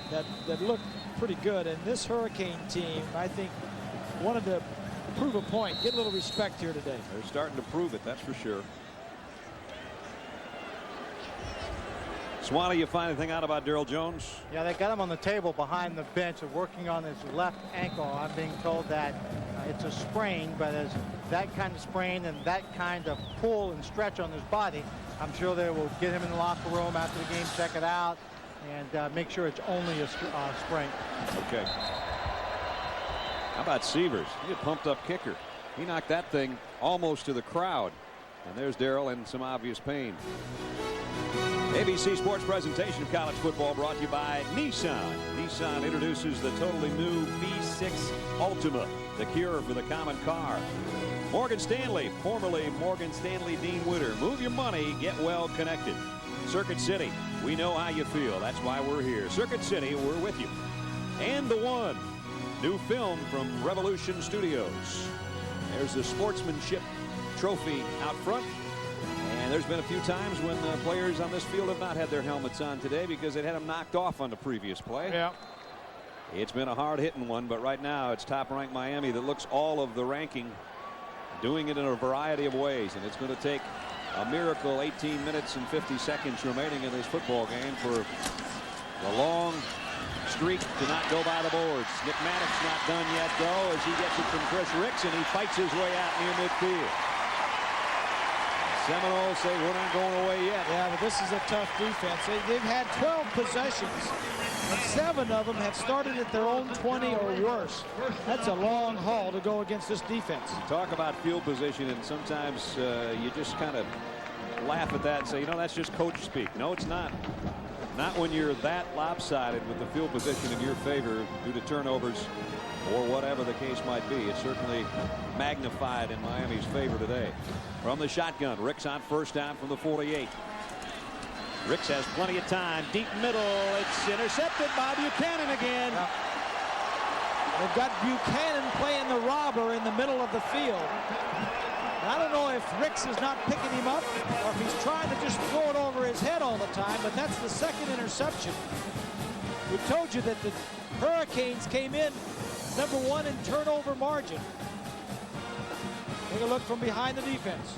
that look pretty good, and this Hurricane team, I think, wanted to prove a point, get a little respect here today. They're starting to prove it, that's for sure. Swanee, you find anything out about Daryl Jones? Yeah, they got him on the table behind the bench, working on his left ankle. I'm being told that it's a sprain, but as that kind of sprain and that kind of pull and stretch on his body, I'm sure they will get him in the locker room after the game, check it out, and make sure it's only a sprain. Okay. How about Severs? He's a pumped-up kicker. He knocked that thing almost to the crowd. And there's Daryl in some obvious pain. ABC Sports presentation of college football brought to you by Nissan. Nissan introduces the totally new V6 Ultima, the cure for the common car. Morgan Stanley, formerly Morgan Stanley Dean Witter. Move your money, get well connected. Circuit City, we know how you feel. That's why we're here. Circuit City, we're with you. And The One, new film from Revolution Studios. There's the sportsmanship trophy out front. And there's been a few times when players on this field have not had their helmets on today because they'd had them knocked off on the previous play. Yeah. It's been a hard-hitting one, but right now it's top-ranked Miami that looks all of the ranking, doing it in a variety of ways. And it's going to take a miracle 18 minutes and 50 seconds remaining in this football game for the long streak to not go by the boards. Nick Maddox not done yet, though, as he gets it from Chris Ricks, and he fights his way out near midfield. Seminoles say we're not going away yet. Yeah, but this is a tough defense. They've had 12 possessions, and 7 of them have started at their own 20 or worse. That's a long haul to go against this defense. Talk about field position, and sometimes you just kind of laugh at that and say, you know, that's just coach speak. No, it's not. Not when you're that lopsided with the field position in your favor due to turnovers or whatever the case might be. It's certainly magnified in Miami's favor today. From the shotgun, Ricks on first down from the 48. Ricks has plenty of time. Deep middle. It's intercepted by Buchanan again. Yeah. They've got Buchanan playing the robber in the middle of the field. I don't know if Ricks is not picking him up or if he's trying to just throw it over his head all the time, but that's the second interception. We told you that the Hurricanes came in #1 in turnover margin. Take a look from behind the defense.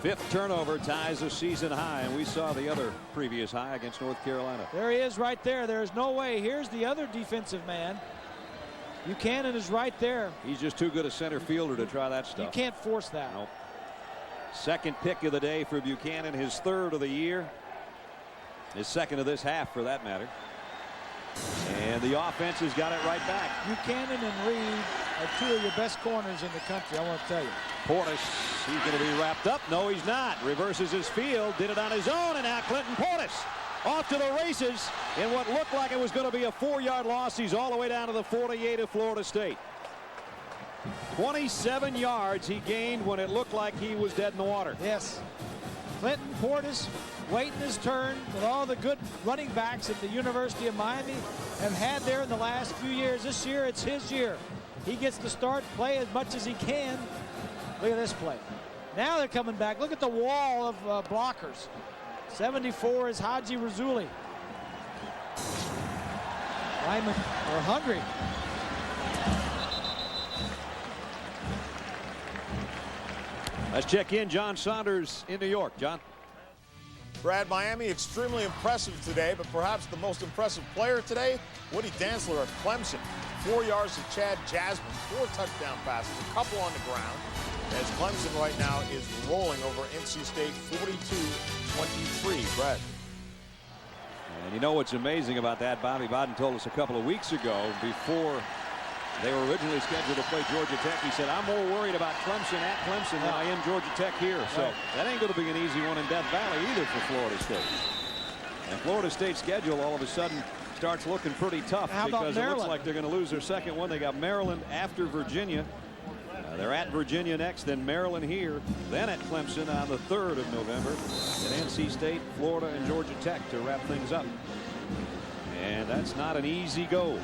5th turnover ties a season high, and we saw the other previous high against North Carolina. There he is right there. There's no way. Here's the other defensive man. Buchanan is right there. He's just too good a center fielder to try that stuff. You can't force that. Nope. Second pick of the day for Buchanan, his 3rd of the year. His 2nd of this half, for that matter. And the offense has got it right back. Buchanan and Reed are two of your best corners in the country, I want to tell you. Portis, he's going to be wrapped up. No, he's not. Reverses his field, did it on his own, and now Clinton Portis off to the races in what looked like it was going to be a 4-yard loss. He's all the way down to the 48 of Florida State. 27 yards he gained when it looked like he was dead in the water. Yes. Clinton Portis waiting his turn with all the good running backs at the University of Miami have had there in the last few years. This year, it's his year. He gets to start, play as much as he can. Look at this play. Now they're coming back. Look at the wall of blockers. 74 is Haji Razuli. Lyman are hungry. Let's check in. John Saunders in New York. John. Brad, Miami extremely impressive today, but perhaps the most impressive player today, Woody Dantzler of Clemson. 4 yards to Chad Jasmine, 4 touchdown passes, a couple on the ground, as Clemson right now is rolling over NC State 42-23. Brad. And you know what's amazing about that? Bobby Bowden told us a couple of weeks ago, before they were originally scheduled to play Georgia Tech, he said, I'm more worried about Clemson at Clemson than I am Georgia Tech here. So that ain't going to be an easy one in Death Valley either for Florida State. And Florida State's schedule all of a sudden starts looking pretty tough because it looks like they're going to lose their second one. They got Maryland after Virginia. They're at Virginia next, then Maryland here, then at Clemson on the 3rd of November, and NC State, Florida, and Georgia Tech to wrap things up. And that's not an easy go.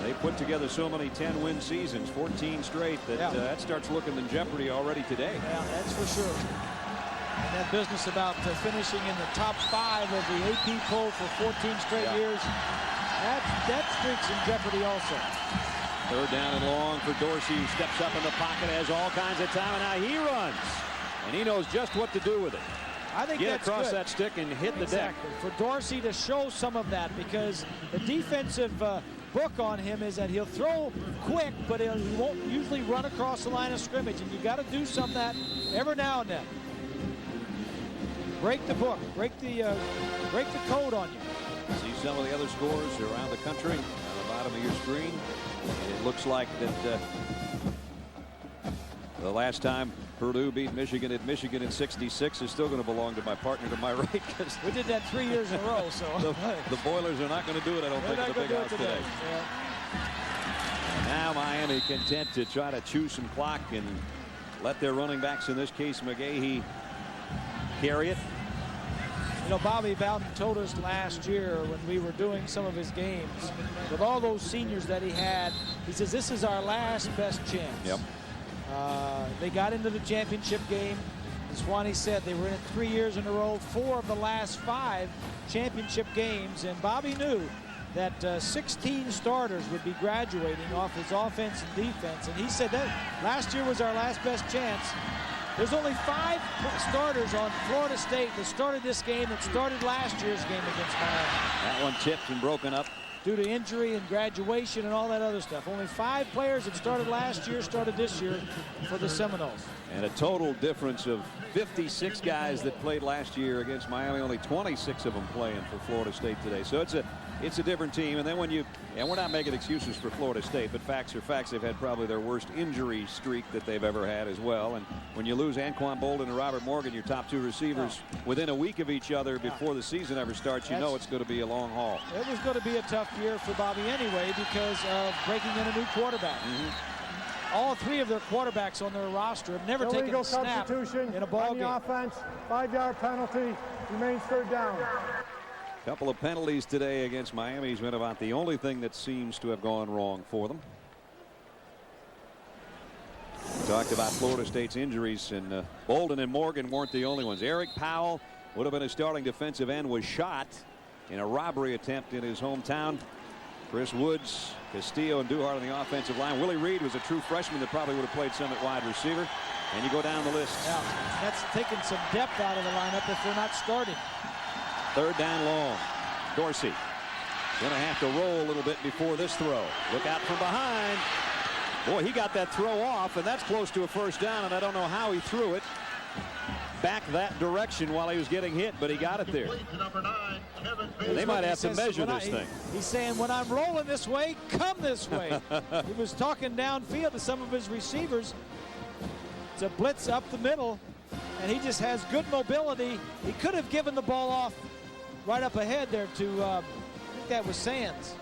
They put together so many 10-win seasons, 14 straight, that that starts looking in jeopardy already today. Yeah, that's for sure. And that business about finishing in the top 5 of the AP poll for 14 straight years, that streak's in jeopardy also. 3rd down and long for Dorsey, who steps up in the pocket, has all kinds of time, and now he runs. And he knows just what to do with it. I think Get that's across good. that stick and hit the deck. For Dorsey to show some of that, because the defensive book on him is that he'll throw quick, but he won't usually run across the line of scrimmage, and you got to do some of that every now and then. Break the book, break the code on you. See some of the other scores around the country on the bottom of your screen. And it looks like that the last time Purdue beat Michigan at Michigan in '66 is still going to belong to my partner to my right, because we did that 3 years in a row. So the Boilers are not going to do it, I don't think, at the Big House today. Now Miami content to try to chew some clock and let their running backs, in this case McGahee, carry it. You know, Bobby Bowden told us last year when we were doing some of his games, with all those seniors that he had, he says, this is our last best chance. Yep. They got into the championship game. As Swanee said, they were in it 3 years in a row, 4 of the last 5 championship games. And Bobby knew that 16 starters would be graduating off his offense and defense. And he said that last year was our last best chance. There's only 5 starters on Florida State that started this game that started last year's game against Miami. That one tipped and broken up due to injury and graduation and all that other stuff. Only 5 players that started last year started this year for the Seminoles. And a total difference of 56 guys that played last year against Miami. Only 26 of them playing for Florida State today. So it's a different team. And then when you, and we're not making excuses for Florida State, but facts are facts. They've had probably their worst injury streak that they've ever had as well. And when you lose Anquan Bolden and Robert Morgan, your top 2 receivers, within a week of each other before the season ever starts, you know it's going to be a long haul. It was going to be a tough year for Bobby anyway because of breaking in a new quarterback. All 3 of their quarterbacks on their roster have never taken a snap in a ball game. Offense, 5-yard penalty, remains 3rd down. Couple of penalties today against Miami has been about the only thing that seems to have gone wrong for them. We talked about Florida State's injuries, and Bolden and Morgan weren't the only ones. Eric Powell would have been a starting defensive end, was shot in a robbery attempt in his hometown. Chris Woods, Castillo, and Duhart on the offensive line. Willie Reed was a true freshman that probably would have played some at wide receiver. And you go down the list. Yeah, that's taking some depth out of the lineup if they're not starting. 3rd down long. Dorsey going to have to roll a little bit before this throw. Look out from behind. Boy, he got that throw off, and that's close to a 1st down, and I don't know how he threw it. back that direction while he was getting hit, but he got it there. And they might have to measure this thing. He's saying, when I'm rolling this way, come this way. He was talking downfield to some of his receivers to blitz up the middle, and he just has good mobility. He could have given the ball off right up ahead there to, I think that was Sands.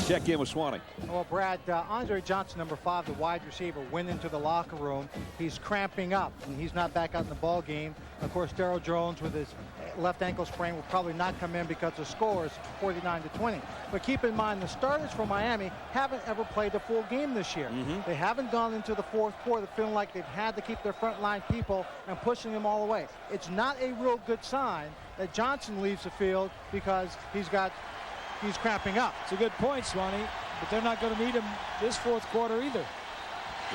Check in with Swanee. Well, Brad, Andre Johnson, number 5, the wide receiver, went into the locker room. He's cramping up, and he's not back out in the ball game. Of course, Darryl Jones with his left ankle sprain will probably not come in because the score is 49-20. But keep in mind, the starters for Miami haven't ever played a full game this year. They haven't gone into the fourth quarter feeling like they've had to keep their frontline people and pushing them all the way. It's not a real good sign that Johnson leaves the field because he's cramping up. It's a good point, Swanee, but they're not going to need him this fourth quarter either.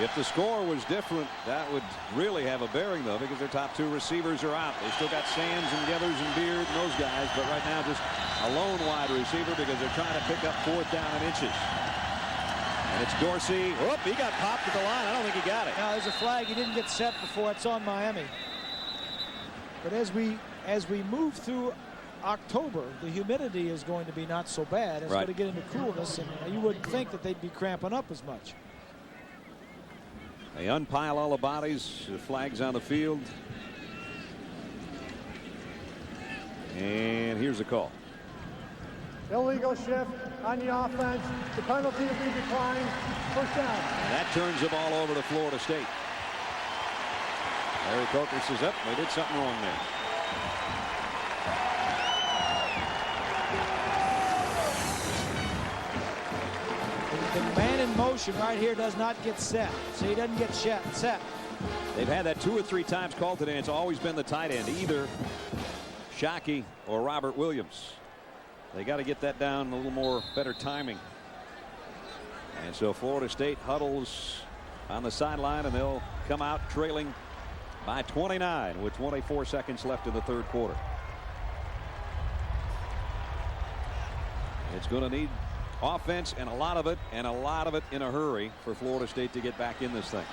If the score was different, that would really have a bearing, though, because their top 2 receivers are out. They still got Sands and Geathers and Beard and those guys, but right now just a lone wide receiver because they're trying to pick up 4th down and inches. And it's Dorsey. Whoop, he got popped at the line. I don't think he got it. Now, there's a flag. He didn't get set before. It's on Miami. But as we move through October, the humidity is going to be not so bad. It's going to get into coolness, and you wouldn't think that they'd be cramping up as much. They unpile all the bodies. The flags on the field. And here's the call. Illegal shift on the offense. The penalty will be declined. First down. And that turns the ball over to Florida State. Larry Coker says, up, they did something wrong there. The man in motion right here does not get set, so he doesn't get set. They've had that 2 or 3 times called today. It's always been the tight end, either Shockey or Robert Williams. They got to get that down a little more, better timing. And so Florida State huddles on the sideline, and they'll come out trailing by 29 with 24 seconds left in the third quarter. It's going to need offense and a lot of it in a hurry for Florida State to get back in this thing.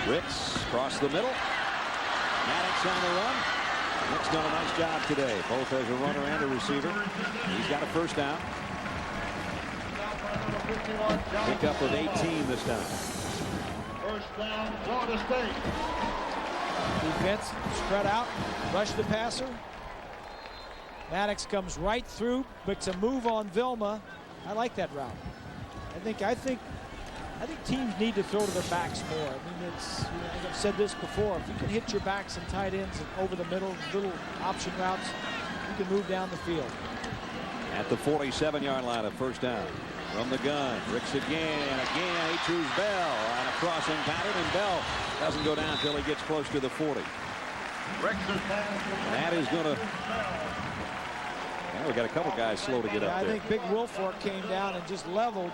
Ricks across the middle. Maddox on the run. Nick's done a nice job today, both as a runner and a receiver. He's got a first down. Pick up with 18 this time. First down, Florida State. Defense spread out, rush the passer. Maddox comes right through, makes a move on Vilma. I like that route. I think teams need to throw to their backs more. I mean, it's, as I've said this before, if you can hit your backs and tight ends and over the middle, little option routes, you can move down the field. At the 47-yard line of first down. From the gun, Ricks again, he chooses Bell on a crossing pattern, and Bell doesn't go down until he gets close to the 40. That is going to... Well, we got a couple guys slow to get up there. I think Big Wilfork came down and just leveled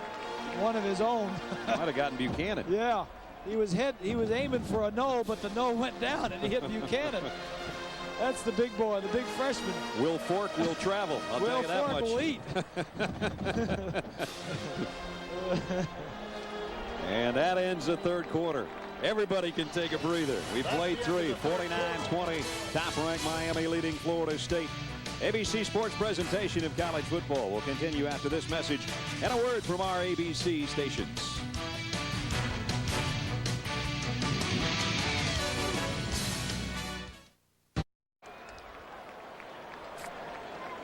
one of his own. Might have gotten Buchanan. Yeah, he was aiming for a no, but the no went down and he hit Buchanan. That's the big boy, the big freshman. Will Fork will travel. I'll tell you that much. Will eat. And that ends the third quarter. Everybody can take a breather. We played 3, 49-20. Top-ranked Miami leading Florida State. ABC Sports presentation of college football will continue after this message and a word from our ABC stations.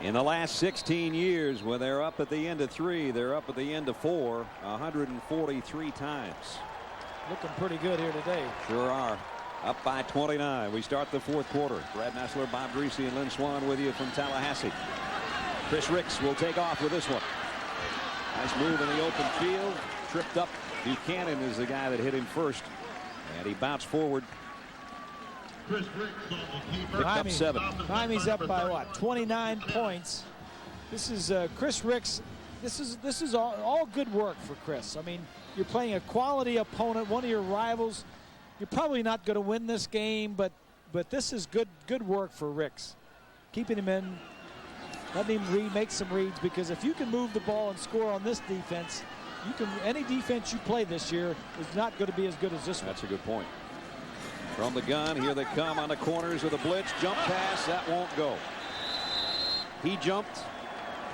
In the last 16 years, when they're up at the end of 3, they're up at the end of 4, 143 times. Looking pretty good here today. Sure are. Up by 29. We start the fourth quarter. Brad Nessler, Bob Greasy, and Lynn Swan with you from Tallahassee. Chris Ricks will take off with this one. Nice move in the open field. Tripped up. Buchanan is the guy that hit him first. And he bounced forward. Picked up 7. Miami's up by what? 29 points. This is Chris Ricks. This is all good work for Chris. I mean, you're playing a quality opponent, one of your rivals. You're probably not going to win this game, but this is good work for Ricks. Keeping him in, letting him make some reads, because if you can move the ball and score on this defense, any defense you play this year is not going to be as good as this one. That's a good point. From the gun, here they come on the corners of the blitz. Jump pass, that won't go. He jumped,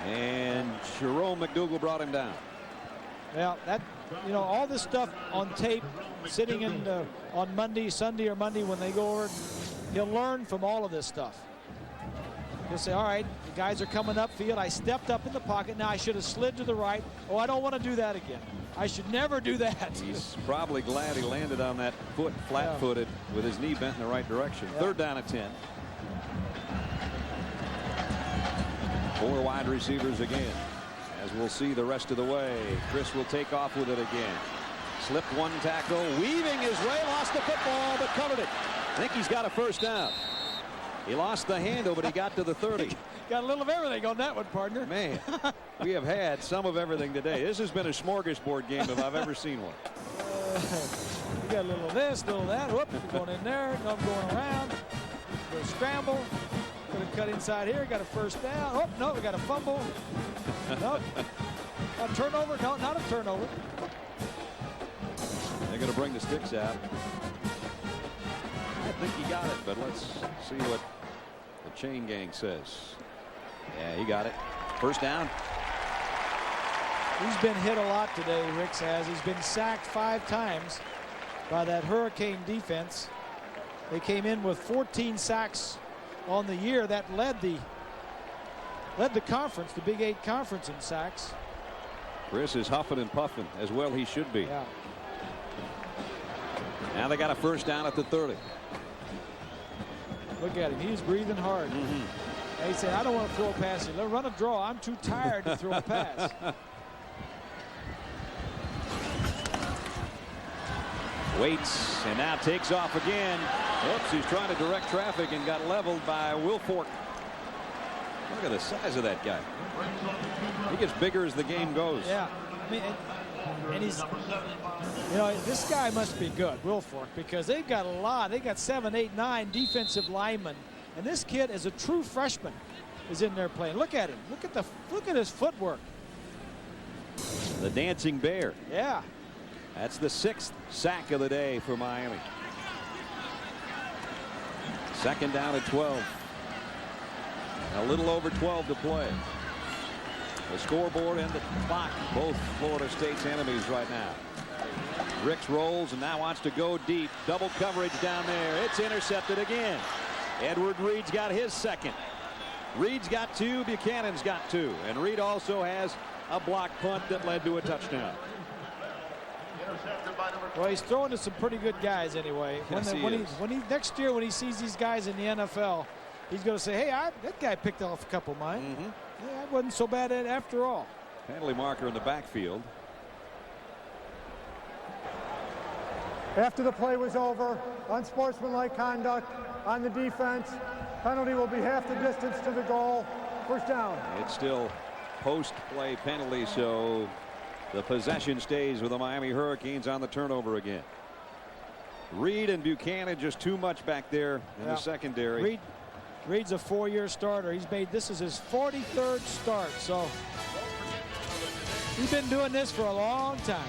and Jerome McDougal brought him down. Well, that, all this stuff on tape, sitting in on Monday, Sunday or Monday when they go over, he'll learn from all of this stuff. He'll say, all right, the guys are coming upfield. I stepped up in the pocket. Now I should have slid to the right. Oh, I don't want to do that again. I should never do that. He's probably glad he landed on that foot flat-footed with his knee bent in the right direction. Yeah. 3rd down and 10. 4 wide receivers again. As we'll see the rest of the way. Chris will take off with it again. Slipped one tackle, weaving his way, lost the football, but covered it. I think he's got a 1st down. He lost the handle, but he got to the 30. Got a little of everything on that one, partner. Man, we have had some of everything today. This has been a smorgasbord game if I've ever seen one. You got a little of this, a little of that. Whoop, going in there, no going around. Go scramble. Going to cut inside here. Got a 1st down. Oh, no, we got a fumble. Nope. A turnover. No, not a turnover. They're going to bring the sticks out. I think he got it, but let's see what the chain gang says. Yeah, he got it. 1st down. He's been hit a lot today, Ricks has. He's been sacked 5 times by that Hurricane defense. They came in with 14 sacks on the year. That led the conference, the Big 8 conference in sacks. Chris is huffing and puffing, as well he should be. Yeah. Now they got a 1st down at the 30. Look at him. He's breathing hard. He said, I don't want to throw a pass here. Let run a draw. I'm too tired to throw a pass. Waits and now takes off again. Oops, he's trying to direct traffic and got leveled by Wilfork. Look at the size of that guy. He gets bigger as the game goes. Yeah. I mean, and he's, this guy must be good, Wilfork, because they've got a lot. They got 7, 8, 9 defensive linemen, and this kid is a true freshman, is in there playing. Look at him. Look at his footwork. The dancing bear. Yeah. That's the 6th sack of the day for Miami. 2nd down at 12. A little over 12 to play. The scoreboard and the clock, both Florida State's enemies right now. Ricks rolls and now wants to go deep. Double coverage down there. It's intercepted again. Edward Reed's got his 2nd. Reed's got 2. Buchanan's got 2. And Reed also has a block punt that led to a touchdown. Well, he's throwing to some pretty good guys anyway. Next year when he sees these guys in the NFL, he's going to say, hey, that guy picked off a couple of mine. Yeah, that wasn't so bad after all. Penalty marker in the backfield. After the play was over, unsportsmanlike conduct on the defense. Penalty will be half the distance to the goal. 1st down. It's still post-play penalty, so the possession stays with the Miami Hurricanes on the turnover again. Reed and Buchanan just too much back there in the secondary. Reed's a 4-year starter. This is his 43rd start, so he's been doing this for a long time.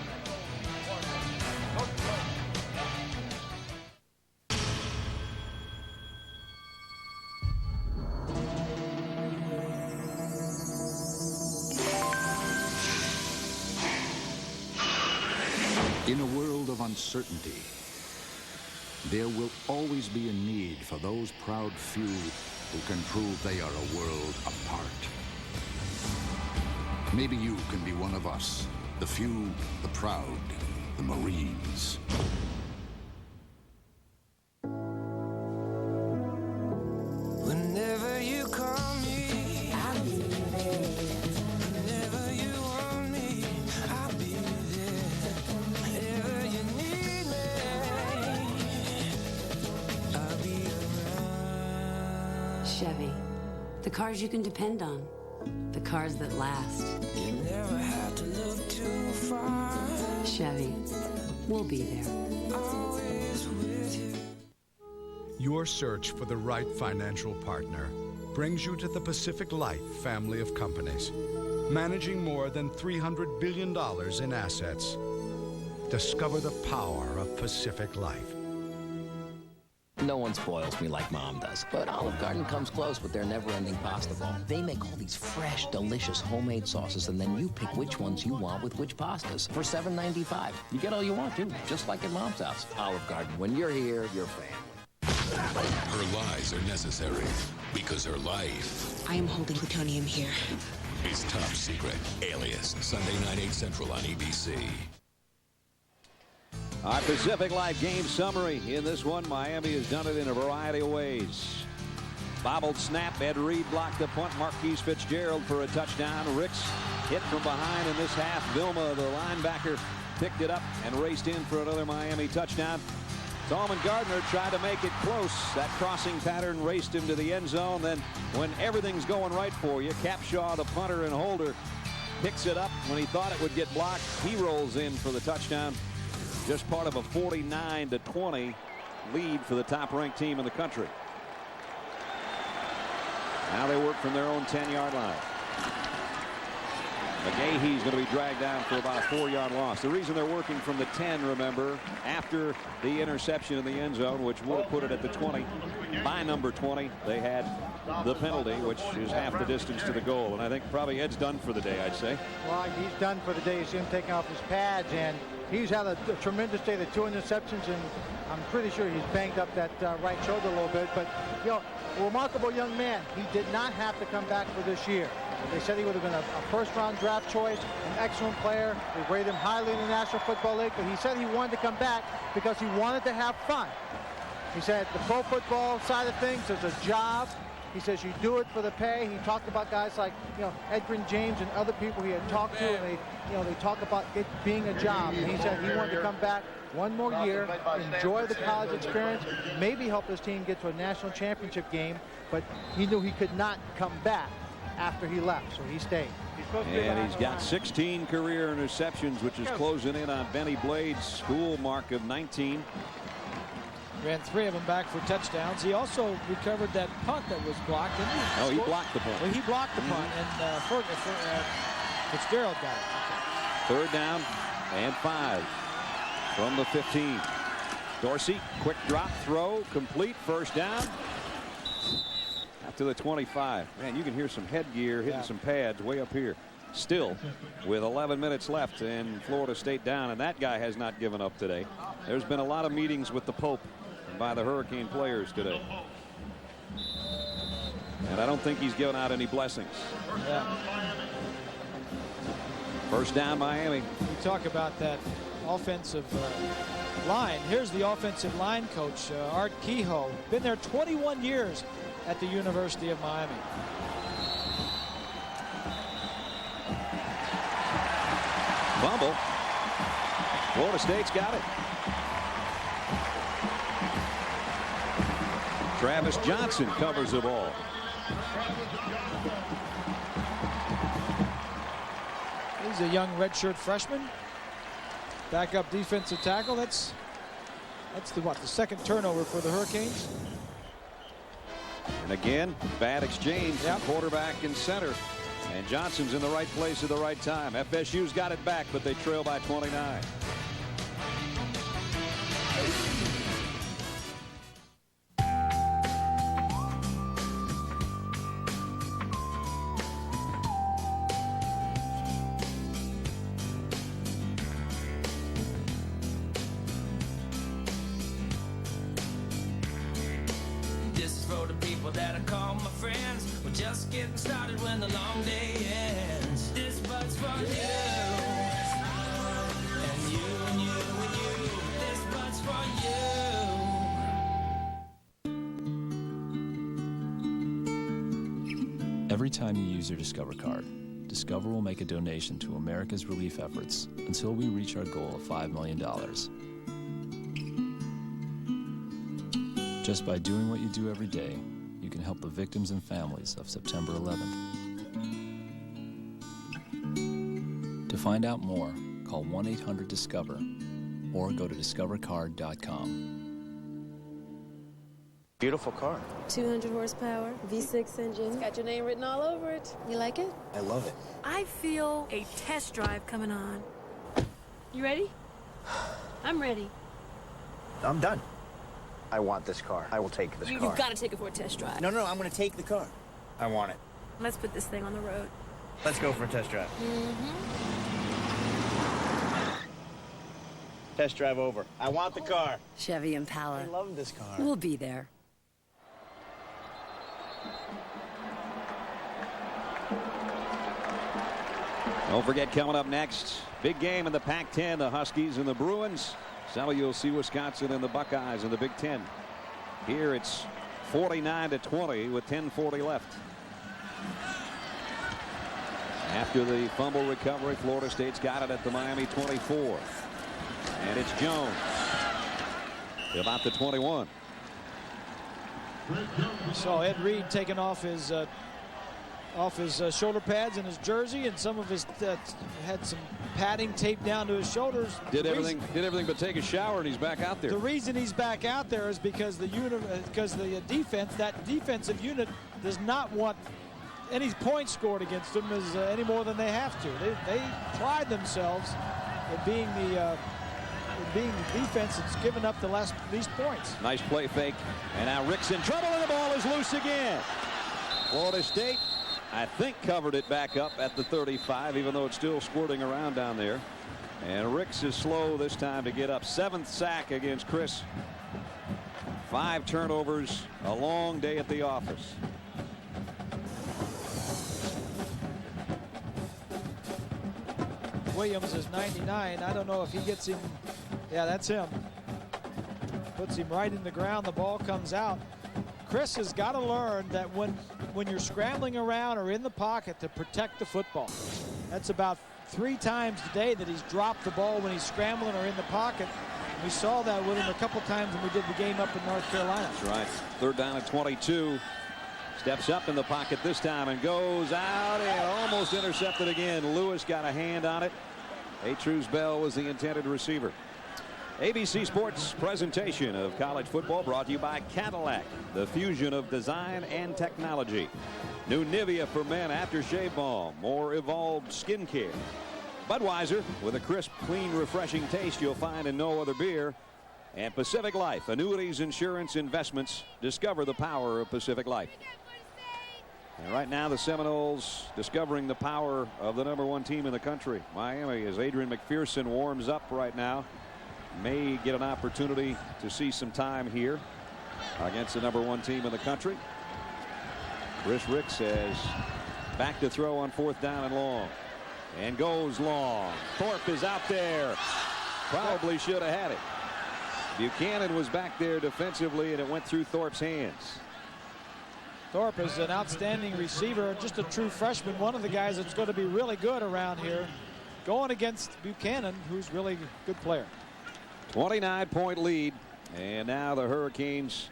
In a world of uncertainty, there will always be a need for those proud few who can prove they are a world apart. Maybe you can be one of us, the few, the proud, the Marines. Whenever you call me, I'll be there. Whenever you want me, I'll be there. Whenever you need me, I'll be around. Chevy, the cars you can depend on, the cars that last. You never have to look too far. Chevy, we'll be there. Always with you. Your search for the right financial partner brings you to the Pacific Life family of companies, managing more than $300 billion in assets. Discover the power of Pacific Life. No one spoils me like Mom does, but Olive Garden comes close with their never-ending pasta bowl. They make all these fresh, delicious homemade sauces, and then you pick which ones you want with which pastas for $7.95. You get all you want, too, just like at Mom's house. Olive Garden, when you're here, you're family. Her lies are necessary because her life I am holding plutonium here. is top secret. Alias, Sunday night 8 Central on ABC. Our Pacific Life game summary. In this one, Miami has done it in a variety of ways. Bobbled snap. Ed Reed blocked the punt. Marquise Fitzgerald for a touchdown. Ricks hit from behind in this half. Vilma, the linebacker, picked it up and raced in for another Miami touchdown. Tallman Gardner tried to make it close. That crossing pattern raced him to the end zone. Then when everything's going right for you, Capshaw, the punter and holder, picks it up. When he thought it would get blocked, he rolls in for the touchdown. Just part of a 49-20 lead for the top-ranked team in the country. Now they work from their own 10-yard line. McGahee's going to be dragged down for about a 4-yard loss. The reason they're working from the 10, remember, after the interception in the end zone, which would have put it at the 20. By number 20, they had the penalty, which is half the distance to the goal. And I think probably Ed's done for the day, I'd say. Well, he's done for the day. You see him taking off his pads, and he's had a tremendous day. The 2 interceptions, and I'm pretty sure he's banged up that right shoulder a little bit. But, you know, a remarkable young man. He did not have to come back for this year. They said he would have been a first-round draft choice, an excellent player. They rated him highly in the National Football League, but he said he wanted to come back because he wanted to have fun. He said the pro football side of things is a job. He says you do it for the pay. He talked about guys like, you know, Edgerrin James and other people he had talked to, and they talk about it being a job. And he said he wanted to come back one more year, enjoy the college experience, maybe help his team get to a national championship game, but he knew he could not come back after he left, so he stayed. And he's got 16 career interceptions, which is closing in on Benny Blade's school mark of 19. Ran 3 of them back for touchdowns. He also recovered that punt that was blocked. Didn't he? Oh, he blocked the punt. Well, he blocked the punt, and Fitzgerald got it. Okay. 3rd down and 5 from the 15. Dorsey, quick drop, throw, complete, 1st down. To the 25. Man, you can hear some headgear hitting some pads way up here. Still, with 11 minutes left and Florida State down, and that guy has not given up today. There's been a lot of meetings with the Pope by the Hurricane players today. And I don't think he's given out any blessings. Yeah. 1st down, Miami. You talk about that offensive line. Here's the offensive line coach, Art Kehoe. Been there 21 years at the University of Miami. Fumble. Florida State's got it. Travis Johnson covers the ball. He's a young redshirt freshman. Backup defensive tackle. That's the 2nd turnover for the Hurricanes. And again, bad exchange from quarterback and center. And Johnson's in the right place at the right time. FSU's got it back, but they trail by 29. Every time you use your Discover card, Discover will make a donation to America's relief efforts until we reach our goal of $5 million. Just by doing what you do every day, you can help the victims and families of September 11th. To find out more, call 1-800-DISCOVER or go to discovercard.com. Beautiful car. 200 horsepower, V6 engine. It's got your name written all over it. You like it? I love it. I feel a test drive coming on. You ready? I'm ready. I'm done. I want this car. I will take this car. You've got to take it for a test drive. No, I'm going to take the car. I want it. Let's put this thing on the road. Let's go for a test drive. Mm-hmm. Test drive over. I want the car. Chevy Impala. I love this car. We'll be there. Don't forget, coming up next, big game in the Pac-10, the Huskies and the Bruins. Some of you will see Wisconsin and the Buckeyes in the Big Ten. Here it's 49-20 with 10:40 left. After the fumble recovery, Florida State's got it at the Miami 24. And it's Jones about the 21. We saw Ed Reed taking off his shoulder pads and his jersey, and some of his had some padding taped down to his shoulders. Did everything but take a shower, and he's back out there. The reason he's back out there is because the defensive unit does not want any points scored against them any more than they have to. They pride themselves in being the defense that's given up the least points. Nice play fake, and now Rick's in trouble, and the ball is loose again. Florida State, I think, covered it back up at the 35, even though it's still squirting around down there. And Ricks is slow this time to get up. 7th sack against Chris. 5 turnovers, a long day at the office. Williams is 99. I don't know if he gets him. Yeah, that's him. Puts him right in the ground. The ball comes out. Chris has got to learn that when you're scrambling around or in the pocket, to protect the football. That's about 3 times today that he's dropped the ball when he's scrambling or in the pocket. We saw that with him a couple times when we did the game up in North Carolina. That's right. 3rd down at 22. Steps up in the pocket this time and goes out and almost intercepted again. Lewis got a hand on it. Atruz Bell was the intended receiver. ABC Sports presentation of college football brought to you by Cadillac, the fusion of design and technology. New Nivea for Men aftershave balm, more evolved skincare. Budweiser, with a crisp, clean, refreshing taste you'll find in no other beer. And Pacific Life, annuities, insurance, investments. Discover the power of Pacific Life. And right now the Seminoles discovering the power of the #1 team in the country, Miami, as Adrian McPherson warms up right now. May get an opportunity to see some time here against the #1 team in the country. Chris Rick says back to throw on 4th down and long, and goes long. Thorpe is out there. Probably should have had it. Buchanan was back there defensively, and it went through Thorpe's hands. Thorpe is an outstanding receiver, just a true freshman, one of the guys that's going to be really good around here, going against Buchanan, who's really a good player. 29-point lead, and now the Hurricanes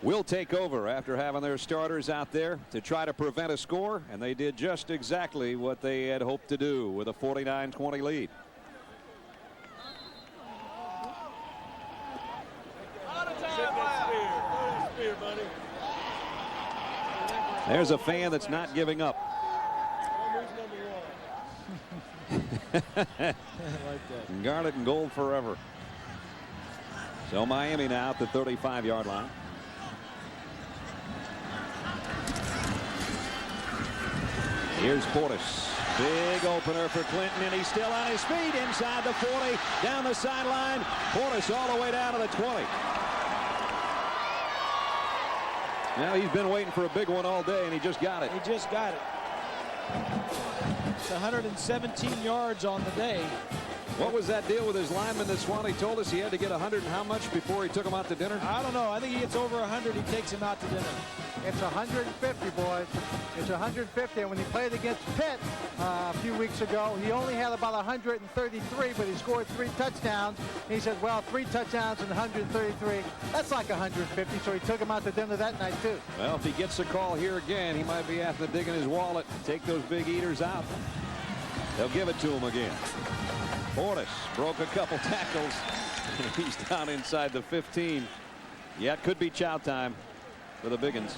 will take over after having their starters out there to try to prevent a score, and they did just exactly what they had hoped to do with a 49-20 lead. There's a fan that's not giving up. Garnet and gold forever. So Miami now at the 35-yard line. Here's Portis. Big opener for Clinton, and he's still on his feet inside the 40, down the sideline. Portis all the way down to the 20. Now he's been waiting for a big one all day, and he just got it. He just got it. It's 117 yards on the day. What was that deal with his lineman that Swanee told us he had to get 100 and how much before he took him out to dinner? I don't know. I think he gets over 100. He takes him out to dinner. It's 150, boys. It's 150. And when he played against Pitt a few weeks ago, he only had about 133, but he scored 3 touchdowns. And he said, well, 3 touchdowns and 133, that's like 150. So he took him out to dinner that night, too. Well, if he gets a call here again, he might be having to dig in his wallet, take those big eaters out. They'll give it to him again. Portis broke a couple tackles. He's down inside the 15. Yeah, it could be chow time. for the Biggins.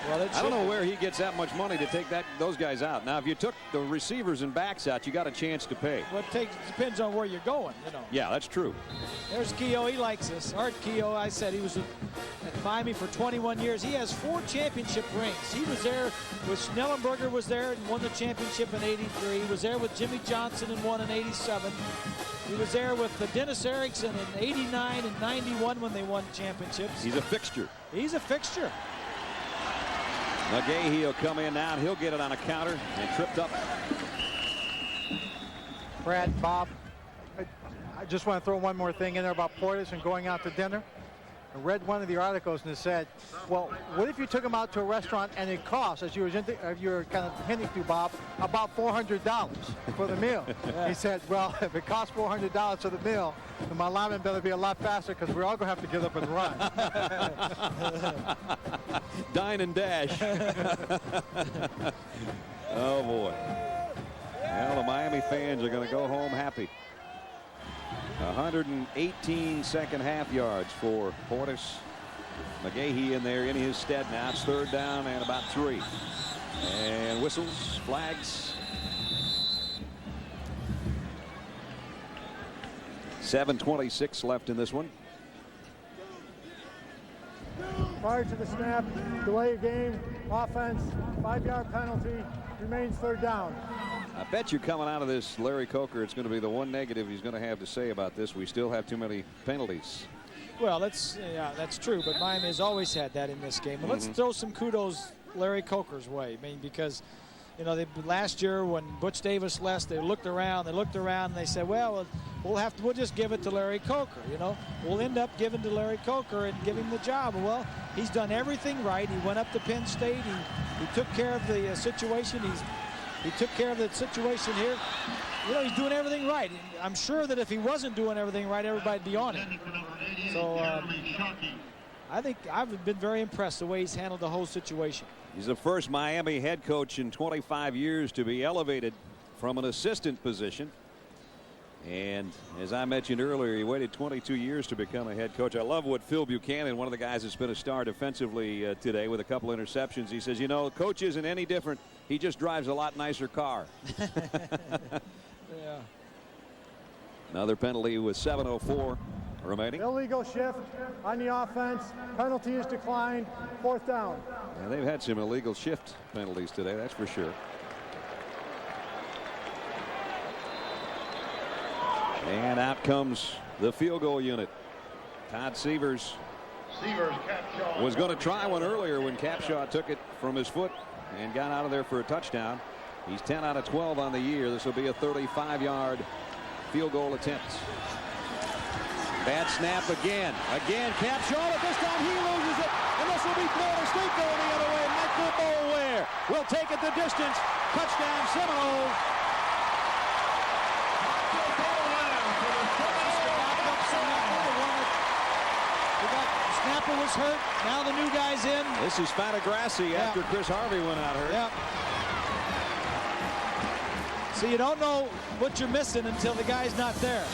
Well, I don't know where he gets that much money to take those guys out. Now, if you took the receivers and backs out, you got a chance to pay. Well, depends on where you're going, you know. Yeah, that's true. There's Keogh. He likes this. Art Keogh, I said he was at Miami for 21 years. He has 4 championship rings. He was there with Schnellenberger was there and won the championship in '83. He was there with Jimmy Johnson and won in '87. He was there with Dennis Erickson in '89 and '91 when they won championships. He's a fixture. He's a fixture. McGahee will come in now, and he'll get it on a counter and tripped up. Brad, Bob, I just want to throw one more thing in there about Portis and going out to dinner. I read one of the articles and it said, well, what if you took him out to a restaurant and it cost, as you were kind of hinting to, Bob, about $400 for the meal? Yeah. He said, well, if it costs $400 for the meal, then my lineman better be a lot faster because we're all going to have to get up and run. Dine and dash. Oh, boy. Well, the Miami fans are going to go home happy. 118 second half yards for Portis. McGahee in there in his stead now. It's 3rd down and about 3. And whistles, flags. 7:26 left in this one. Prior to the snap, delay of game, offense, 5-yard penalty, remains 3rd down. I bet you coming out of this, Larry Coker, it's going to be the one negative he's going to have to say about this. We still have too many penalties. Well, that's true, but Miami has always had that in this game. And let's throw some kudos Larry Coker's way. I mean, because, you know, last year when Butch Davis left, they looked around, and they said, well, we'll just give it to Larry Coker. You know, we'll end up giving to Larry Coker and give him the job. Well, he's done everything right. He went up to Penn State. He took care of the situation. He took care of the situation here. You know, he's doing everything right. I'm sure that if he wasn't doing everything right, everybody'd be on him. So I think I've been very impressed the way he's handled the whole situation. He's the first Miami head coach in 25 years to be elevated from an assistant position. And as I mentioned earlier, he waited 22 years to become a head coach. I love what Phil Buchanan, one of the guys that's been a star defensively today with a couple interceptions. He says, you know, coach isn't any different. He just drives a lot nicer car. Yeah. Another penalty with 7:04 remaining. Illegal shift on the offense. Penalty is declined. 4th down. And they've had some illegal shift penalties today, that's for sure. And out comes the field goal unit. Todd Severs was going to try one earlier when Capshaw took it from his foot and got out of there for a touchdown. He's 10 out of 12 on the year. This will be a 35-yard field goal attempt. Bad snap again. Again, Capshaw, but this time he loses it. And this will be Florida State going the other way. Michael Boulware will take it the distance. Touchdown, Seminoles. Snapper was hurt. Now the new guy's in. This is Fatagrassi after Chris Harvey went out hurt. Yep. So you don't know what you're missing until the guy's not there.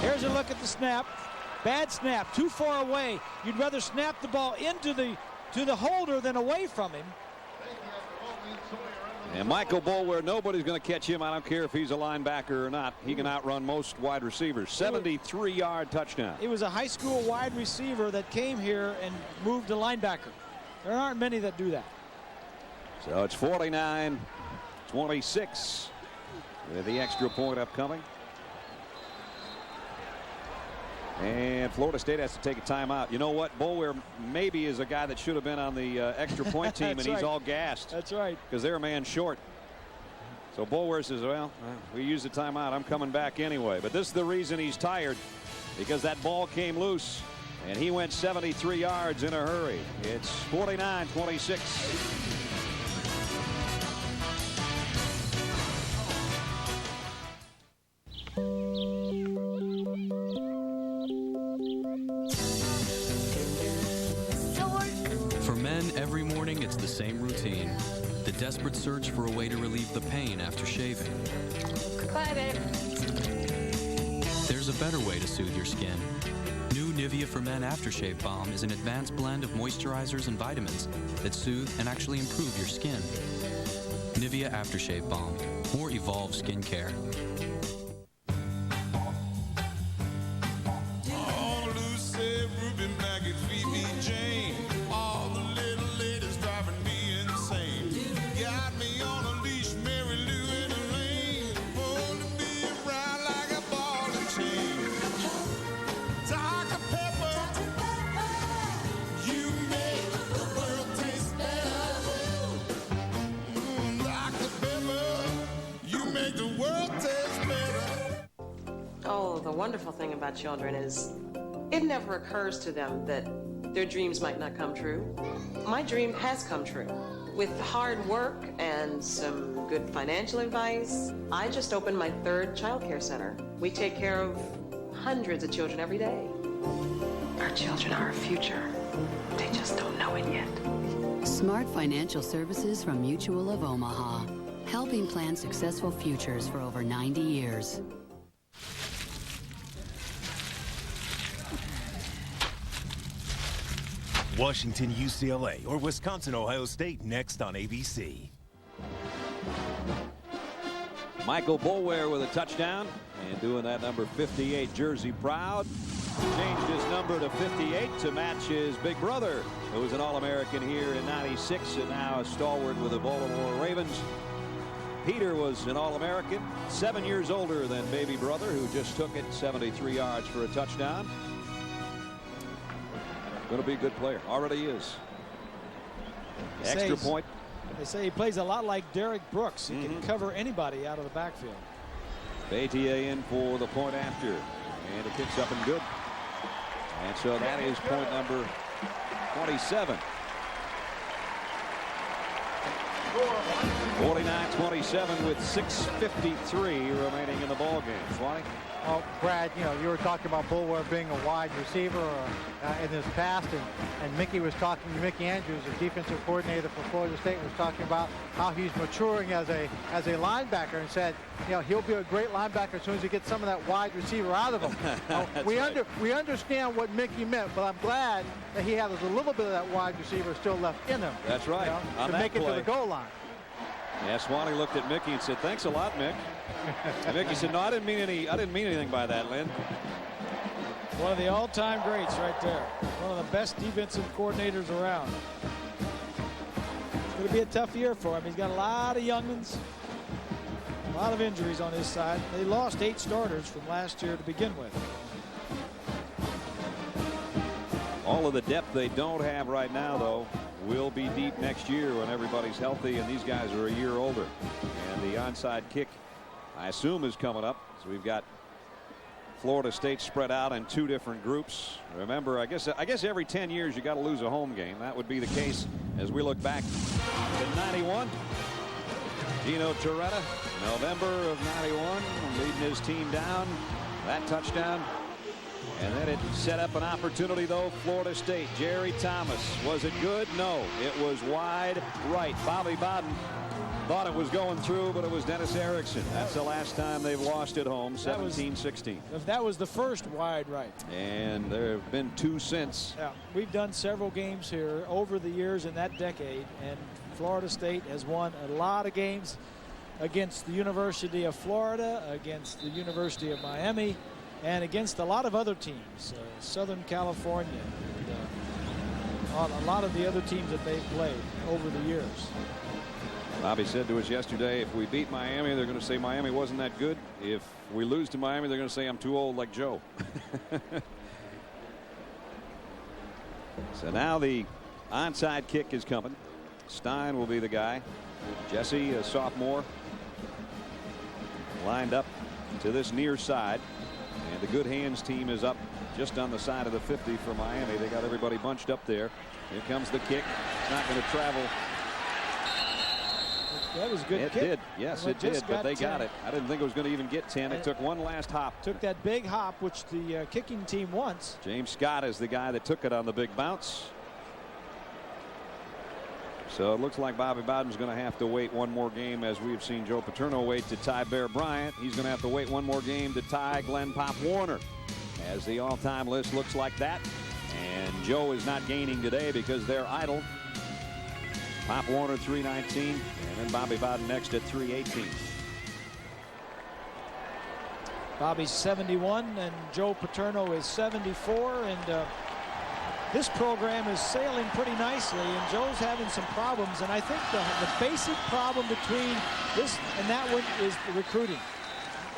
Here's a look at the snap. Bad snap, too far away. You'd rather snap the ball into the holder than away from him. And Michael Boulware, nobody's going to catch him. I don't care if he's a linebacker or not. He can outrun most wide receivers. 73-yard touchdown. He was a high school wide receiver that came here and moved to linebacker. There aren't many that do that. So it's 49-26 with the extra point upcoming. And Florida State has to take a timeout. You know what? Boulware maybe is a guy that should have been on the extra point team, and he's all gassed. That's right. Because they're a man short. So Boulware says, well, we used the timeout. I'm coming back anyway. But this is the reason he's tired, because that ball came loose, and he went 73 yards in a hurry. It's 49-26. Every morning, it's the same routine. The desperate search for a way to relieve the pain after shaving. Bye, babe. There's a better way to soothe your skin. New Nivea for Men Aftershave Balm is an advanced blend of moisturizers and vitamins that soothe and actually improve your skin. Nivea Aftershave Balm. More evolved skincare. Oh, the wonderful thing about children is it never occurs to them that their dreams might not come true. My dream has come true. With hard work and some good financial advice, I just opened my 3rd child care center. We take care of hundreds of children every day. Our children are our future. They just don't know it yet. Smart financial services from Mutual of Omaha, helping plan successful futures for over 90 years. Washington, UCLA, or Wisconsin, Ohio State next on ABC. Michael Boulware with a touchdown, and doing that number 58 jersey proud. Changed his number to 58 to match his big brother, who was an All-American here in '96 and now a stalwart with the Baltimore Ravens. Peter was an All-American, 7 years older than baby brother, who just took it 73 yards for a touchdown. Going to be a good player. Already is. Extra point. They say he plays a lot like Derek Brooks. He can cover anybody out of the backfield. Betier in for the point after. And it kicks up and good. And so that is point number 27. 49-27 with 6:53 remaining in the ball game. Swanee? Well, Brad, you know, you were talking about Boulware being a wide receiver in his past, and Mickey was talking to Mickey Andrews, the defensive coordinator for Florida State, was talking about how he's maturing as a linebacker, and said, you know, he'll be a great linebacker as soon as he gets some of that wide receiver out of him. We understand what Mickey meant, but I'm glad that he has a little bit of that wide receiver still left in him. That's right. You know, on to make play. it to the goal line. Yeah, Swanee looked at Mickey and said, "Thanks a lot, Mick." And Mickey said, "No, I didn't mean anything by that, Lynn." One of the all-time greats right there. One of the best defensive coordinators around. It's going to be a tough year for him. He's got a lot of young'uns, a lot of injuries on his side. They lost 8 starters from last year to begin with. All of the depth they don't have right now, though, will be deep next year when everybody's healthy and these guys are a year older. And the onside kick, I assume, is coming up. So we've got Florida State spread out in 2 different groups. Remember, I guess every 10 years you got to lose a home game. That would be the case as we look back to '91. Gino Torretta, November of '91, leading his team down. That touchdown. And then it set up an opportunity, though. Florida State, Jerry Thomas. Was it good? No. It was wide right. Bobby Bowden thought it was going through, but it was Dennis Erickson. That's the last time they've lost at home, 17-16. That was the first wide right. And there have been 2 since. Yeah, we've done several games here over the years in that decade, and Florida State has won a lot of games against the University of Florida, against the University of Miami, and against a lot of other teams, Southern California, and a lot of the other teams that they've played over the years. Bobby said to us yesterday, if we beat Miami, they're going to say Miami wasn't that good. If we lose to Miami, they're going to say I'm too old like Joe. So now the onside kick is coming. Stein will be the guy. Jesse, a sophomore, lined up to this near side. And the Good Hands team is up just on the side of the 50 for Miami. They got everybody bunched up there. Here comes the kick. It's not going to travel. That was a good kick. It did. Yes, it did, but they got it. I didn't think it was going to even get 10. It took one last hop. Took that big hop, which the kicking team wants. James Scott is the guy that took it on the big bounce. So it looks like Bobby Bowden's going to have to wait one more game, as we've seen Joe Paterno wait to tie Bear Bryant. He's going to have to wait one more game to tie Glenn Pop Warner. as the all-time list looks like that. And Joe is not gaining today because they're idle. Pop Warner 319, and then Bobby Bowden next at 318. Bobby's 71 and Joe Paterno is 74, and this program is sailing pretty nicely, and Joe's having some problems, and I think the basic problem between this and that one is the recruiting.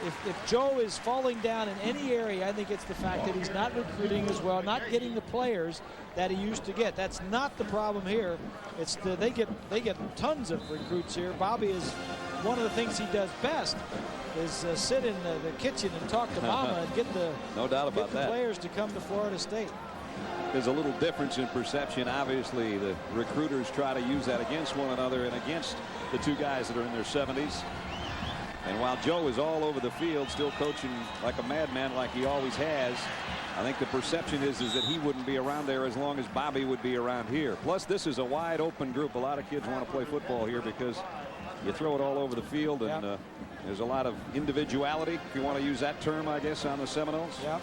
If Joe is falling down in any area, I think it's the fact that he's not recruiting as well, not getting the players that he used to get. That's not the problem here. It's they get tons of recruits here. Bobby is one of the things he does best is sit in the kitchen and talk to Mama and get the no doubt about that. Players to come to Florida State. There's a little difference in perception. Obviously, the recruiters try to use that against one another and against the two guys that are in their 70s. And while Joe is all over the field, still coaching like a madman like he always has, I think the perception is that he wouldn't be around there as long as Bobby would be around here. Plus, this is a wide open group. A lot of kids want to play football here because you throw it all over the field, and there's a lot of individuality, if you want to use that term, I guess, on the Seminoles. Yeah.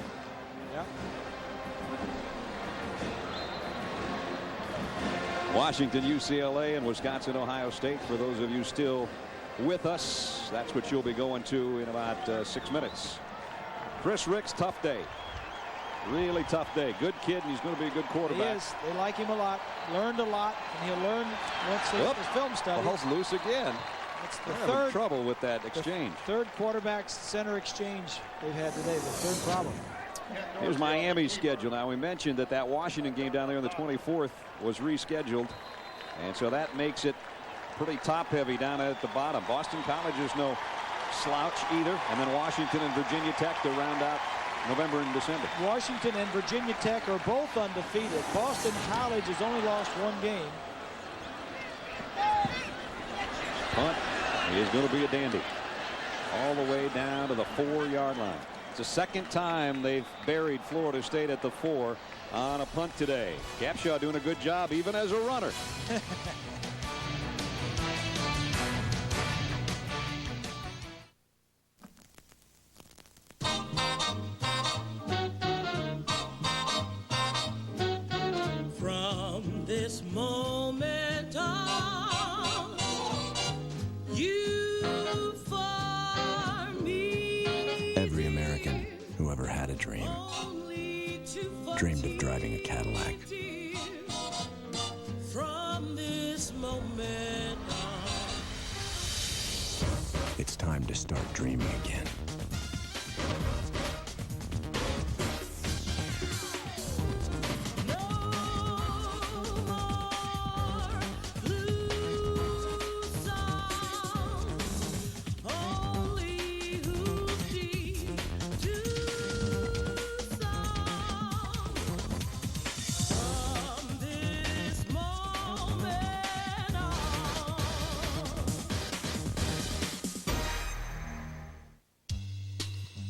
Yeah. Washington, UCLA, and Wisconsin, Ohio State. For those of you still with us, that's what you'll be going to in about 6 minutes. Chris Ricks, tough day. Really tough day. Good kid, and he's going to be a good quarterback. He is. They like him a lot. Learned a lot, and he'll learn once his film study. Ball's loose again. It's the third trouble with that exchange. Third quarterback center exchange they've had today. The third problem. Here's Miami's schedule. Now, we mentioned that Washington game down there on the 24th was rescheduled, and so that makes it pretty top-heavy down at the bottom. Boston College is no slouch either, and then Washington and Virginia Tech to round out November and December. Washington and Virginia Tech are both undefeated. Boston College has only lost one game. Punt is going to be a dandy. All the way down to the 4-yard line. It's the second time they've buried Florida State at the 4 on a punt today. Capshaw doing a good job even as a runner. From this moment on, you for me. Every American who ever had a dream dreamed of driving a Cadillac. From this moment on, It's time to start dreaming again.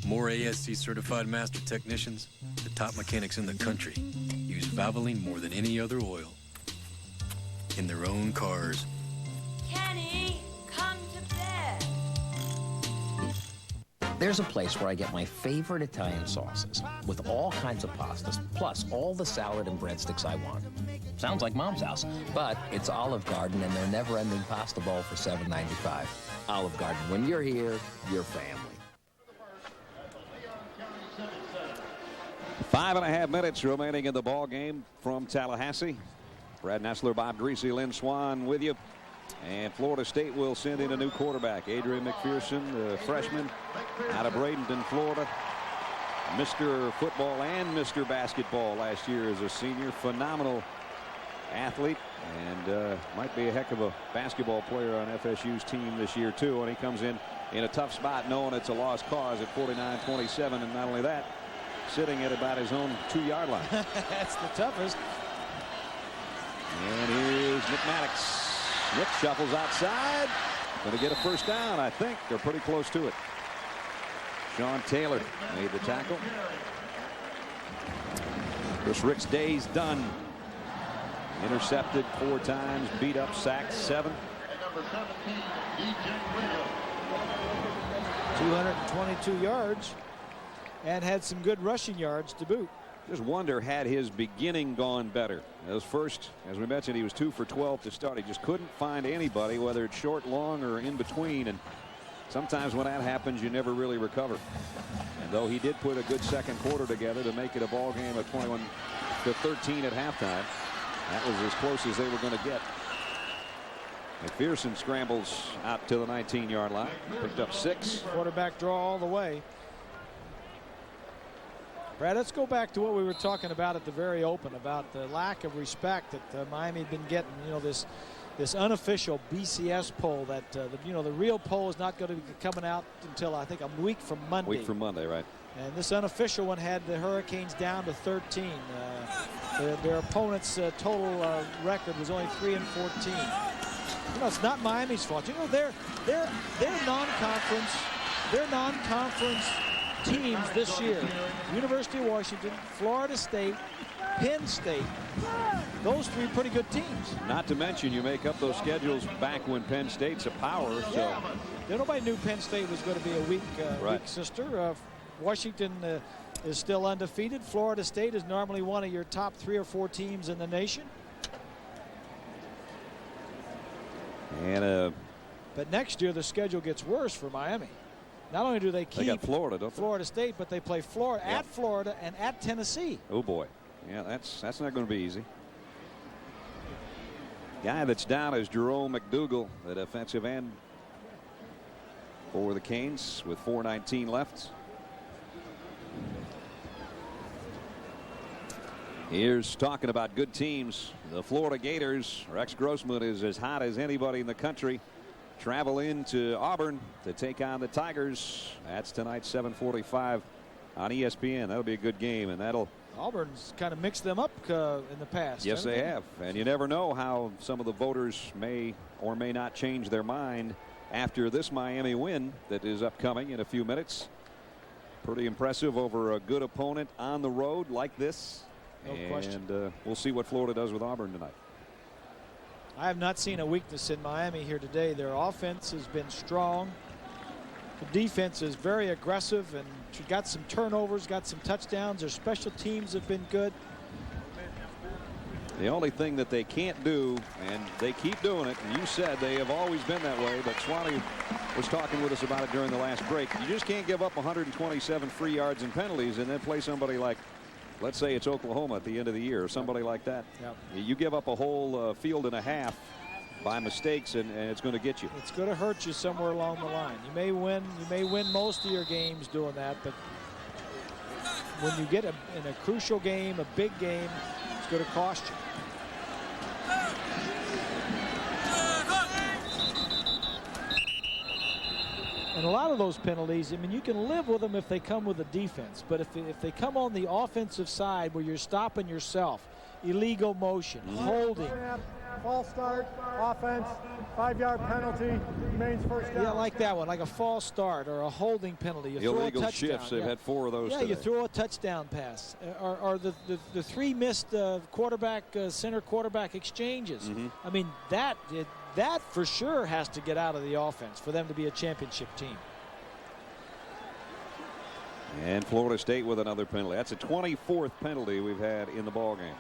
More ASC certified master technicians, the top mechanics in the country, use Valvoline more than any other oil in their own cars. Kenny, come to bed. There's a place where I get my favorite Italian sauces with all kinds of pastas, plus all the salad and breadsticks I want. Sounds like Mom's house, but it's Olive Garden and their never-ending pasta bowl for $7.95. Olive Garden, when you're here, you're family. 5.5 minutes remaining in the ball game from Tallahassee. Brad Nessler, Bob Greasy, Lynn Swan with you. And Florida State will send in a new quarterback, Adrian McPherson, the freshman out of Bradenton, Florida. Mr. Football and Mr. Basketball last year as a senior. Phenomenal athlete, and might be a heck of a basketball player on FSU's team this year too. And he comes in a tough spot, knowing it's a lost cause at 49-27, and not only that, sitting at about his own 2-yard line. That's the toughest. And here's Nick Maddox. Nick shuffles outside. Going to get a first down, I think. They're pretty close to it. Sean Taylor made the tackle. Chris Rick's day's done. Intercepted 4 times, beat up, sacked 7. 222 yards. and had some good rushing yards to boot. Just wonder, had his beginning gone better. Those first, as we mentioned, he was 2 for 12 to start. He just couldn't find anybody, whether it's short, long, or in between. And sometimes when that happens, you never really recover. And though he did put a good second quarter together to make it a ball game of 21-13 at halftime, that was as close as they were going to get. McPherson scrambles out to the 19-yard line. Picked up 6. Quarterback draw all the way. Brad, let's go back to what we were talking about at the very open about the lack of respect that Miami had been getting. You know, this unofficial BCS poll that the real poll is not going to be coming out until I think a week from Monday. Week from Monday, right? And this unofficial one had the Hurricanes down to 13. Their opponent's total record was only 3-14. You know, it's not Miami's fault. You know, their non-conference teams this year, University of Washington, Florida State, Penn State, those 3 pretty good teams. Not to mention, you make up those schedules back when Penn State's a power. So nobody knew Penn State was going to be a weak sister. Washington is still undefeated. Florida State is normally one of your top 3 or 4 teams in the nation. And but next year the schedule gets worse for Miami. Not only do they keep got Florida, don't they? Florida State, but they play Florida at Florida and at Tennessee. Oh boy, yeah, that's not going to be easy. Guy that's down is Jerome McDougal, the defensive end for the Canes, with 4:19 left. Here's talking about good teams. The Florida Gators. Rex Grossman is as hot as anybody in the country. Travel into Auburn to take on the Tigers. That's tonight, 7:45 on ESPN. That'll be a good game, and that'll. Auburn's kind of mixed them up in the past. Yes, they have, and you never know how some of the voters may or may not change their mind after this Miami win that is upcoming in a few minutes. Pretty impressive over a good opponent on the road like this. No question. And we'll see what Florida does with Auburn tonight. I have not seen a weakness in Miami here today. Their offense has been strong. The defense is very aggressive and got some turnovers, got some touchdowns. Their special teams have been good. The only thing that they can't do, and they keep doing it, and you said they have always been that way, but Swanee was talking with us about it during the last break. You just can't give up 127 free yards and penalties and then play somebody like, let's say it's Oklahoma at the end of the year or somebody like that. Yep. You give up a whole field and a half by mistakes, and it's going to get you. It's going to hurt you somewhere along the line. You may win most of your games doing that, but when you get in a crucial game, a big game, it's going to cost you. And a lot of those penalties, I mean, you can live with them if they come with a defense. But if they come on the offensive side where you're stopping yourself, illegal motion, holding. False start, offense, 5-yard penalty, remains first down. Yeah, like that one, like a false start or a holding penalty. You illegal throw a touchdown. shifts, they've had 4 of those today. You throw a touchdown pass. Or the 3 missed center quarterback exchanges. I mean, that for sure has to get out of the offense for them to be a championship team. And Florida State with another penalty. That's a 24th penalty we've had in the ball game.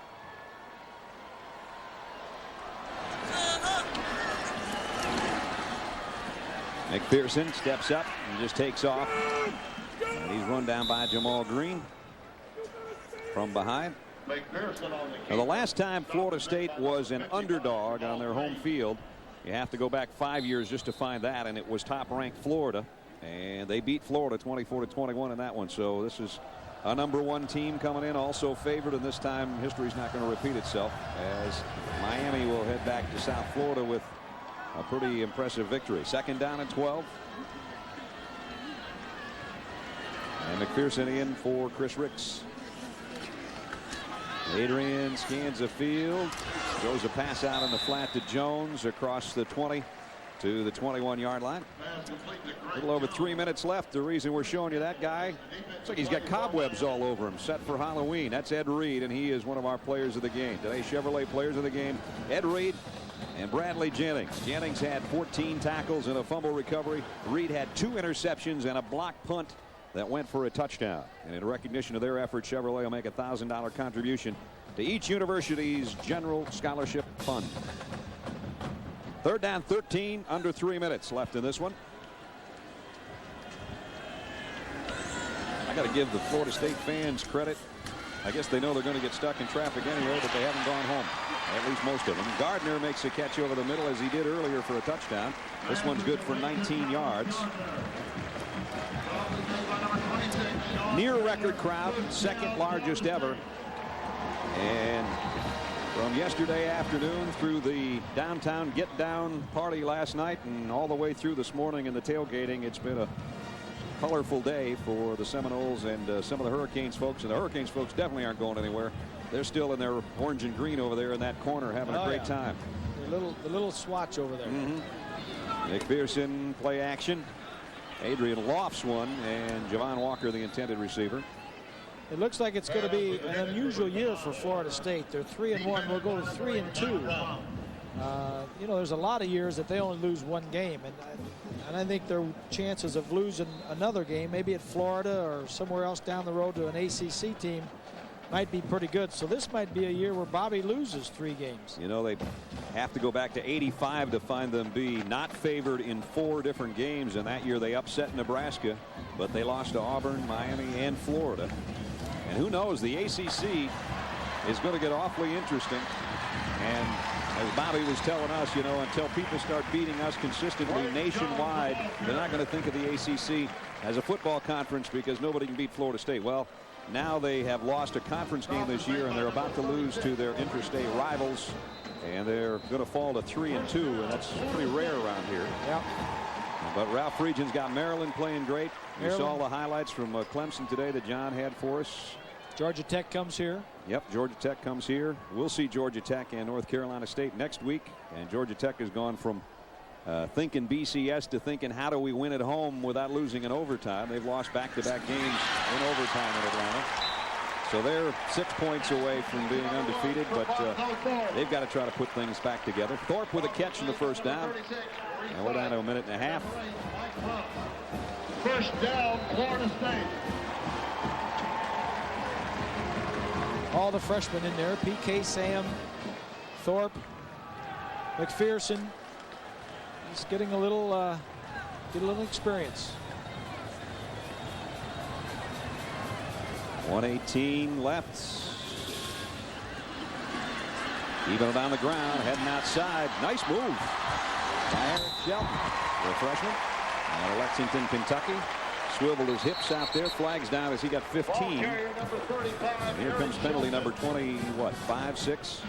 McPherson steps up and just takes off. And he's run down by Jamal Green from behind. Now, the last time Florida State was an underdog on their home field, you have to go back 5 years just to find that, and it was top-ranked Florida. And they beat Florida 24-21 in that one. So this is a #1 team coming in, also favored, and this time history's not going to repeat itself as Miami will head back to South Florida with a pretty impressive victory. 2nd down and 12. And McPherson in for Chris Ricks. Adrian scans the field, throws a pass out in the flat to Jones across the 20 to the 21-yard line. A little over 3 minutes left. The reason we're showing you that guy, looks like he's got cobwebs all over him, set for Halloween. That's Ed Reed, and he is one of our players of the game. Today, Chevrolet players of the game, Ed Reed and Bradley Jennings. Jennings had 14 tackles and a fumble recovery. Reed had 2 interceptions and a block punt that went for a touchdown. And in recognition of their efforts, Chevrolet will make a $1,000 contribution to each university's general scholarship fund. 3rd down 13, under 3 minutes left in this one. I got to give the Florida State fans credit. I guess they know they're going to get stuck in traffic anyway, but they haven't gone home. At least most of them. Gardner makes a catch over the middle as he did earlier for a touchdown. This one's good for 19 yards. Near record crowd, 2nd largest ever. And from yesterday afternoon through the downtown get down party last night and all the way through this morning in the tailgating, it's been a colorful day for the Seminoles and some of the Hurricanes folks. And the Hurricanes folks definitely aren't going anywhere. They're still in their orange and green over there in that corner having a great time. The little swatch over there. McPherson play action. Adrian lofts one, and Javon Walker the intended receiver. It looks like it's going to be an unusual year for Florida State. They're 3-1. We'll go to 3-2. You know, there's a lot of years that they only lose one game, and I think their chances of losing another game, maybe at Florida or somewhere else down the road to an ACC team, might be pretty good. So this might be a year where Bobby loses 3 games. You know, they have to go back to '85 to find them be not favored in 4 different games, and that year they upset Nebraska, but they lost to Auburn, Miami, and Florida. And who knows, the ACC is going to get awfully interesting. And as Bobby was telling us, you know, until people start beating us consistently nationwide, they're not going to think of the ACC as a football conference because nobody can beat Florida State. Well, now they have lost a conference game this year, and they're about to lose to their interstate rivals, and they're going to fall to 3-2, and that's pretty rare around here. Yeah. But Ralph Friedgen's got Maryland playing great. You saw the highlights from Clemson today that John had for us. Georgia Tech comes here. Yep, Georgia Tech comes here. We'll see Georgia Tech and North Carolina State next week. And Georgia Tech has gone from thinking BCS to thinking how do we win at home without losing in overtime. They've lost back-to-back games in overtime in Atlanta. So they're 6 points away from being undefeated, but they've got to try to put things back together. Thorpe with a catch in the first down. And we're down to a minute and a half. First down, Florida State. All the freshmen in there. PK, Sam, Thorpe, McPherson. He's getting a little experience. 1:18 left. Even it on the ground, heading outside. Nice move by Eric Shelton, the freshman out of Lexington, Kentucky. Swiveled his hips out there. Flags down as he got 15. And here comes penalty number 20, what, 5, 6?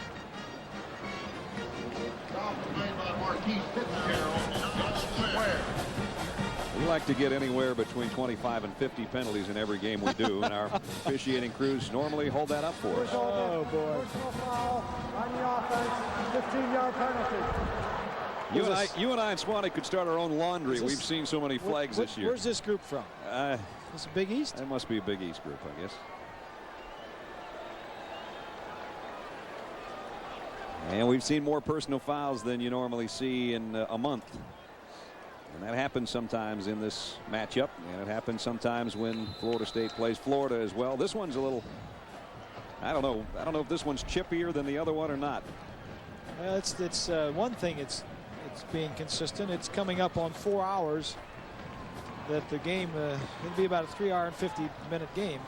We like to get anywhere between 25 and 50 penalties in every game we do, and our officiating crews normally hold that up for us. Oh, boy. Personal foul on the offense, 15-yard penalty. You and I and Swanee could start our own laundry. We've seen so many flags this year. Where's this group from? It's a Big East? It must be a Big East group, I guess. And we've seen more personal fouls than you normally see in a month. And that happens sometimes in this matchup, and it happens sometimes when Florida State plays Florida as well. This one's a little, I don't know if this one's chippier than the other one or not. Well, it's one thing. It's being consistent. It's coming up on 4 hours. That the game it'll be about a 3-hour and 50-minute game.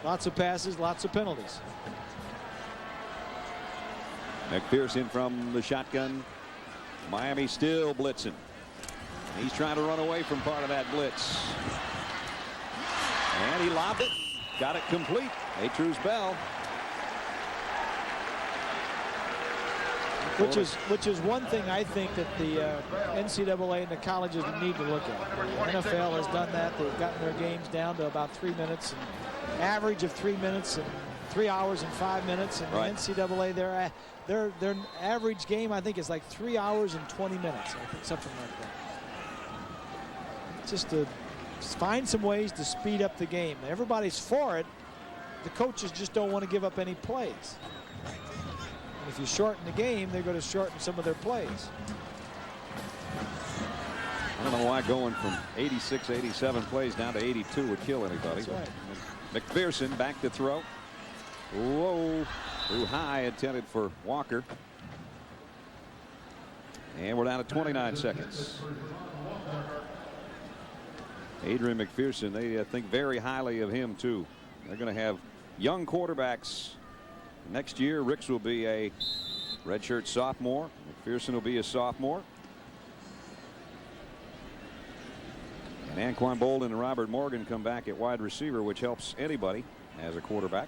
Lots of passes, lots of penalties. McPherson from the shotgun. Miami still blitzing. He's trying to run away from part of that blitz. And he lobbed it. Got it complete. Atruz Bell. Which is one thing I think that the NCAA and the colleges need to look at. The NFL has done that. They've gotten their games down to about 3 minutes, and average of 3 minutes and 3 hours and 5 minutes. And right. The NCAA, their average game I think is like 3 hours and 20 minutes. I think something like that. Just to find some ways to speed up the game. Everybody's for it. The coaches just don't want to give up any plays. And if you shorten the game, they're going to shorten some of their plays. I don't know why going from 86, 87 plays down to 82 would kill anybody. That's right. McPherson back to throw. Whoa. Too high, intended for Walker. And we're down to 29 seconds. Adrian McPherson, they think very highly of him, too. They're going to have young quarterbacks. Next year, Ricks will be a redshirt sophomore. McPherson will be a sophomore. And Anquan Bolden and Robert Morgan come back at wide receiver, which helps anybody as a quarterback.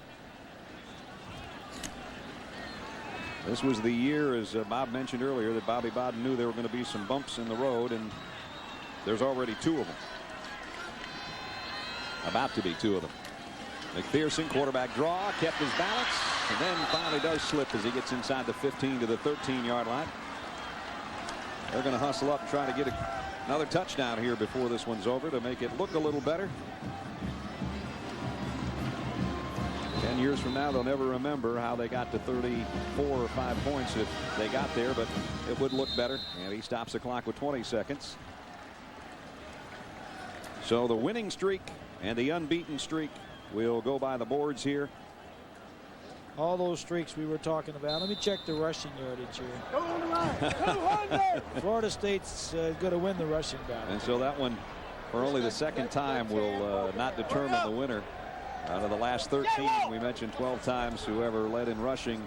This was the year, as Bob mentioned earlier, that Bobby Bowden knew there were going to be some bumps in the road, and there's already 2 of them. About to be 2 of them. McPherson, quarterback draw, kept his balance, and then finally does slip as he gets inside the 15 to the 13-yard line. They're going to hustle up and try to get another touchdown here before this one's over to make it look a little better. 10 years from now, they'll never remember how they got to 34 or 5 points if they got there, but it would look better. And he stops the clock with 20 seconds. So the winning streak and the unbeaten streak will go by the boards here. All those streaks we were talking about. Let me check the rushing yardage here. Florida State's going to win the rushing battle. And so that one, for only the second time, will not determine the winner. Out of the last 13, we mentioned 12 times whoever led in rushing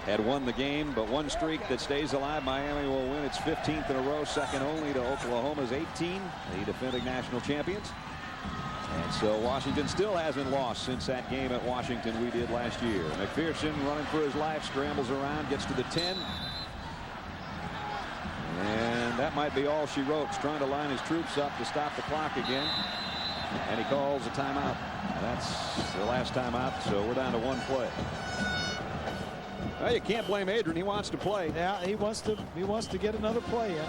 had won the game, but one streak that stays alive. Miami will win its 15th in a row, second only to Oklahoma's 18, the defending national champions. And so Washington still hasn't lost since that game at Washington we did last year. McPherson running for his life, scrambles around, gets to the 10. And that might be all she wrote. He's trying to line his troops up to stop the clock again. And he calls a timeout. That's the last timeout, so we're down to 1 play. Well, you can't blame Adrian. He wants to play. Yeah, he wants to get another play in.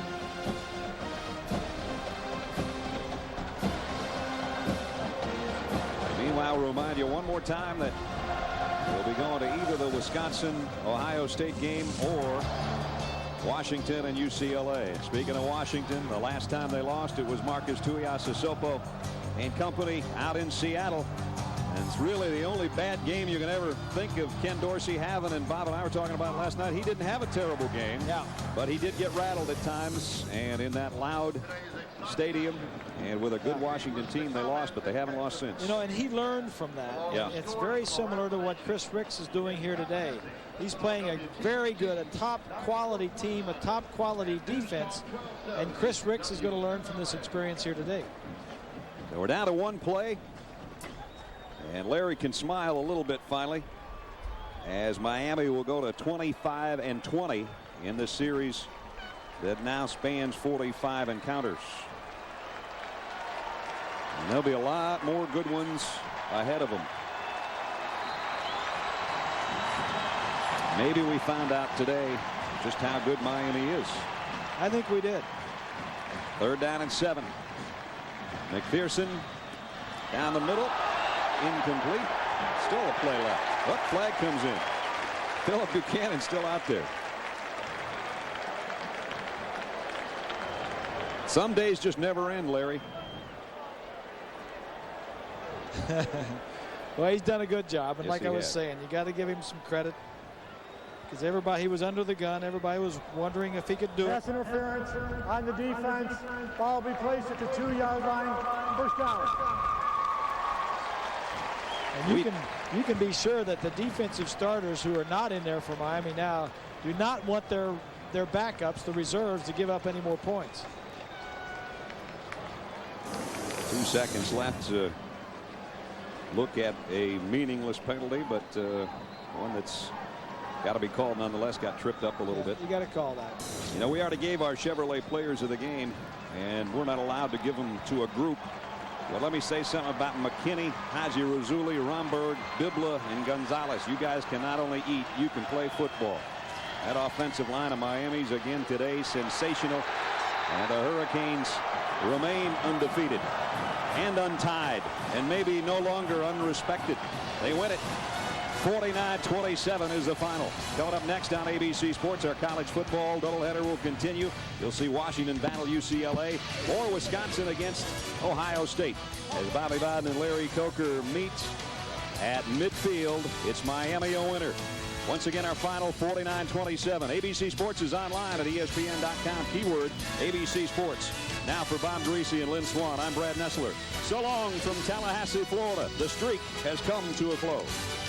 Meanwhile, we'll remind you one more time that we'll be going to either the Wisconsin-Ohio State game or Washington and UCLA. Speaking of Washington, the last time they lost, it was Marcus Tuiasosopo and company out in Seattle. And it's really the only bad game you can ever think of Ken Dorsey having. And Bob and I were talking about it last night. He didn't have a terrible game. Yeah. But he did get rattled at times. And in that loud stadium and with a good Washington team, they lost, but they haven't lost since. You know, and he learned from that. Yeah. It's very similar to what Chris Ricks is doing here today. He's playing a very good, a top quality team, a top quality defense. And Chris Ricks is going to learn from this experience here today. So we're down to 1 play. And Larry can smile a little bit finally, as Miami will go to 25-20 in this series that now spans 45 encounters. And there'll be a lot more good ones ahead of them. Maybe we found out today just how good Miami is. I think we did. 3rd down and 7. McPherson down the middle. Incomplete. Still a play left. What flag comes in? Philip Buchanan still out there. Some days just never end, Larry. Well, he's done a good job. And Yes, like I was saying, you got to give him some credit. Because he was under the gun. Everybody was wondering if he could do it. Pass interference on the defense. Ball will be placed at the 2-yard line. First down. And you can be sure that the defensive starters who are not in there for Miami now do not want their backups, the reserves, to give up any more points. 2 seconds left to look at a meaningless penalty, but one that's got to be called nonetheless. Got tripped up a little bit. You got to call that. You know, we already gave our Chevrolet players of the game, and we're not allowed to give them to a group. Well, let me say something about McKinney, Haji Razuli, Romberg, Bibla, and Gonzalez. You guys can not only eat, you can play football. That offensive line of Miami's again today sensational, and the Hurricanes remain undefeated and untied and maybe no longer unrespected. They win it 49-27 is the final. Coming up next on ABC Sports, our college football doubleheader will continue. You'll see Washington battle UCLA or Wisconsin against Ohio State. As Bobby Bowden and Larry Coker meet at midfield, it's Miami a winner. Once again, our final 49-27. ABC Sports is online at ESPN.com. Keyword ABC Sports. Now for Bob Greasy and Lynn Swan, I'm Brad Nessler. So long from Tallahassee, Florida. The streak has come to a close.